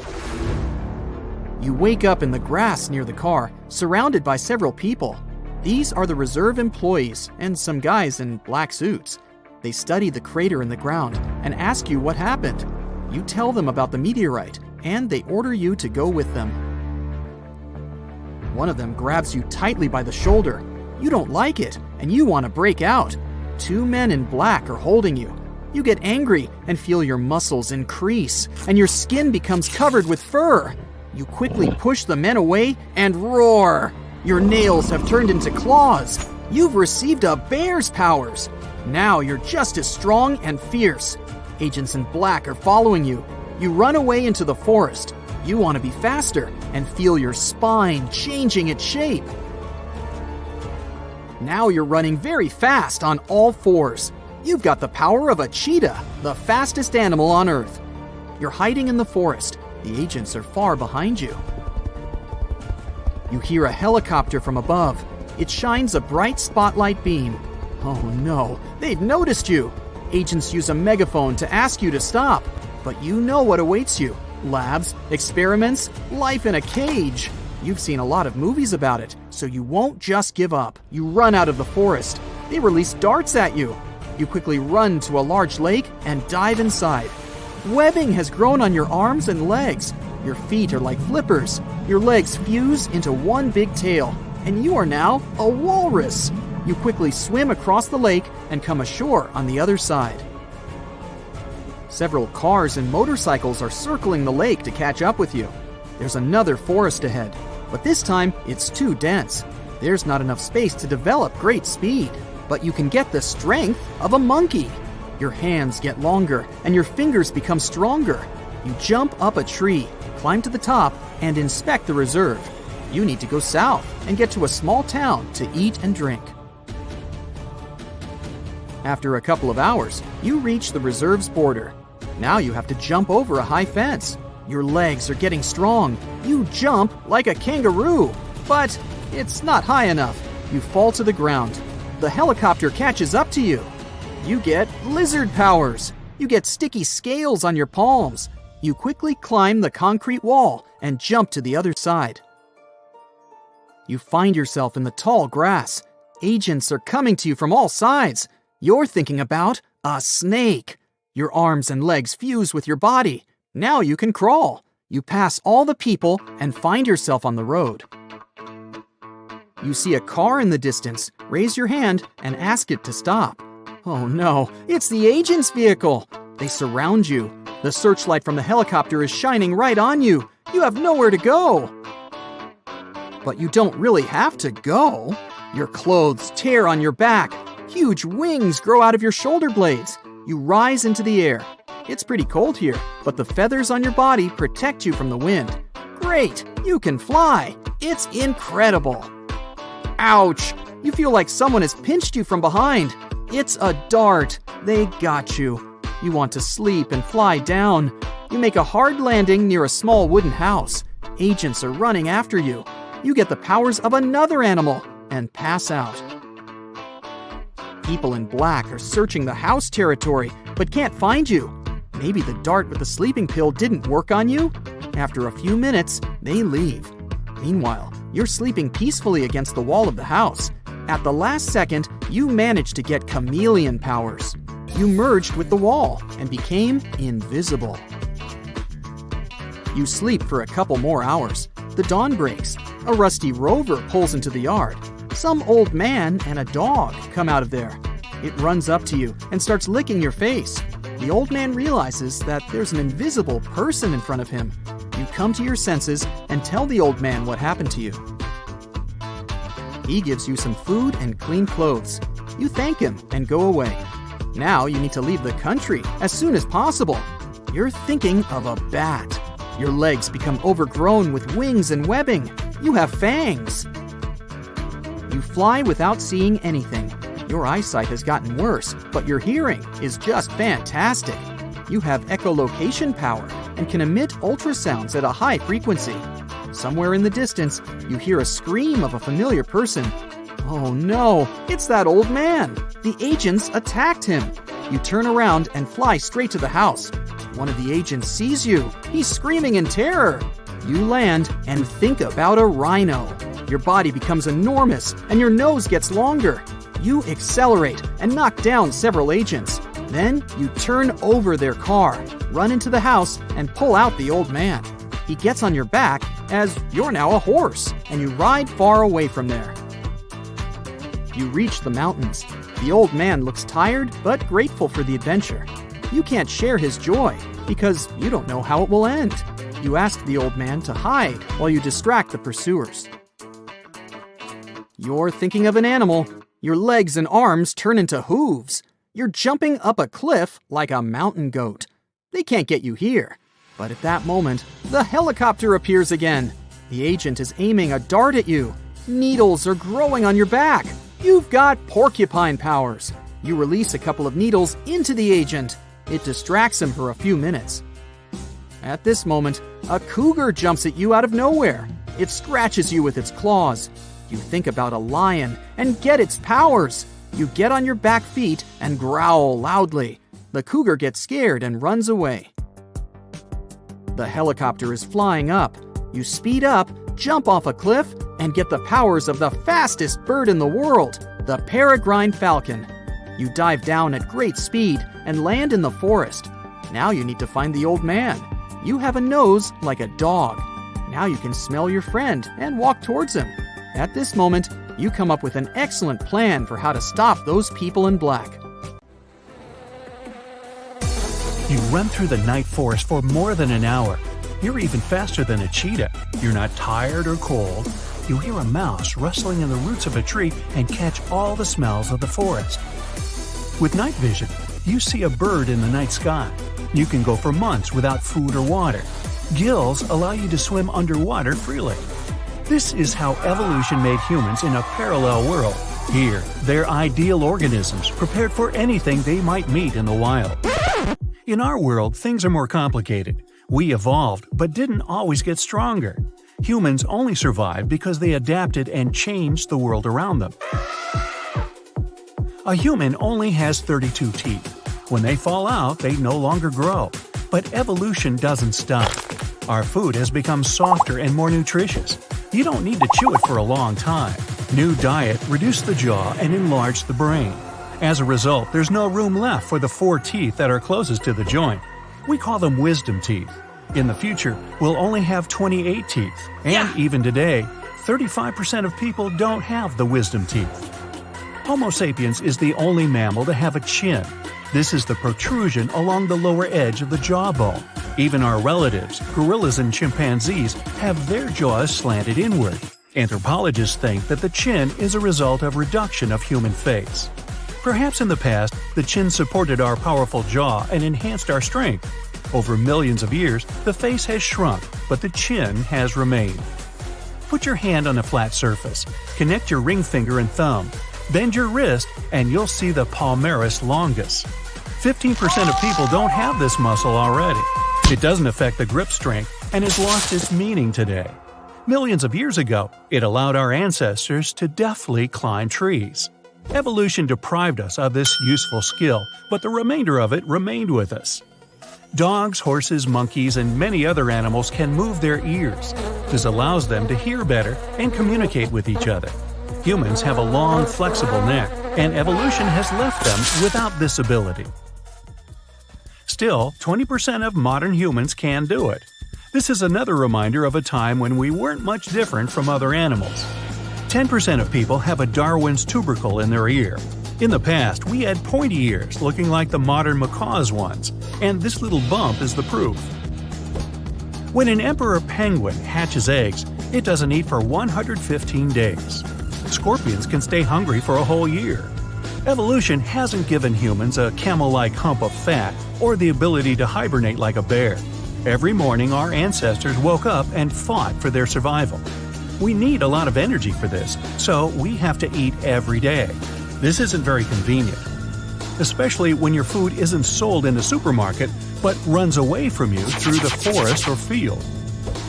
You wake up in the grass near the car, surrounded by several people. These are the reserve employees and some guys in black suits. They study the crater in the ground and ask you what happened. You tell them about the meteorite, and they order you to go with them. One of them grabs you tightly by the shoulder. You don't like it, and you want to break out. 2 men in black are holding you. You get angry and feel your muscles increase, and your skin becomes covered with fur. You quickly push the men away and roar. Your nails have turned into claws. You've received a bear's powers. Now you're just as strong and fierce. Agents in black are following you. You run away into the forest. You want to be faster and feel your spine changing its shape. Now you're running very fast on all fours. You've got the power of a cheetah, the fastest animal on Earth. You're hiding in the forest. The agents are far behind you. You hear a helicopter from above. It shines a bright spotlight beam. Oh no, they've noticed you. Agents use a megaphone to ask you to stop. But you know what awaits you. Labs, experiments, life in a cage. You've seen a lot of movies about it, so you won't just give up. You run out of the forest. They release darts at you. You quickly run to a large lake and dive inside. Webbing has grown on your arms and legs. Your feet are like flippers. Your legs fuse into one big tail, and you are now a walrus. You quickly swim across the lake and come ashore on the other side. Several cars and motorcycles are circling the lake to catch up with you. There's another forest ahead, but this time it's too dense. There's not enough space to develop great speed, but you can get the strength of a monkey. Your hands get longer and your fingers become stronger. You jump up a tree, climb to the top, and inspect the reserve. You need to go south and get to a small town to eat and drink. After a couple of hours, you reach the reserve's border. Now you have to jump over a high fence. Your legs are getting strong. You jump like a kangaroo, but it's not high enough. You fall to the ground. The helicopter catches up to you. You get lizard powers. You get sticky scales on your palms. You quickly climb the concrete wall and jump to the other side. You find yourself in the tall grass. Agents are coming to you from all sides. You're thinking about a snake. Your arms and legs fuse with your body. Now you can crawl. You pass all the people and find yourself on the road. You see a car in the distance. Raise your hand and ask it to stop. Oh no, it's the agent's vehicle. They surround you. The searchlight from the helicopter is shining right on you. You have nowhere to go. But you don't really have to go. Your clothes tear on your back. Huge wings grow out of your shoulder blades. You rise into the air. It's pretty cold here, but the feathers on your body protect you from the wind. Great! You can fly! It's incredible! Ouch! You feel like someone has pinched you from behind. It's a dart. They got you. You want to sleep and fly down. You make a hard landing near a small wooden house. Agents are running after you. You get the powers of another animal and pass out. People in black are searching the house territory, but can't find you. Maybe the dart with the sleeping pill didn't work on you? After a few minutes, they leave. Meanwhile, you're sleeping peacefully against the wall of the house. At the last second, you managed to get chameleon powers. You merged with the wall and became invisible. You sleep for a couple more hours. The dawn breaks. A rusty rover pulls into the yard. Some old man and a dog come out of there. It runs up to you and starts licking your face. The old man realizes that there's an invisible person in front of him. You come to your senses and tell the old man what happened to you. He gives you some food and clean clothes. You thank him and go away. Now you need to leave the country as soon as possible. You're thinking of a bat. Your legs become overgrown with wings and webbing. You have fangs. You fly without seeing anything. Your eyesight has gotten worse, but your hearing is just fantastic. You have echolocation power and can emit ultrasounds at a high frequency. Somewhere in the distance, you hear a scream of a familiar person. Oh no, it's that old man. The agents attacked him. You turn around and fly straight to the house. One of the agents sees you. He's screaming in terror. You land and think about a rhino. Your body becomes enormous and your nose gets longer. You accelerate and knock down several agents. Then you turn over their car, run into the house, and pull out the old man. He gets on your back as you're now a horse, and you ride far away from there. You reach the mountains. The old man looks tired but grateful for the adventure. You can't share his joy because you don't know how it will end. You ask the old man to hide while you distract the pursuers. You're thinking of an animal. Your legs and arms turn into hooves. You're jumping up a cliff like a mountain goat. They can't get you here. But at that moment, the helicopter appears again. The agent is aiming a dart at you. Needles are growing on your back. You've got porcupine powers. You release a couple of needles into the agent. It distracts him for a few minutes. At this moment, a cougar jumps at you out of nowhere. It scratches you with its claws. You think about a lion and get its powers. You get on your back feet and growl loudly. The cougar gets scared and runs away. The helicopter is flying up. You speed up, jump off a cliff, and get the powers of the fastest bird in the world, the peregrine falcon. You dive down at great speed and land in the forest. Now you need to find the old man. You have a nose like a dog. Now you can smell your friend and walk towards him. At this moment, you come up with an excellent plan for how to stop those people in black. You run through the night forest for more than an hour. You're even faster than a cheetah. You're not tired or cold. You hear a mouse rustling in the roots of a tree and catch all the smells of the forest. With night vision, you see a bird in the night sky. You can go for months without food or water. Gills allow you to swim underwater freely. This is how evolution made humans in a parallel world. Here, they're ideal organisms prepared for anything they might meet in the wild. In our world, things are more complicated. We evolved, but didn't always get stronger. Humans only survived because they adapted and changed the world around them. A human only has 32 teeth. When they fall out, they no longer grow. But evolution doesn't stop. Our food has become softer and more nutritious. You don't need to chew it for a long time. New diet reduced the jaw and enlarged the brain. As a result, there's no room left for the 4 teeth that are closest to the joint. We call them wisdom teeth. In the future, we'll only have 28 teeth. And even today, 35% of people don't have the wisdom teeth. Homo sapiens is the only mammal to have a chin. This is the protrusion along the lower edge of the jawbone. Even our relatives, gorillas and chimpanzees, have their jaws slanted inward. Anthropologists think that the chin is a result of reduction of human face. Perhaps in the past, the chin supported our powerful jaw and enhanced our strength. Over millions of years, the face has shrunk, but the chin has remained. Put your hand on a flat surface, connect your ring finger and thumb, bend your wrist, and you'll see the palmaris longus. 15% of people don't have this muscle already. It doesn't affect the grip strength and has lost its meaning today. Millions of years ago, it allowed our ancestors to deftly climb trees. Evolution deprived us of this useful skill, but the remainder of it remained with us. Dogs, horses, monkeys, and many other animals can move their ears. This allows them to hear better and communicate with each other. Humans have a long, flexible neck, and evolution has left them without this ability. Still, 20% of modern humans can do it. This is another reminder of a time when we weren't much different from other animals. 10% of people have a Darwin's tubercle in their ear. In the past, we had pointy ears looking like the modern macaw's ones, and this little bump is the proof. When an emperor penguin hatches eggs, it doesn't eat for 115 days. Scorpions can stay hungry for a whole year. Evolution hasn't given humans a camel-like hump of fat or the ability to hibernate like a bear. Every morning, our ancestors woke up and fought for their survival. We need a lot of energy for this, so we have to eat every day. This isn't very convenient, especially when your food isn't sold in the supermarket but runs away from you through the forest or field.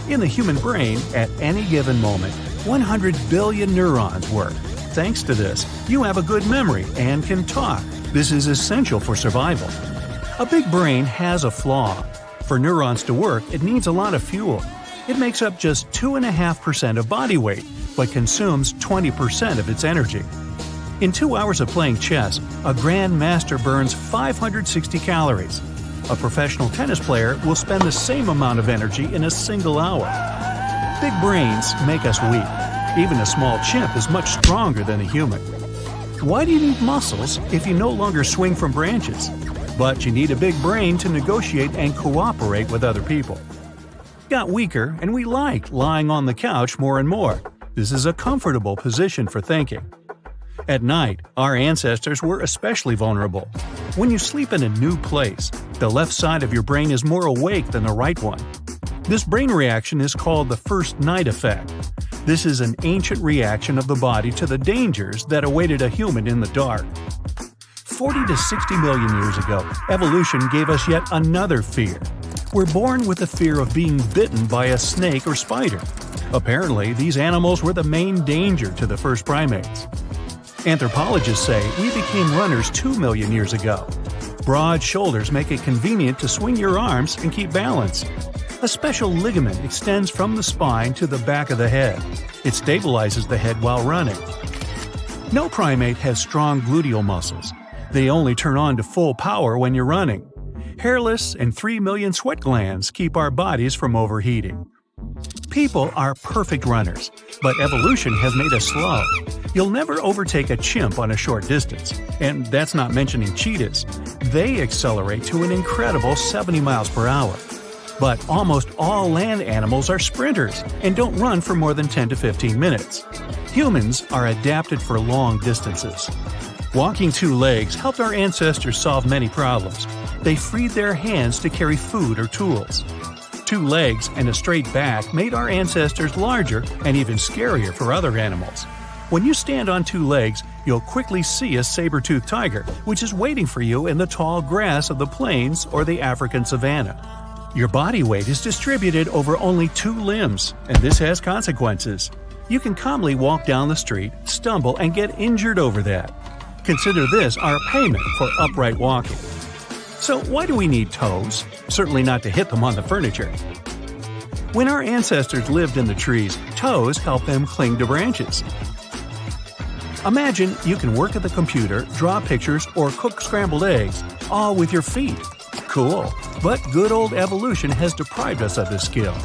In the human brain, at any given moment, 100 billion neurons work. Thanks to this, you have a good memory and can talk. This is essential for survival. A big brain has a flaw. For neurons to work, it needs a lot of fuel. It makes up just 2.5% of body weight, but consumes 20% of its energy. In 2 hours of playing chess, a grandmaster burns 560 calories. A professional tennis player will spend the same amount of energy in a single hour. Big brains make us weak. Even a small chimp is much stronger than a human. Why do you need muscles if you no longer swing from branches? But you need a big brain to negotiate and cooperate with other people. Got weaker, and we like lying on the couch more and more. This is a comfortable position for thinking. At night, our ancestors were especially vulnerable. When you sleep in a new place, the left side of your brain is more awake than the right one. This brain reaction is called the first night effect. This is an ancient reaction of the body to the dangers that awaited a human in the dark. 40 to 60 million years ago, evolution gave us yet another fear. We're born with the fear of being bitten by a snake or spider. Apparently, these animals were the main danger to the first primates. Anthropologists say we became runners 2 million years ago. Broad shoulders make it convenient to swing your arms and keep balance. A special ligament extends from the spine to the back of the head. It stabilizes the head while running. No primate has strong gluteal muscles. They only turn on to full power when you're running. Hairless and 3 million sweat glands keep our bodies from overheating. People are perfect runners, but evolution has made us slow. You'll never overtake a chimp on a short distance, and that's not mentioning cheetahs. They accelerate to an incredible 70 miles per hour. But almost all land animals are sprinters and don't run for more than 10 to 15 minutes. Humans are adapted for long distances. Walking 2 legs helped our ancestors solve many problems. They freed their hands to carry food or tools. 2 legs and a straight back made our ancestors larger and even scarier for other animals. When you stand on 2 legs, you'll quickly see a saber-toothed tiger, which is waiting for you in the tall grass of the plains or the African savanna. Your body weight is distributed over only 2 limbs, and this has consequences. You can calmly walk down the street, stumble, and get injured over that. Consider this our payment for upright walking. So why do we need toes? Certainly not to hit them on the furniture. When our ancestors lived in the trees, toes helped them cling to branches. Imagine you can work at the computer, draw pictures, or cook scrambled eggs, all with your feet. Cool, but good old evolution has deprived us of this skill.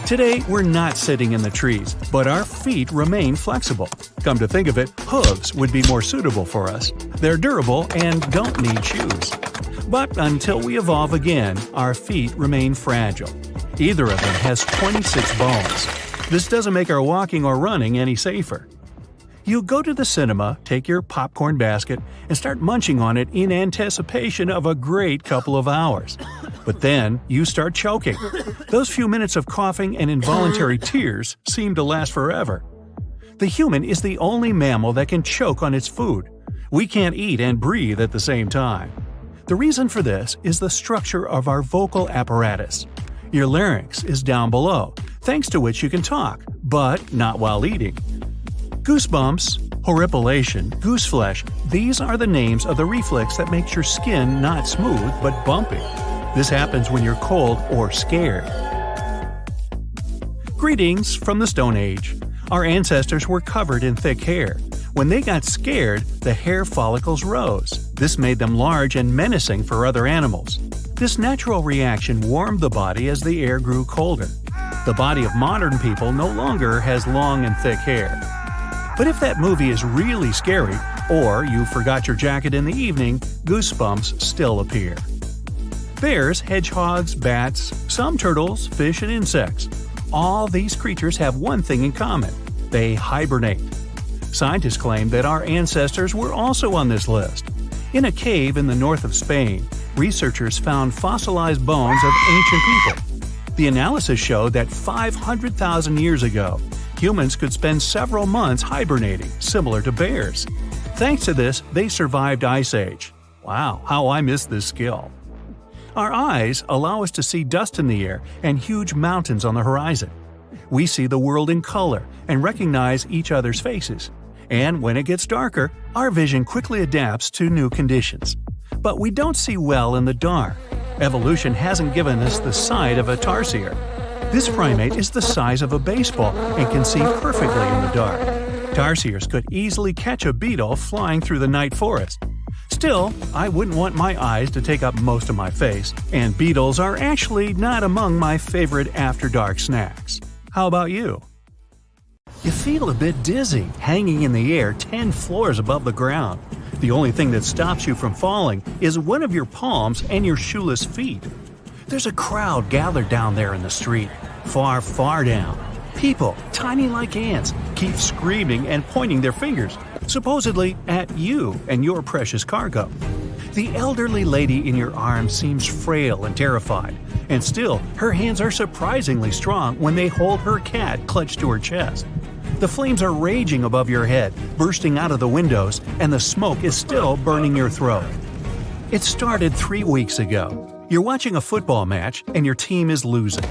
Today, we're not sitting in the trees, but our feet remain flexible. Come to think of it, hooves would be more suitable for us. They're durable and don't need shoes. But until we evolve again, our feet remain fragile. Either of them has 26 bones. This doesn't make our walking or running any safer. You go to the cinema, take your popcorn basket, and start munching on it in anticipation of a great couple of hours. But then you start choking. Those few minutes of coughing and involuntary tears seem to last forever. The human is the only mammal that can choke on its food. We can't eat and breathe at the same time. The reason for this is the structure of our vocal apparatus. Your larynx is down below, thanks to which you can talk, but not while eating. Goosebumps, horripilation, gooseflesh, these are the names of the reflex that makes your skin not smooth but bumpy. This happens when you're cold or scared. Greetings from the Stone Age. Our ancestors were covered in thick hair. When they got scared, the hair follicles rose. This made them large and menacing for other animals. This natural reaction warmed the body as the air grew colder. The body of modern people no longer has long and thick hair. But if that movie is really scary, or you forgot your jacket in the evening, goosebumps still appear. Bears, hedgehogs, bats, some turtles, fish, and insects. All these creatures have one thing in common: they hibernate. Scientists claim that our ancestors were also on this list. In a cave in the north of Spain, researchers found fossilized bones of ancient people. The analysis showed that 500,000 years ago, humans could spend several months hibernating, similar to bears. Thanks to this, they survived Ice Age. Wow, how I miss this skill. Our eyes allow us to see dust in the air and huge mountains on the horizon. We see the world in color and recognize each other's faces. And when it gets darker, our vision quickly adapts to new conditions. But we don't see well in the dark. Evolution hasn't given us the sight of a tarsier. This primate is the size of a baseball and can see perfectly in the dark. Tarsiers could easily catch a beetle flying through the night forest. Still, I wouldn't want my eyes to take up most of my face, and beetles are actually not among my favorite after-dark snacks. How about you? You feel a bit dizzy hanging in the air 10 floors above the ground. The only thing that stops you from falling is one of your palms and your shoeless feet. There's a crowd gathered down there in the street, far, far down. People, tiny like ants, keep screaming and pointing their fingers, supposedly at you and your precious cargo. The elderly lady in your arms seems frail and terrified, and still, her hands are surprisingly strong when they hold her cat clutched to her chest. The flames are raging above your head, bursting out of the windows, and the smoke is still burning your throat. It started 3 weeks ago. You're watching a football match and your team is losing.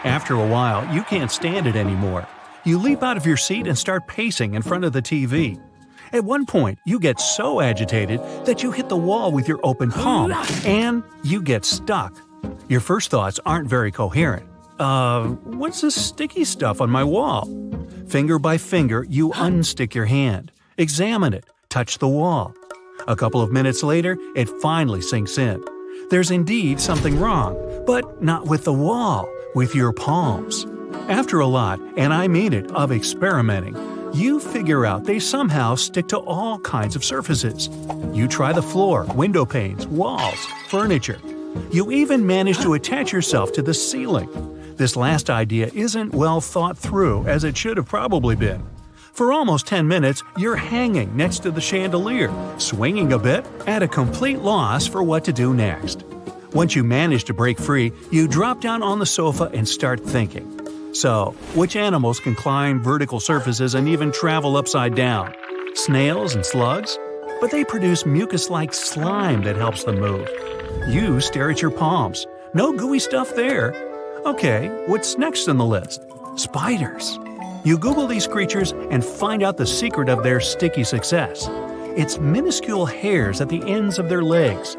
After a while, you can't stand it anymore. You leap out of your seat and start pacing in front of the TV. At one point, you get so agitated that you hit the wall with your open palm, and you get stuck. Your first thoughts aren't very coherent. What's this sticky stuff on my wall? Finger by finger, you unstick your hand. Examine it. Touch the wall. A couple of minutes later, it finally sinks in. There's indeed something wrong, but not with the wall, with your palms. After a lot, and I mean it, of experimenting, you figure out they somehow stick to all kinds of surfaces. You try the floor, window panes, walls, furniture. You even manage to attach yourself to the ceiling. This last idea isn't well thought through, as it should have probably been. For almost 10 minutes, you're hanging next to the chandelier, swinging a bit, at a complete loss for what to do next. Once you manage to break free, you drop down on the sofa and start thinking. So, which animals can climb vertical surfaces and even travel upside down? Snails and slugs? But they produce mucus-like slime that helps them move. You stare at your palms. No gooey stuff there. Okay, what's next on the list? Spiders. You Google these creatures and find out the secret of their sticky success. It's minuscule hairs at the ends of their legs.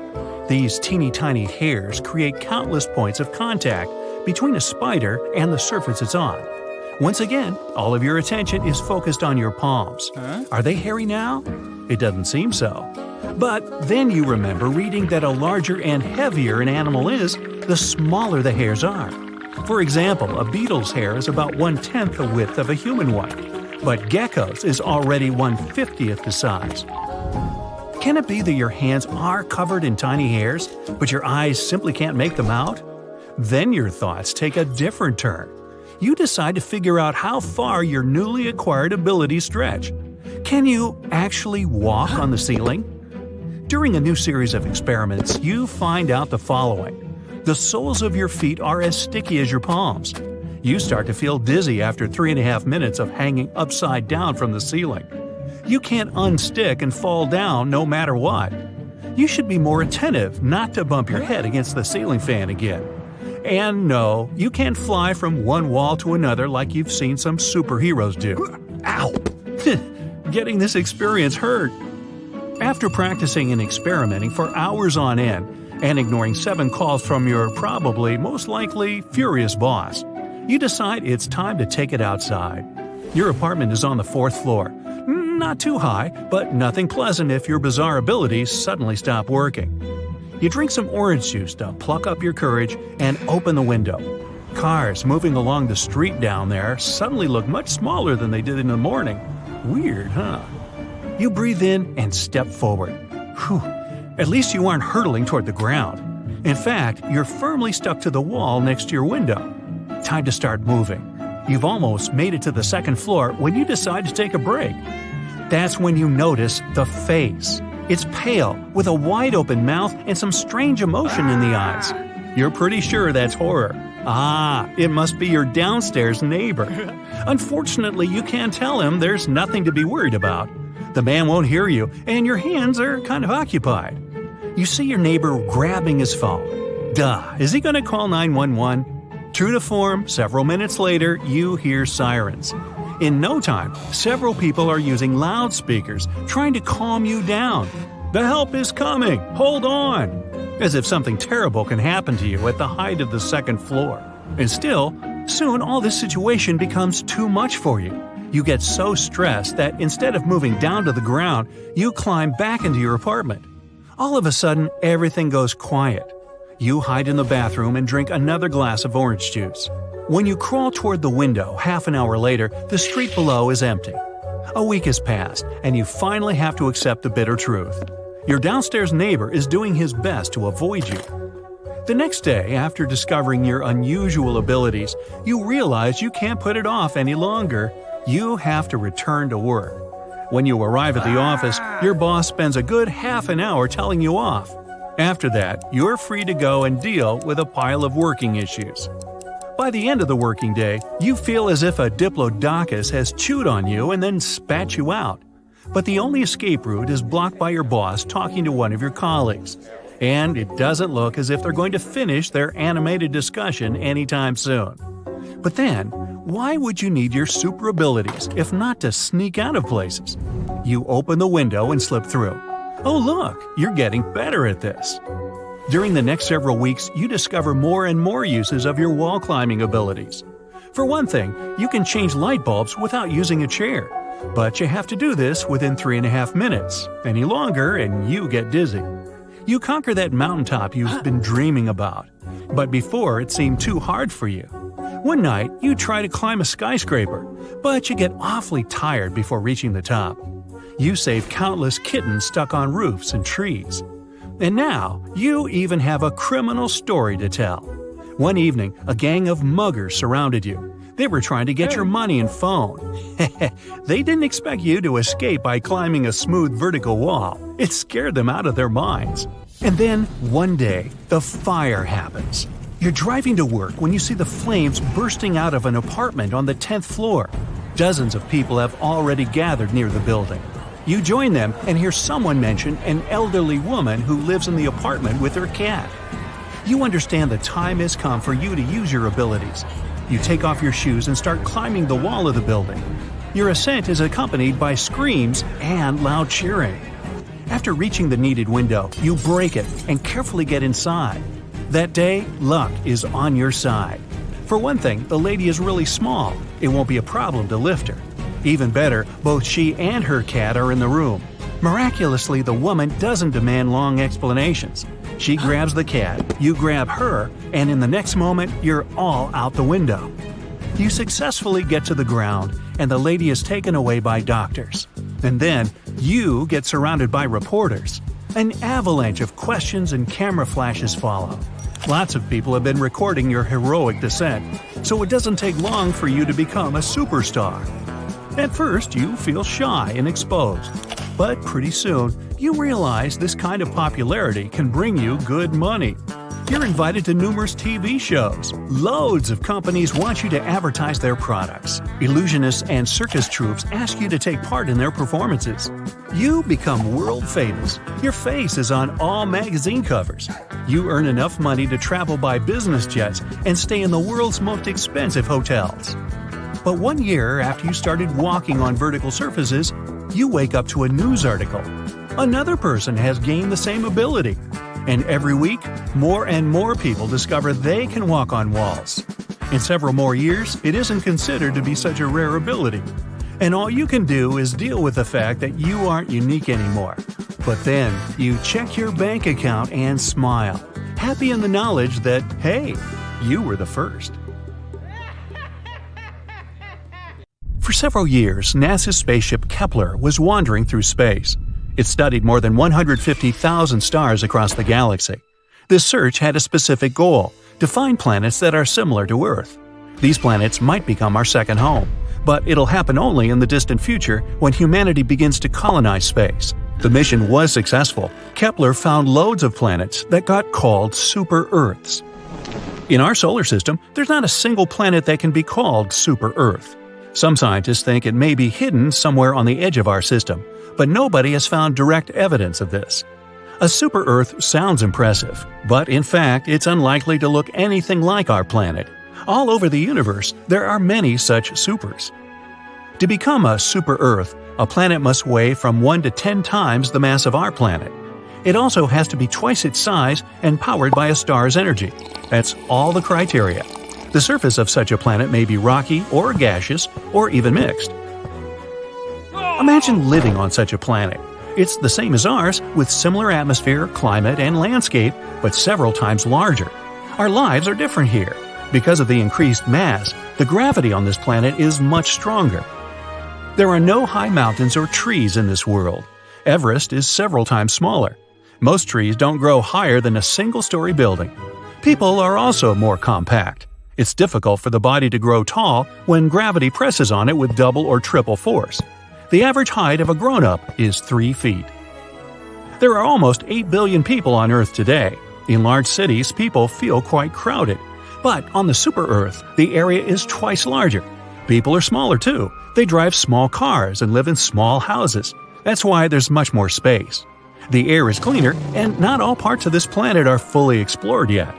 These teeny tiny hairs create countless points of contact between a spider and the surface it's on. Once again, all of your attention is focused on your palms. Are they hairy now? It doesn't seem so. But then you remember reading that a larger and heavier an animal is, the smaller the hairs are. For example, a beetle's hair is about 1/10 the width of a human one, but gecko's is already 1/50th the size. Can it be that your hands are covered in tiny hairs, but your eyes simply can't make them out? Then your thoughts take a different turn. You decide to figure out how far your newly acquired abilities stretch. Can you actually walk on the ceiling? During a new series of experiments, you find out the following. The soles of your feet are as sticky as your palms. You start to feel dizzy after 3.5 minutes of hanging upside down from the ceiling. You can't unstick and fall down no matter what. You should be more attentive not to bump your head against the ceiling fan again. And no, you can't fly from one wall to another like you've seen some superheroes do. Ow! Getting this experience hurt. After practicing and experimenting for hours on end, and ignoring 7 calls from your probably, most likely, furious boss, you decide it's time to take it outside. Your apartment is on the 4th floor. Not too high, but nothing pleasant if your bizarre abilities suddenly stop working. You drink some orange juice to pluck up your courage and open the window. Cars moving along the street down there suddenly look much smaller than they did in the morning. Weird, huh? You breathe in and step forward. Whew. At least you aren't hurtling toward the ground. In fact, you're firmly stuck to the wall next to your window. Time to start moving. You've almost made it to the 2nd floor when you decide to take a break. That's when you notice the face. It's pale, with a wide-open mouth and some strange emotion in the eyes. You're pretty sure that's horror. It must be your downstairs neighbor. Unfortunately, you can't tell him there's nothing to be worried about. The man won't hear you, and your hands are kind of occupied. You see your neighbor grabbing his phone. Duh, is he going to call 911? True to form, several minutes later, you hear sirens. In no time, several people are using loudspeakers, trying to calm you down. The help is coming! Hold on! As if something terrible can happen to you at the height of the 2nd floor. And still, soon all this situation becomes too much for you. You get so stressed that instead of moving down to the ground, you climb back into your apartment. All of a sudden, everything goes quiet. You hide in the bathroom and drink another glass of orange juice. When you crawl toward the window half an hour later, the street below is empty. A week has passed, and you finally have to accept the bitter truth. Your downstairs neighbor is doing his best to avoid you. The next day, after discovering your unusual abilities, you realize you can't put it off any longer. You have to return to work. When you arrive at the office, your boss spends a good half an hour telling you off. After that, you're free to go and deal with a pile of working issues. By the end of the working day, you feel as if a diplodocus has chewed on you and then spat you out. But the only escape route is blocked by your boss talking to one of your colleagues. and it doesn't look as if they're going to finish their animated discussion anytime soon. But then, why would you need your super abilities if not to sneak out of places? You open the window and slip through. Oh look, you're getting better at this. During the next several weeks, you discover more and more uses of your wall climbing abilities. For one thing, you can change light bulbs without using a chair, but you have to do this within 3.5 minutes. Any longer and you get dizzy. You conquer that mountaintop you've been dreaming about, but before it seemed too hard for you. One night, you try to climb a skyscraper, but you get awfully tired before reaching the top. You save countless kittens stuck on roofs and trees. And now, you even have a criminal story to tell. One evening, a gang of muggers surrounded you. They were trying to get your money and phone. They didn't expect you to escape by climbing a smooth vertical wall. It scared them out of their minds. And then, one day, the fire happens. You're driving to work when you see the flames bursting out of an apartment on the 10th floor. Dozens of people have already gathered near the building. You join them and hear someone mention an elderly woman who lives in the apartment with her cat. You understand the time has come for you to use your abilities. You take off your shoes and start climbing the wall of the building. Your ascent is accompanied by screams and loud cheering. After reaching the needed window, you break it and carefully get inside. That day, luck is on your side. For one thing, the lady is really small. It won't be a problem to lift her. Even better, both she and her cat are in the room. Miraculously, the woman doesn't demand long explanations. She grabs the cat, you grab her, and in the next moment, you're all out the window. You successfully get to the ground, and the lady is taken away by doctors. And then, you get surrounded by reporters. An avalanche of questions and camera flashes follow. Lots of people have been recording your heroic descent, so it doesn't take long for you to become a superstar. At first, you feel shy and exposed, but pretty soon, you realize this kind of popularity can bring you good money. You're invited to numerous TV shows. Loads of companies want you to advertise their products. Illusionists and circus troupes ask you to take part in their performances. You become world famous. Your face is on all magazine covers. You earn enough money to travel by business jets and stay in the world's most expensive hotels. But 1 year after you started walking on vertical surfaces, you wake up to a news article. Another person has gained the same ability. And every week, more and more people discover they can walk on walls. In several more years, it isn't considered to be such a rare ability. And all you can do is deal with the fact that you aren't unique anymore. But then, you check your bank account and smile, happy in the knowledge that, hey, you were the first. For several years, NASA's spaceship Kepler was wandering through space. It studied more than 150,000 stars across the galaxy. This search had a specific goal: to find planets that are similar to Earth. These planets might become our second home, but it'll happen only in the distant future when humanity begins to colonize space. The mission was successful. Kepler found loads of planets that got called super-Earths. In our solar system, there's not a single planet that can be called super-Earth. Some scientists think it may be hidden somewhere on the edge of our system, but nobody has found direct evidence of this. A super-Earth sounds impressive, but in fact it's unlikely to look anything like our planet. All over the universe, there are many such supers. To become a super-Earth, a planet must weigh from 1 to 10 times the mass of our planet. It also has to be twice its size and powered by a star's energy. That's all the criteria. The surface of such a planet may be rocky or gaseous or even mixed. Imagine living on such a planet. It's the same as ours, with similar atmosphere, climate, and landscape, but several times larger. Our lives are different here. Because of the increased mass, the gravity on this planet is much stronger. There are no high mountains or trees in this world. Everest is several times smaller. Most trees don't grow higher than a single-story building. People are also more compact. It's difficult for the body to grow tall when gravity presses on it with double or triple force. The average height of a grown-up is 3 feet. There are almost 8 billion people on Earth today. In large cities, people feel quite crowded. But on the super-Earth, the area is twice larger. People are smaller too. They drive small cars and live in small houses. That's why there's much more space. The air is cleaner, and not all parts of this planet are fully explored yet.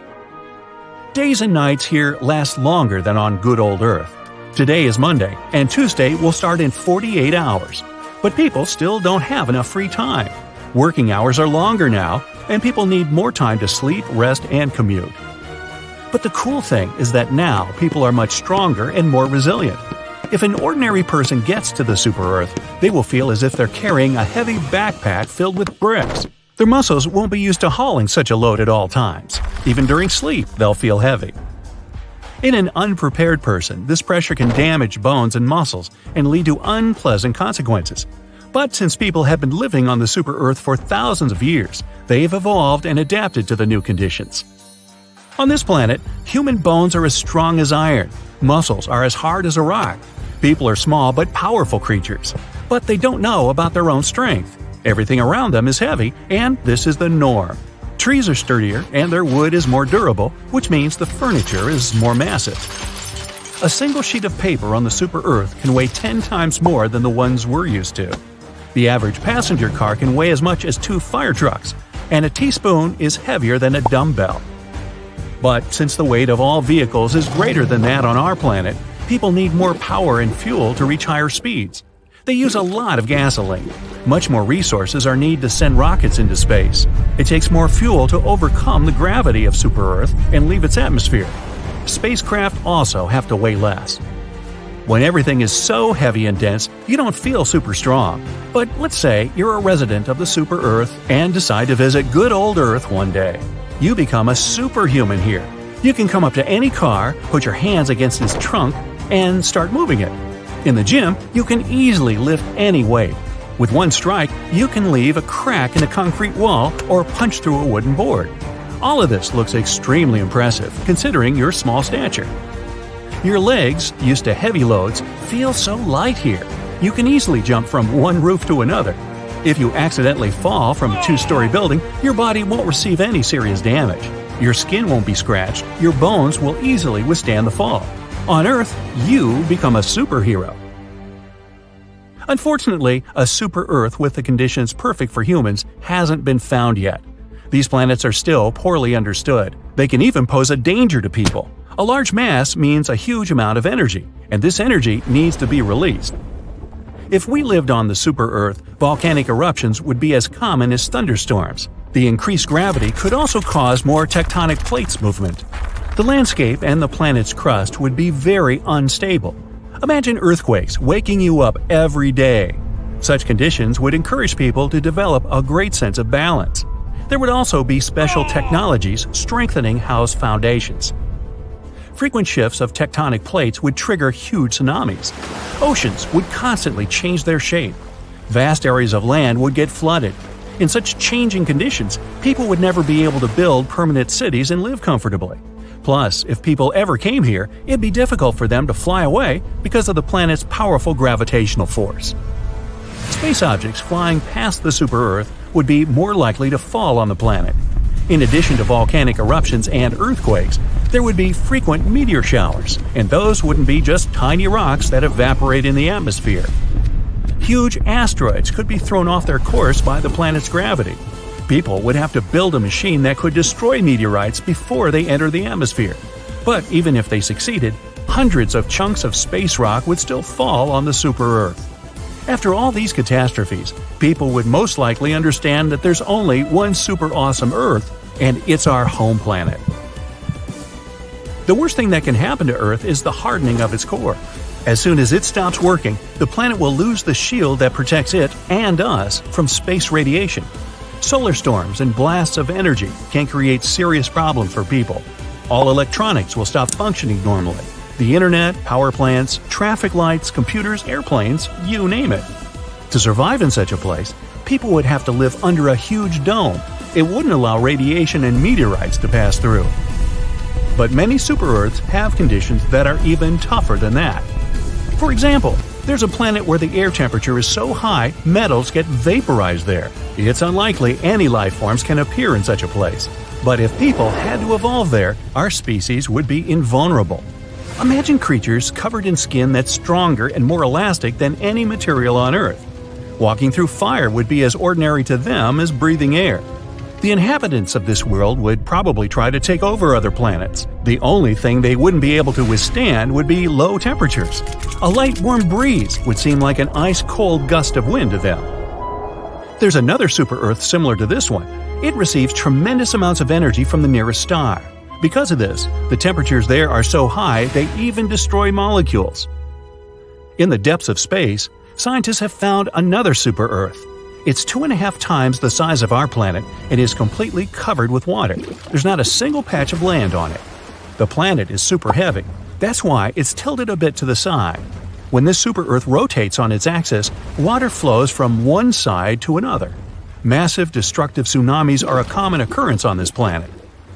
Days and nights here last longer than on good old Earth. Today is Monday, and Tuesday will start in 48 hours. But people still don't have enough free time. Working hours are longer now, and people need more time to sleep, rest, and commute. But the cool thing is that now people are much stronger and more resilient. If an ordinary person gets to the Super Earth, they will feel as if they're carrying a heavy backpack filled with bricks. Their muscles won't be used to hauling such a load at all times. Even during sleep, they'll feel heavy. In an unprepared person, this pressure can damage bones and muscles and lead to unpleasant consequences. But since people have been living on the Super Earth for thousands of years, they've evolved and adapted to the new conditions. On this planet, human bones are as strong as iron. Muscles are as hard as a rock. People are small but powerful creatures. But they don't know about their own strength. Everything around them is heavy, and this is the norm. Trees are sturdier, and their wood is more durable, which means the furniture is more massive. A single sheet of paper on the Super Earth can weigh 10 times more than the ones we're used to. The average passenger car can weigh as much as 2 fire trucks, and a teaspoon is heavier than a dumbbell. But since the weight of all vehicles is greater than that on our planet, people need more power and fuel to reach higher speeds. They use a lot of gasoline. Much more resources are needed to send rockets into space. It takes more fuel to overcome the gravity of Super Earth and leave its atmosphere. Spacecraft also have to weigh less. When everything is so heavy and dense, you don't feel super strong. But let's say you're a resident of the Super Earth and decide to visit good old Earth one day. You become a superhuman here. You can come up to any car, put your hands against its trunk, and start moving it. In the gym, you can easily lift any weight. With one strike, you can leave a crack in the concrete wall or punch through a wooden board. All of this looks extremely impressive, considering your small stature. Your legs, used to heavy loads, feel so light here. You can easily jump from one roof to another. If you accidentally fall from a 2-story building, your body won't receive any serious damage. Your skin won't be scratched, your bones will easily withstand the fall. On Earth, you become a superhero. Unfortunately, a super Earth with the conditions perfect for humans hasn't been found yet. These planets are still poorly understood. They can even pose a danger to people. A large mass means a huge amount of energy, and this energy needs to be released. If we lived on the Super Earth, volcanic eruptions would be as common as thunderstorms. The increased gravity could also cause more tectonic plates movement. The landscape and the planet's crust would be very unstable. Imagine earthquakes waking you up every day. Such conditions would encourage people to develop a great sense of balance. There would also be special technologies strengthening house foundations. Frequent shifts of tectonic plates would trigger huge tsunamis. Oceans would constantly change their shape. Vast areas of land would get flooded. In such changing conditions, people would never be able to build permanent cities and live comfortably. Plus, if people ever came here, it'd be difficult for them to fly away because of the planet's powerful gravitational force. Space objects flying past the Super Earth would be more likely to fall on the planet. In addition to volcanic eruptions and earthquakes, there would be frequent meteor showers, and those wouldn't be just tiny rocks that evaporate in the atmosphere. Huge asteroids could be thrown off their course by the planet's gravity. People would have to build a machine that could destroy meteorites before they enter the atmosphere. But even if they succeeded, hundreds of chunks of space rock would still fall on the Super Earth. After all these catastrophes, people would most likely understand that there's only one super awesome Earth, and it's our home planet. The worst thing that can happen to Earth is the hardening of its core. As soon as it stops working, the planet will lose the shield that protects it and us from space radiation. Solar storms and blasts of energy can create serious problems for people. All electronics will stop functioning normally. The internet, power plants, traffic lights, computers, airplanes, you name it. To survive in such a place, people would have to live under a huge dome. It wouldn't allow radiation and meteorites to pass through. But many super-Earths have conditions that are even tougher than that. For example, there's a planet where the air temperature is so high, metals get vaporized there. It's unlikely any life forms can appear in such a place. But if people had to evolve there, our species would be invulnerable. Imagine creatures covered in skin that's stronger and more elastic than any material on Earth. Walking through fire would be as ordinary to them as breathing air. The inhabitants of this world would probably try to take over other planets. The only thing they wouldn't be able to withstand would be low temperatures. A light warm breeze would seem like an ice-cold gust of wind to them. There's another super-Earth similar to this one. It receives tremendous amounts of energy from the nearest star. Because of this, the temperatures there are so high they even destroy molecules. In the depths of space, scientists have found another super-Earth. It's 2.5 times the size of our planet and is completely covered with water. There's not a single patch of land on it. The planet is super heavy. That's why it's tilted a bit to the side. When this super-Earth rotates on its axis, water flows from one side to another. Massive destructive tsunamis are a common occurrence on this planet.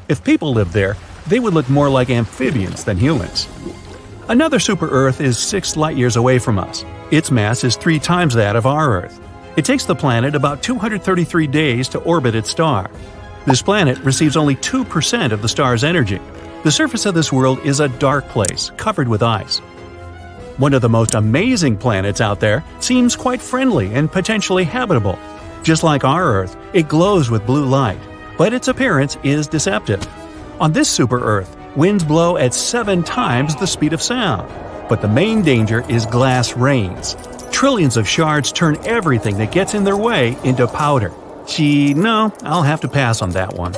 If people lived there, they would look more like amphibians than humans. Another super-Earth is 6 light-years away from us. Its mass is 3 times that of our Earth. It takes the planet about 233 days to orbit its star. This planet receives only 2% of the star's energy. The surface of this world is a dark place, covered with ice. One of the most amazing planets out there seems quite friendly and potentially habitable. Just like our Earth, it glows with blue light, but its appearance is deceptive. On this super-Earth, winds blow at 7 times the speed of sound. But the main danger is glass rains. Trillions of shards turn everything that gets in their way into powder. Gee, no, I'll have to pass on that one.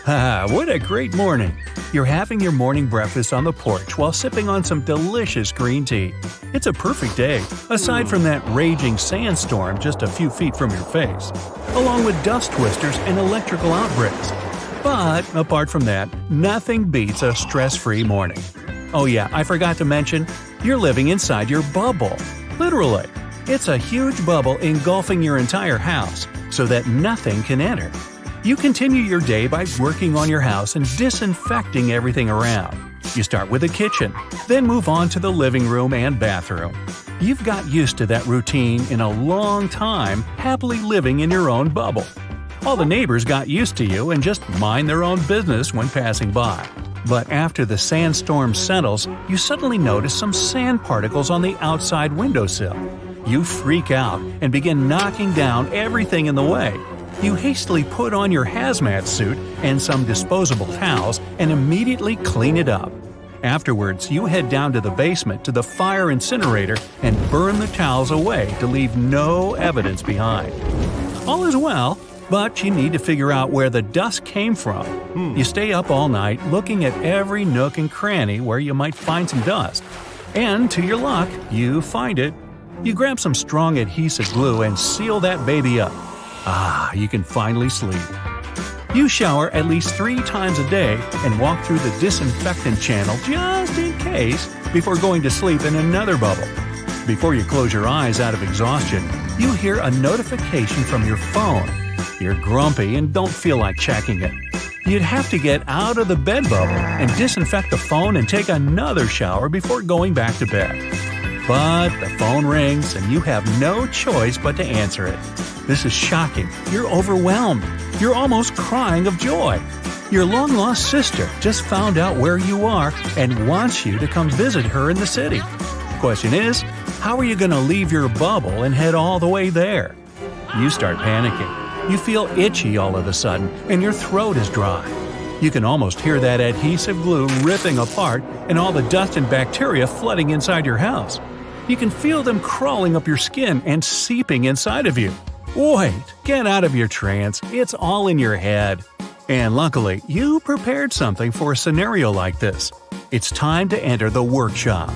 Ah, what a great morning! You're having your morning breakfast on the porch while sipping on some delicious green tea. It's a perfect day, aside from that raging sandstorm just a few feet from your face, along with dust twisters and electrical outbreaks. But apart from that, nothing beats a stress-free morning. Oh yeah, I forgot to mention, you're living inside your bubble. Literally. It's a huge bubble engulfing your entire house, so that nothing can enter. You continue your day by working on your house and disinfecting everything around. You start with the kitchen, then move on to the living room and bathroom. You've got used to that routine in a long time, happily living in your own bubble. All the neighbors got used to you and just mind their own business when passing by. But after the sandstorm settles, you suddenly notice some sand particles on the outside windowsill. You freak out and begin knocking down everything in the way. You hastily put on your hazmat suit and some disposable towels and immediately clean it up. Afterwards, you head down to the basement to the fire incinerator and burn the towels away to leave no evidence behind. All is well, but you need to figure out where the dust came from. You stay up all night looking at every nook and cranny where you might find some dust. And to your luck, you find it. You grab some strong adhesive glue and seal that baby up. Ah, you can finally sleep. You shower at least 3 times a day and walk through the disinfectant channel just in case before going to sleep in another bubble. Before you close your eyes out of exhaustion, you hear a notification from your phone. You're grumpy and don't feel like checking it. You'd have to get out of the bed bubble and disinfect the phone and take another shower before going back to bed. But the phone rings and you have no choice but to answer it. This is shocking. You're overwhelmed. You're almost crying of joy. Your long-lost sister just found out where you are and wants you to come visit her in the city. Question is, how are you going to leave your bubble and head all the way there? You start panicking. You feel itchy all of a sudden and your throat is dry. You can almost hear that adhesive glue ripping apart and all the dust and bacteria flooding inside your house. You can feel them crawling up your skin and seeping inside of you. Wait, get out of your trance. It's all in your head. And luckily, you prepared something for a scenario like this. It's time to enter the workshop.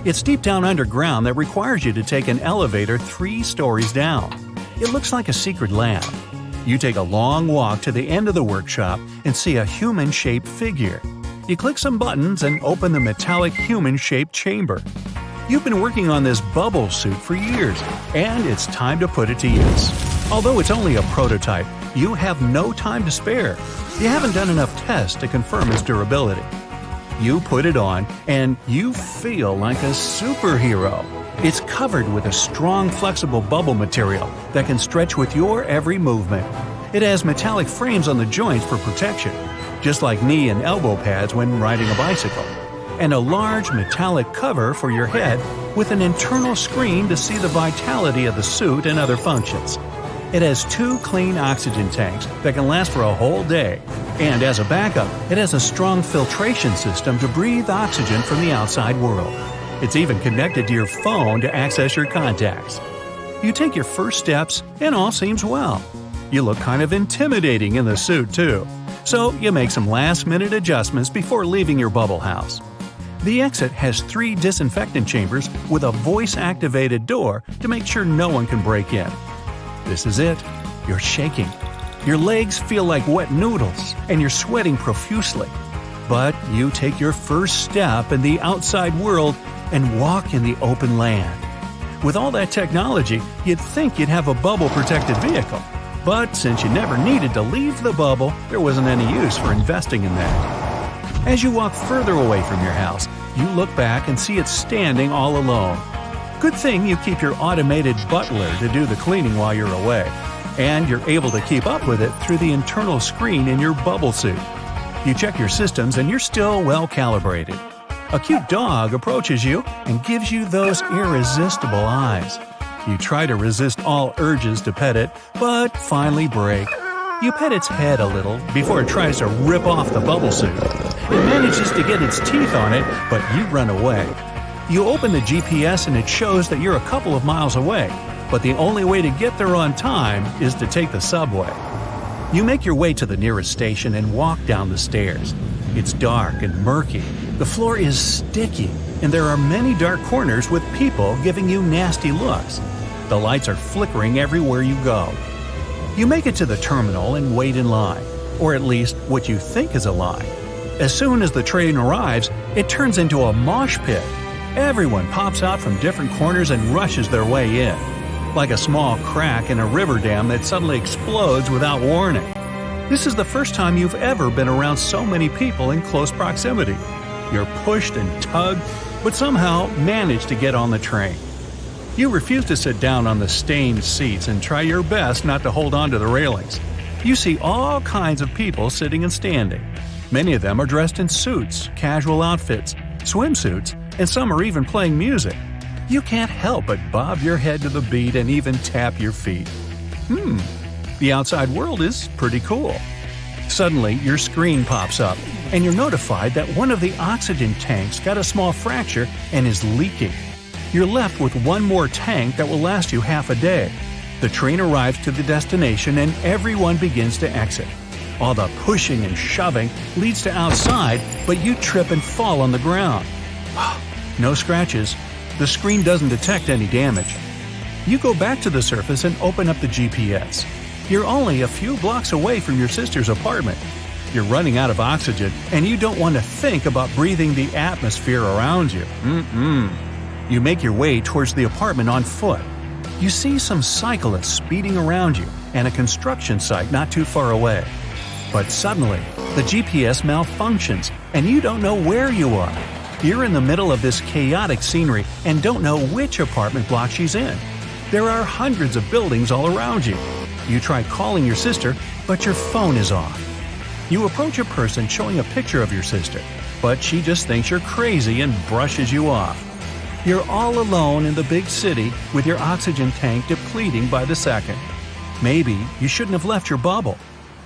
It's deep down underground that requires you to take an elevator 3 stories down. It looks like a secret lab. You take a long walk to the end of the workshop and see a human-shaped figure. You click some buttons and open the metallic human-shaped chamber. You've been working on this bubble suit for years, and it's time to put it to use. Although it's only a prototype, you have no time to spare. You haven't done enough tests to confirm its durability. You put it on, and you feel like a superhero. It's covered with a strong, flexible bubble material that can stretch with your every movement. It has metallic frames on the joints for protection, just like knee and elbow pads when riding a bicycle, and a large metallic cover for your head with an internal screen to see the vitality of the suit and other functions. It has 2 clean oxygen tanks that can last for a whole day, and as a backup, it has a strong filtration system to breathe oxygen from the outside world. It's even connected to your phone to access your contacts. You take your first steps, and all seems well. You look kind of intimidating in the suit, too. So you make some last-minute adjustments before leaving your bubble house. The exit has 3 disinfectant chambers with a voice-activated door to make sure no one can break in. This is it. You're shaking. Your legs feel like wet noodles, and you're sweating profusely. But you take your first step in the outside world and walk in the open land. With all that technology, you'd think you'd have a bubble-protected vehicle. But since you never needed to leave the bubble, there wasn't any use for investing in that. As you walk further away from your house, you look back and see it standing all alone. Good thing you keep your automated butler to do the cleaning while you're away, and you're able to keep up with it through the internal screen in your bubble suit. You check your systems and you're still well calibrated. A cute dog approaches you and gives you those irresistible eyes. You try to resist all urges to pet it, but finally break. You pet its head a little before it tries to rip off the bubble suit. It manages to get its teeth on it, but you run away. You open the GPS and it shows that you're a couple of miles away, but the only way to get there on time is to take the subway. You make your way to the nearest station and walk down the stairs. It's dark and murky. The floor is sticky, and there are many dark corners with people giving you nasty looks. The lights are flickering everywhere you go. You make it to the terminal and wait in line, or at least what you think is a line. As soon as the train arrives, it turns into a mosh pit. Everyone pops out from different corners and rushes their way in, like a small crack in a river dam that suddenly explodes without warning. This is the first time you've ever been around so many people in close proximity. You're pushed and tugged, but somehow manage to get on the train. You refuse to sit down on the stained seats and try your best not to hold on to the railings. You see all kinds of people sitting and standing. Many of them are dressed in suits, casual outfits, swimsuits, and some are even playing music. You can't help but bob your head to the beat and even tap your feet. The outside world is pretty cool. Suddenly, your screen pops up, and you're notified that one of the oxygen tanks got a small fracture and is leaking. You're left with one more tank that will last you half a day. The train arrives to the destination and everyone begins to exit. All the pushing and shoving leads to outside, but you trip and fall on the ground. No scratches. The screen doesn't detect any damage. You go back to the surface and open up the GPS. You're only a few blocks away from your sister's apartment. You're running out of oxygen, and you don't want to think about breathing the atmosphere around you. You make your way towards the apartment on foot. You see some cyclists speeding around you and a construction site not too far away. But suddenly, the GPS malfunctions, and you don't know where you are. You're in the middle of this chaotic scenery and don't know which apartment block she's in. There are hundreds of buildings all around you. You try calling your sister, but your phone is off. You approach a person showing a picture of your sister, but she just thinks you're crazy and brushes you off. You're all alone in the big city with your oxygen tank depleting by the second. Maybe you shouldn't have left your bubble.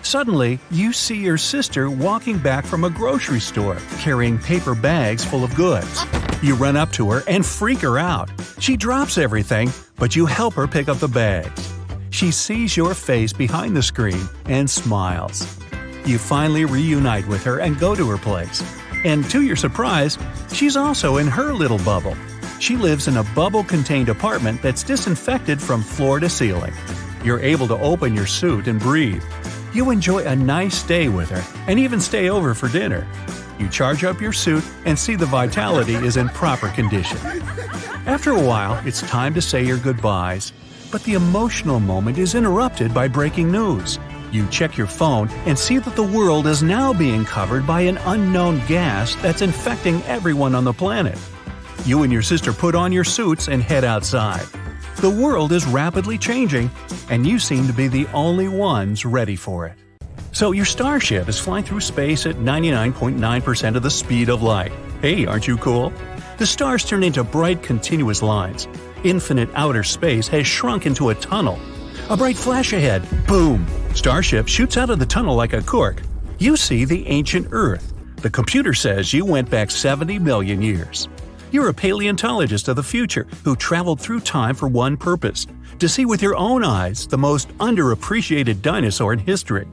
Suddenly, you see your sister walking back from a grocery store, carrying paper bags full of goods. You run up to her and freak her out. She drops everything, but you help her pick up the bags. She sees your face behind the screen and smiles. You finally reunite with her and go to her place. And to your surprise, she's also in her little bubble. She lives in a bubble-contained apartment that's disinfected from floor to ceiling. You're able to open your suit and breathe. You enjoy a nice day with her and even stay over for dinner. You charge up your suit and see the vitality is in proper condition. After a while, it's time to say your goodbyes. But the emotional moment is interrupted by breaking news. You check your phone and see that the world is now being covered by an unknown gas that's infecting everyone on the planet. You and your sister put on your suits and head outside. The world is rapidly changing, and you seem to be the only ones ready for it. So your starship is flying through space at 99.9% of the speed of light. Hey, aren't you cool? The stars turn into bright, continuous lines. Infinite outer space has shrunk into a tunnel. A bright flash ahead. Boom! Starship shoots out of the tunnel like a cork. You see the ancient Earth. The computer says you went back 70 million years. You're a paleontologist of the future who traveled through time for one purpose – to see with your own eyes the most underappreciated dinosaur in history.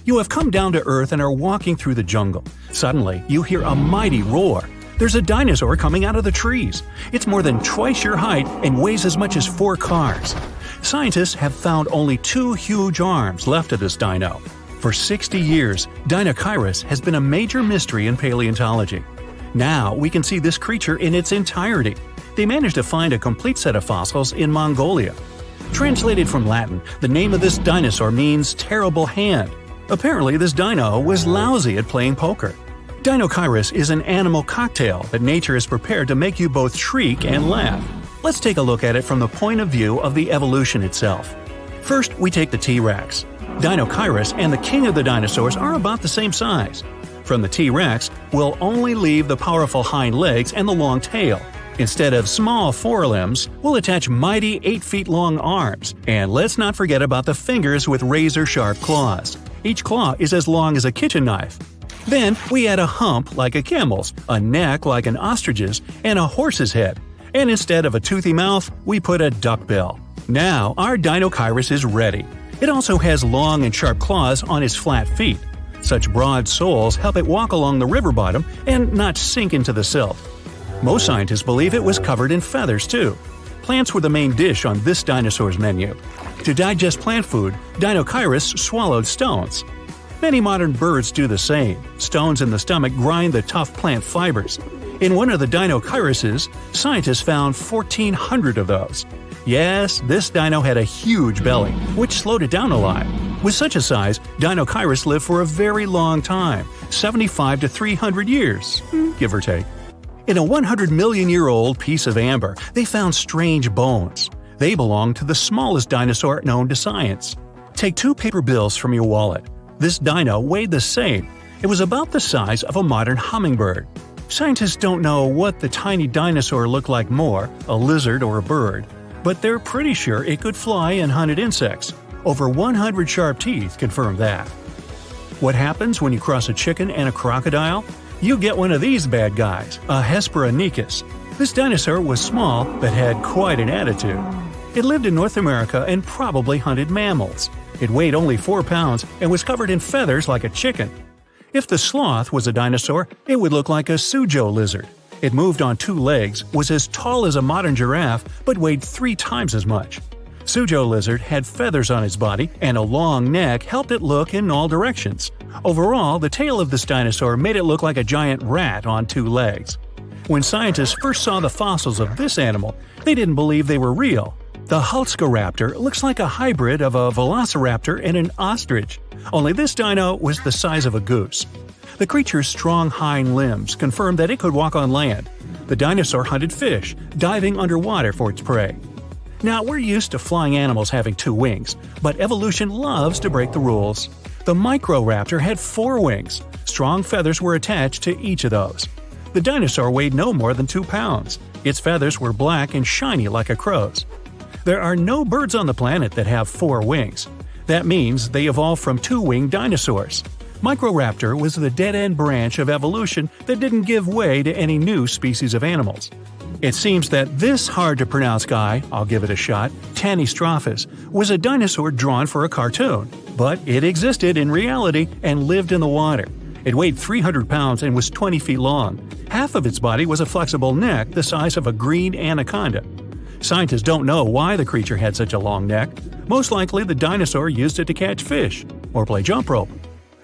You have come down to Earth and are walking through the jungle. Suddenly, you hear a mighty roar. There's a dinosaur coming out of the trees. It's more than twice your height and weighs as much as 4 cars. Scientists have found only 2 huge arms left of this dino. For 60 years, Dinocheirus has been a major mystery in paleontology. Now we can see this creature in its entirety. They managed to find a complete set of fossils in Mongolia. Translated from Latin, the name of this dinosaur means terrible hand. Apparently, this dino was lousy at playing poker. Dinocheirus is an animal cocktail that nature is prepared to make you both shriek and laugh. Let's take a look at it from the point of view of the evolution itself. First, we take the T-Rex. Dinocheirus and the king of the dinosaurs are about the same size. From the T-Rex, we'll only leave the powerful hind legs and the long tail. Instead of small forelimbs, we'll attach mighty 8-feet-long arms. And let's not forget about the fingers with razor-sharp claws. Each claw is as long as a kitchen knife. Then we add a hump like a camel's, a neck like an ostrich's, and a horse's head. And instead of a toothy mouth, we put a duckbill. Now our Dinocheirus is ready. It also has long and sharp claws on its flat feet. Such broad soles help it walk along the river bottom and not sink into the silt. Most scientists believe it was covered in feathers too. Plants were the main dish on this dinosaur's menu. To digest plant food, Dinocheirus swallowed stones. Many modern birds do the same. Stones in the stomach grind the tough plant fibers. In one of the Dinocheiruses, scientists found 1,400 of those. Yes, this dino had a huge belly, which slowed it down a lot. With such a size, Dinocheirus lived for a very long time, 75 to 300 years, give or take. In a 100-million-year-old piece of amber, they found strange bones. They belong to the smallest dinosaur known to science. Take 2 paper bills from your wallet. This dino weighed the same. It was about the size of a modern hummingbird. Scientists don't know what the tiny dinosaur looked like more, a lizard or a bird, but they're pretty sure it could fly and hunted insects. Over 100 sharp teeth confirm that. What happens when you cross a chicken and a crocodile? You get one of these bad guys, a Hesperonychus. This dinosaur was small but had quite an attitude. It lived in North America and probably hunted mammals. It weighed only 4 pounds and was covered in feathers like a chicken. If the sloth was a dinosaur, it would look like a Suzhou lizard. It moved on 2 legs, was as tall as a modern giraffe, but weighed 3 times as much. Suzhou lizard had feathers on its body, and a long neck helped it look in all directions. Overall, the tail of this dinosaur made it look like a giant rat on 2 legs. When scientists first saw the fossils of this animal, they didn't believe they were real. The Hulscaraptor looks like a hybrid of a velociraptor and an ostrich, only this dino was the size of a goose. The creature's strong hind limbs confirmed that it could walk on land. The dinosaur hunted fish, diving underwater for its prey. Now, we're used to flying animals having 2 wings, but evolution loves to break the rules. The Microraptor had 4 wings. Strong feathers were attached to each of those. The dinosaur weighed no more than 2 pounds. Its feathers were black and shiny like a crow's. There are no birds on the planet that have 4 wings. That means they evolved from 2-winged dinosaurs. Microraptor was the dead-end branch of evolution that didn't give way to any new species of animals. It seems that this hard-to-pronounce guy, I'll give it a shot, Tanystrophus, was a dinosaur drawn for a cartoon. But it existed in reality and lived in the water. It weighed 300 pounds and was 20 feet long. Half of its body was a flexible neck the size of a green anaconda. Scientists don't know why the creature had such a long neck. Most likely the dinosaur used it to catch fish or play jump rope.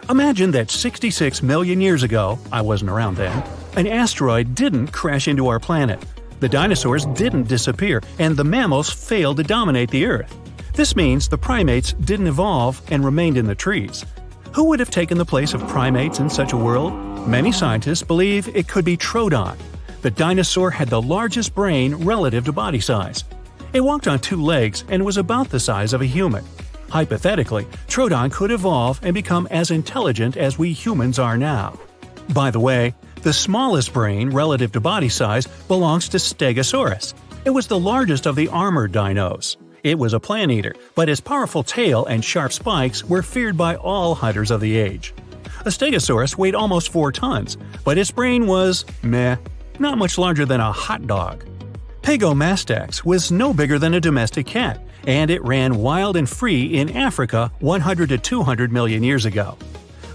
Imagine that 66 million years ago, I wasn't around then, an asteroid didn't crash into our planet. The dinosaurs didn't disappear, and the mammals failed to dominate the Earth. This means the primates didn't evolve and remained in the trees. Who would have taken the place of primates in such a world? Many scientists believe it could be Troodon. The dinosaur had the largest brain relative to body size. It walked on 2 legs and was about the size of a human. Hypothetically, Troodon could evolve and become as intelligent as we humans are now. By the way, The smallest brain relative to body size belongs to Stegosaurus. It was the largest of the armored dinos. It was a plant eater, but its powerful tail and sharp spikes were feared by all hunters of the age. A Stegosaurus weighed almost 4 tons, but its brain was meh, not much larger than a hot dog. Pegomastax was no bigger than a domestic cat, and it ran wild and free in Africa 100 to 200 million years ago.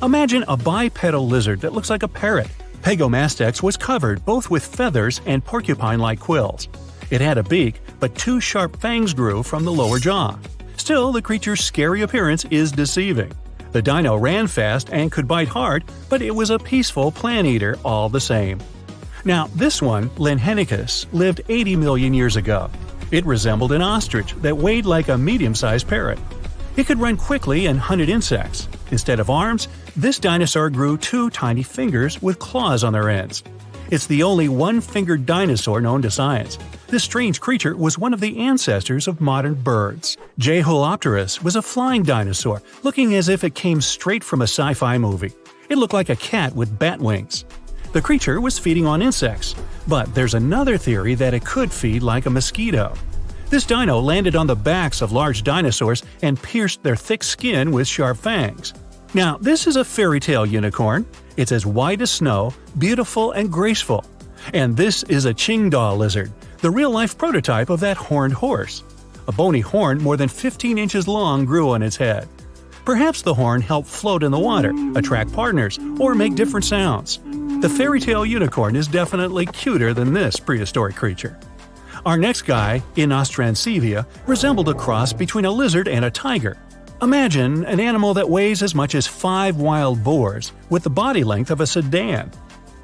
Imagine a bipedal lizard that looks like a parrot. Pegomastax was covered both with feathers and porcupine-like quills. It had a beak, but 2 sharp fangs grew from the lower jaw. Still, the creature's scary appearance is deceiving. The dino ran fast and could bite hard, but it was a peaceful plant eater all the same. Now, this one, Linhenicus, lived 80 million years ago. It resembled an ostrich that weighed like a medium-sized parrot. It could run quickly and hunted insects. Instead of arms, this dinosaur grew 2 tiny fingers with claws on their ends. It's the only one-fingered dinosaur known to science. This strange creature was one of the ancestors of modern birds. Jeholopterus was a flying dinosaur, looking as if it came straight from a sci-fi movie. It looked like a cat with bat wings. The creature was feeding on insects, but there's another theory that it could feed like a mosquito. This dino landed on the backs of large dinosaurs and pierced their thick skin with sharp fangs. Now, this is a fairy tale unicorn. It's as white as snow, beautiful and graceful. And this is a Qingdao lizard, the real-life prototype of that horned horse. A bony horn more than 15 inches long grew on its head. Perhaps the horn helped float in the water, attract partners, or make different sounds. The fairy tale unicorn is definitely cuter than this prehistoric creature. Our next guy, Inostrancevia, resembled a cross between a lizard and a tiger. Imagine an animal that weighs as much as 5 wild boars, with the body length of a sedan.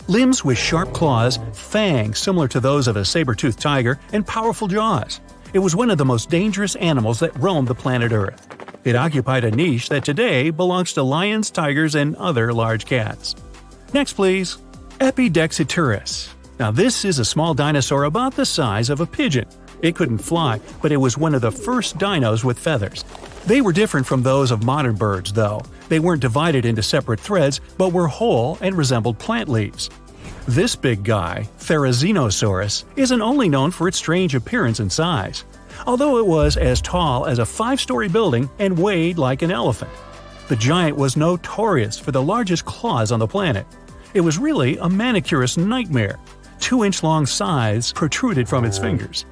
Limbs with sharp claws, fangs similar to those of a saber-toothed tiger, and powerful jaws. It was one of the most dangerous animals that roamed the planet Earth. It occupied a niche that today belongs to lions, tigers, and other large cats. Next, please. Epidexeturus. Now, this is a small dinosaur about the size of a pigeon. It couldn't fly, but it was one of the first dinos with feathers. They were different from those of modern birds, though. They weren't divided into separate threads, but were whole and resembled plant leaves. This big guy, Therizinosaurus, isn't only known for its strange appearance and size, although it was as tall as a 5-story building and weighed like an elephant. The giant was notorious for the largest claws on the planet. It was really a manicurist's nightmare. 2-inch-long scythes protruded from its fingers.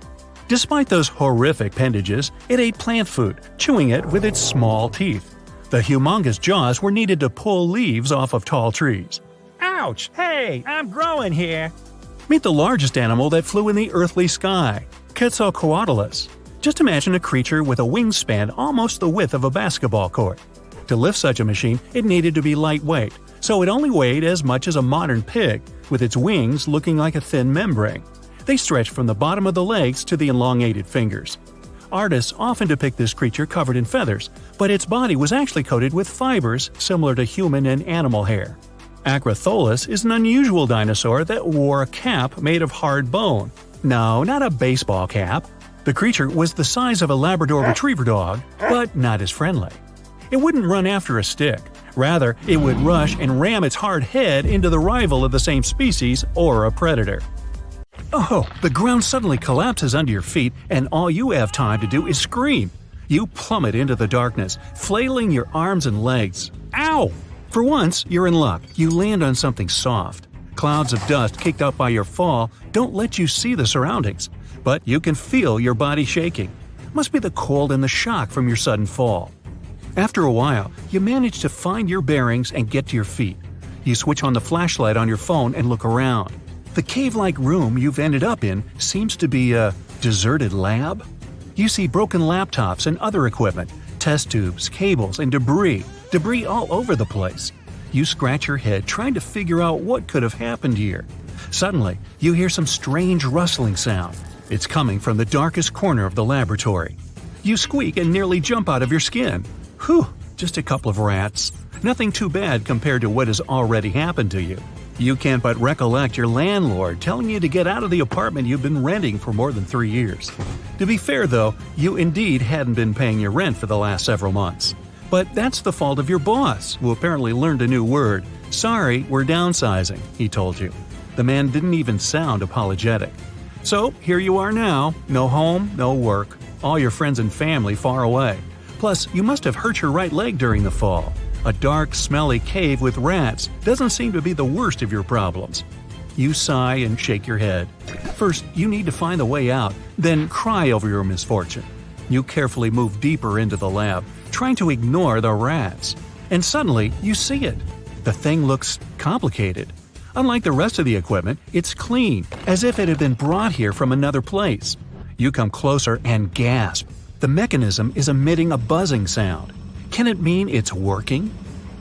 Despite those horrific appendages, it ate plant food, chewing it with its small teeth. The humongous jaws were needed to pull leaves off of tall trees. Ouch! Hey, I'm growing here! Meet the largest animal that flew in the earthly sky, Quetzalcoatlus. Just imagine a creature with a wingspan almost the width of a basketball court. To lift such a machine, it needed to be lightweight, so it only weighed as much as a modern pig, with its wings looking like a thin membrane. They stretched from the bottom of the legs to the elongated fingers. Artists often depict this creature covered in feathers, but its body was actually coated with fibers similar to human and animal hair. Acrotholus is an unusual dinosaur that wore a cap made of hard bone. No, not a baseball cap. The creature was the size of a Labrador retriever dog, but not as friendly. It wouldn't run after a stick. Rather, it would rush and ram its hard head into the rival of the same species or a predator. Oh, the ground suddenly collapses under your feet, and all you have time to do is scream. You plummet into the darkness, flailing your arms and legs. Ow! For once, you're in luck. You land on something soft. Clouds of dust kicked up by your fall don't let you see the surroundings, but you can feel your body shaking. Must be the cold and the shock from your sudden fall. After a while, you manage to find your bearings and get to your feet. You switch on the flashlight on your phone and look around. The cave-like room you've ended up in seems to be a deserted lab. You see broken laptops and other equipment, test tubes, cables, and debris all over the place. You scratch your head trying to figure out what could have happened here. Suddenly, you hear some strange rustling sound. It's coming from the darkest corner of the laboratory. You squeak and nearly jump out of your skin. Whew, just a couple of rats. Nothing too bad compared to what has already happened to you. You can't but recollect your landlord telling you to get out of the apartment you've been renting for more than 3 years. To be fair, though, you indeed hadn't been paying your rent for the last several months. But that's the fault of your boss, who apparently learned a new word, "Sorry, we're downsizing," he told you. The man didn't even sound apologetic. So here you are now, no home, no work, all your friends and family far away. Plus, you must have hurt your right leg during the fall. A dark, smelly cave with rats doesn't seem to be the worst of your problems. You sigh and shake your head. First, you need to find a way out, then cry over your misfortune. You carefully move deeper into the lab, trying to ignore the rats. And suddenly, you see it. The thing looks complicated. Unlike the rest of the equipment, it's clean, as if it had been brought here from another place. You come closer and gasp. The mechanism is emitting a buzzing sound. Can it mean it's working?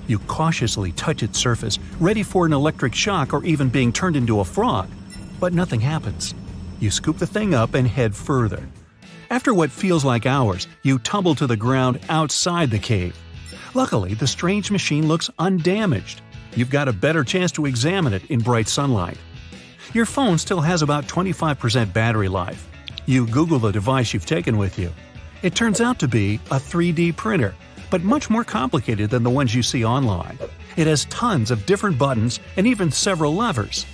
You cautiously touch its surface, ready for an electric shock or even being turned into a frog. But nothing happens. You scoop the thing up and head further. After what feels like hours, you tumble to the ground outside the cave. Luckily, the strange machine looks undamaged. You've got a better chance to examine it in bright sunlight. Your phone still has about 25% battery life. You Google the device you've taken with you. It turns out to be a 3D printer, but much more complicated than the ones you see online. It has tons of different buttons and even several levers.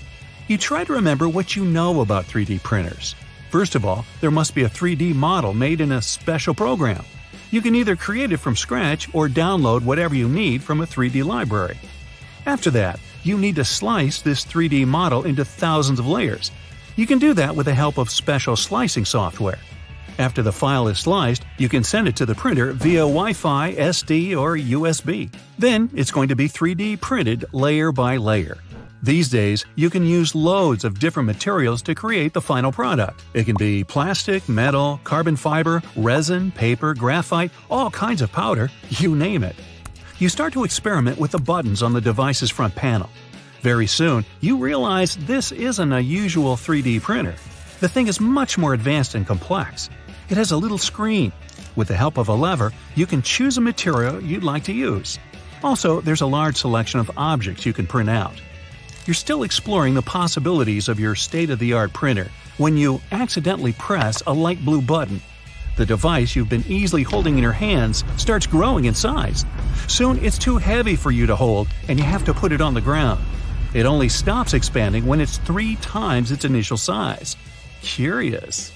You try to remember what you know about 3D printers. First of all, there must be a 3D model made in a special program. You can either create it from scratch or download whatever you need from a 3D library. After that, you need to slice this 3D model into thousands of layers. You can do that with the help of special slicing software. After the file is sliced, you can send it to the printer via Wi-Fi, SD, or USB. Then it's going to be 3D printed layer by layer. These days, you can use loads of different materials to create the final product. It can be plastic, metal, carbon fiber, resin, paper, graphite, all kinds of powder, you name it. You start to experiment with the buttons on the device's front panel. Very soon, you realize this isn't a usual 3D printer. The thing is much more advanced and complex. It has a little screen. With the help of a lever, you can choose a material you'd like to use. Also, there's a large selection of objects you can print out. You're still exploring the possibilities of your state-of-the-art printer when you accidentally press a light blue button. The device you've been easily holding in your hands starts growing in size. Soon it's too heavy for you to hold and you have to put it on the ground. It only stops expanding when it's 3 times its initial size. Curious.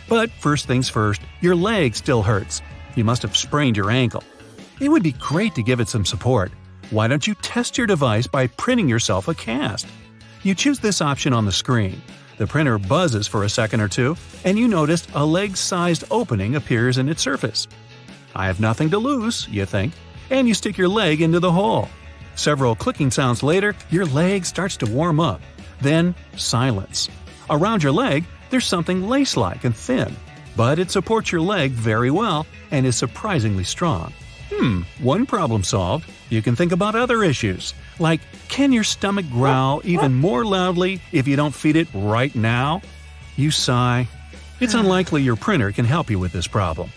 But first things first, your leg still hurts. You must have sprained your ankle. It would be great to give it some support. Why don't you test your device by printing yourself a cast? You choose this option on the screen. The printer buzzes for a second or two, and you notice a leg-sized opening appears in its surface. I have nothing to lose, you think, and you stick your leg into the hole. Several clicking sounds later, your leg starts to warm up. Then, silence. Around your leg, there's something lace-like and thin, but it supports your leg very well and is surprisingly strong. One problem solved. You can think about other issues, like can your stomach growl even more loudly if you don't feed it right now? You sigh. It's unlikely your printer can help you with this problem.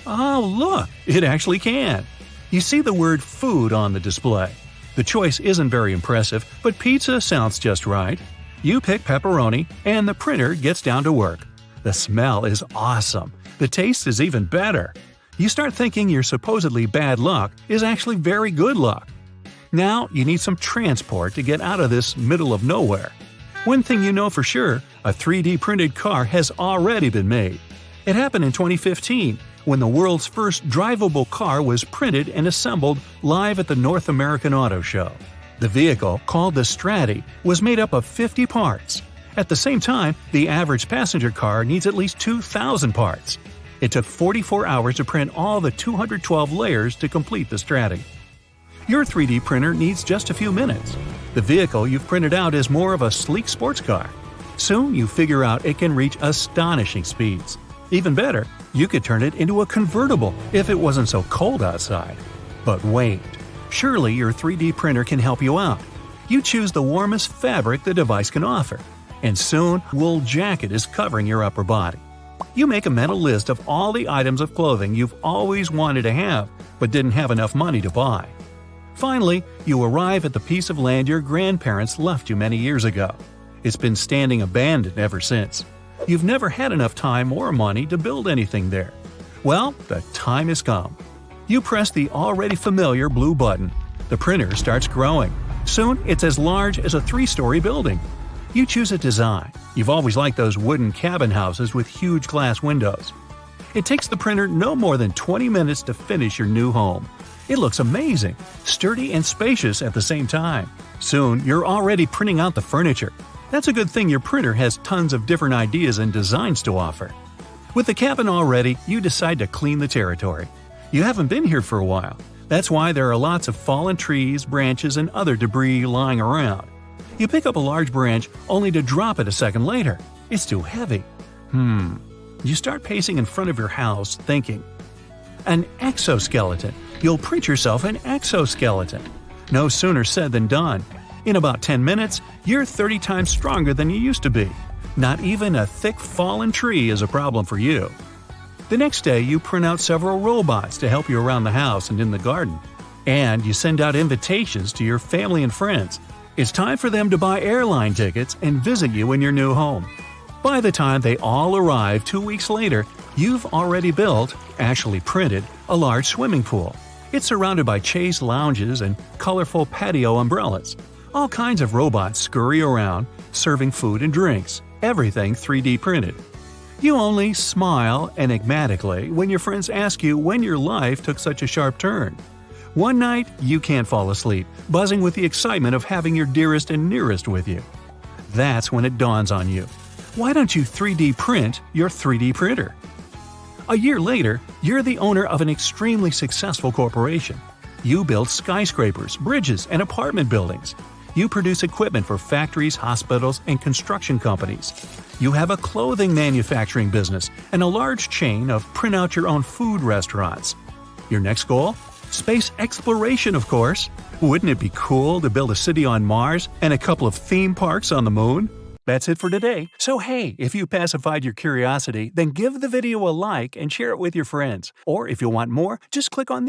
Oh, look, it actually can. You see the word food on the display. The choice isn't very impressive, but pizza sounds just right. You pick pepperoni, and the printer gets down to work. The smell is awesome. The taste is even better. You start thinking your supposedly bad luck is actually very good luck. Now you need some transport to get out of this middle of nowhere. One thing you know for sure, a 3D printed car has already been made. It happened in 2015, when the world's first drivable car was printed and assembled live at the North American Auto Show. The vehicle, called the Stratty, was made up of 50 parts. At the same time, the average passenger car needs at least 2,000 parts. It took 44 hours to print all the 212 layers to complete the Stratty. Your 3D printer needs just a few minutes. The vehicle you've printed out is more of a sleek sports car. Soon you figure out it can reach astonishing speeds. Even better, you could turn it into a convertible if it wasn't so cold outside. But wait, surely your 3D printer can help you out. You choose the warmest fabric the device can offer, and soon wool jacket is covering your upper body. You make a mental list of all the items of clothing you've always wanted to have, but didn't have enough money to buy. Finally, you arrive at the piece of land your grandparents left you many years ago. It's been standing abandoned ever since. You've never had enough time or money to build anything there. Well, the time has come. You press the already familiar blue button. The printer starts growing. Soon, it's as large as a 3-story building. You choose a design. You've always liked those wooden cabin houses with huge glass windows. It takes the printer no more than 20 minutes to finish your new home. It looks amazing, sturdy and spacious at the same time. Soon, you're already printing out the furniture. That's a good thing your printer has tons of different ideas and designs to offer. With the cabin all ready, you decide to clean the territory. You haven't been here for a while. That's why there are lots of fallen trees, branches, and other debris lying around. You pick up a large branch only to drop it a second later. It's too heavy. You start pacing in front of your house, thinking, an exoskeleton. You'll print yourself an exoskeleton. No sooner said than done. In about 10 minutes, you're 30 times stronger than you used to be. Not even a thick fallen tree is a problem for you. The next day, you print out several robots to help you around the house and in the garden. And you send out invitations to your family and friends. It's time for them to buy airline tickets and visit you in your new home. By the time they all arrive 2 weeks later, you've already built, actually printed, a large swimming pool. It's surrounded by chaise lounges and colorful patio umbrellas. All kinds of robots scurry around, serving food and drinks. Everything 3D printed. You only smile enigmatically when your friends ask you when your life took such a sharp turn. One night, you can't fall asleep, buzzing with the excitement of having your dearest and nearest with you. That's when it dawns on you. Why don't you 3D print your 3D printer? A year later, you're the owner of an extremely successful corporation. You build skyscrapers, bridges, and apartment buildings. You produce equipment for factories, hospitals, and construction companies. You have a clothing manufacturing business and a large chain of print-out-your-own-food restaurants. Your next goal? Space exploration, of course. Wouldn't it be cool to build a city on Mars and a couple of theme parks on the moon? That's it for today. So hey, if you pacified your curiosity, then give the video a like and share it with your friends. Or if you want more, just click on the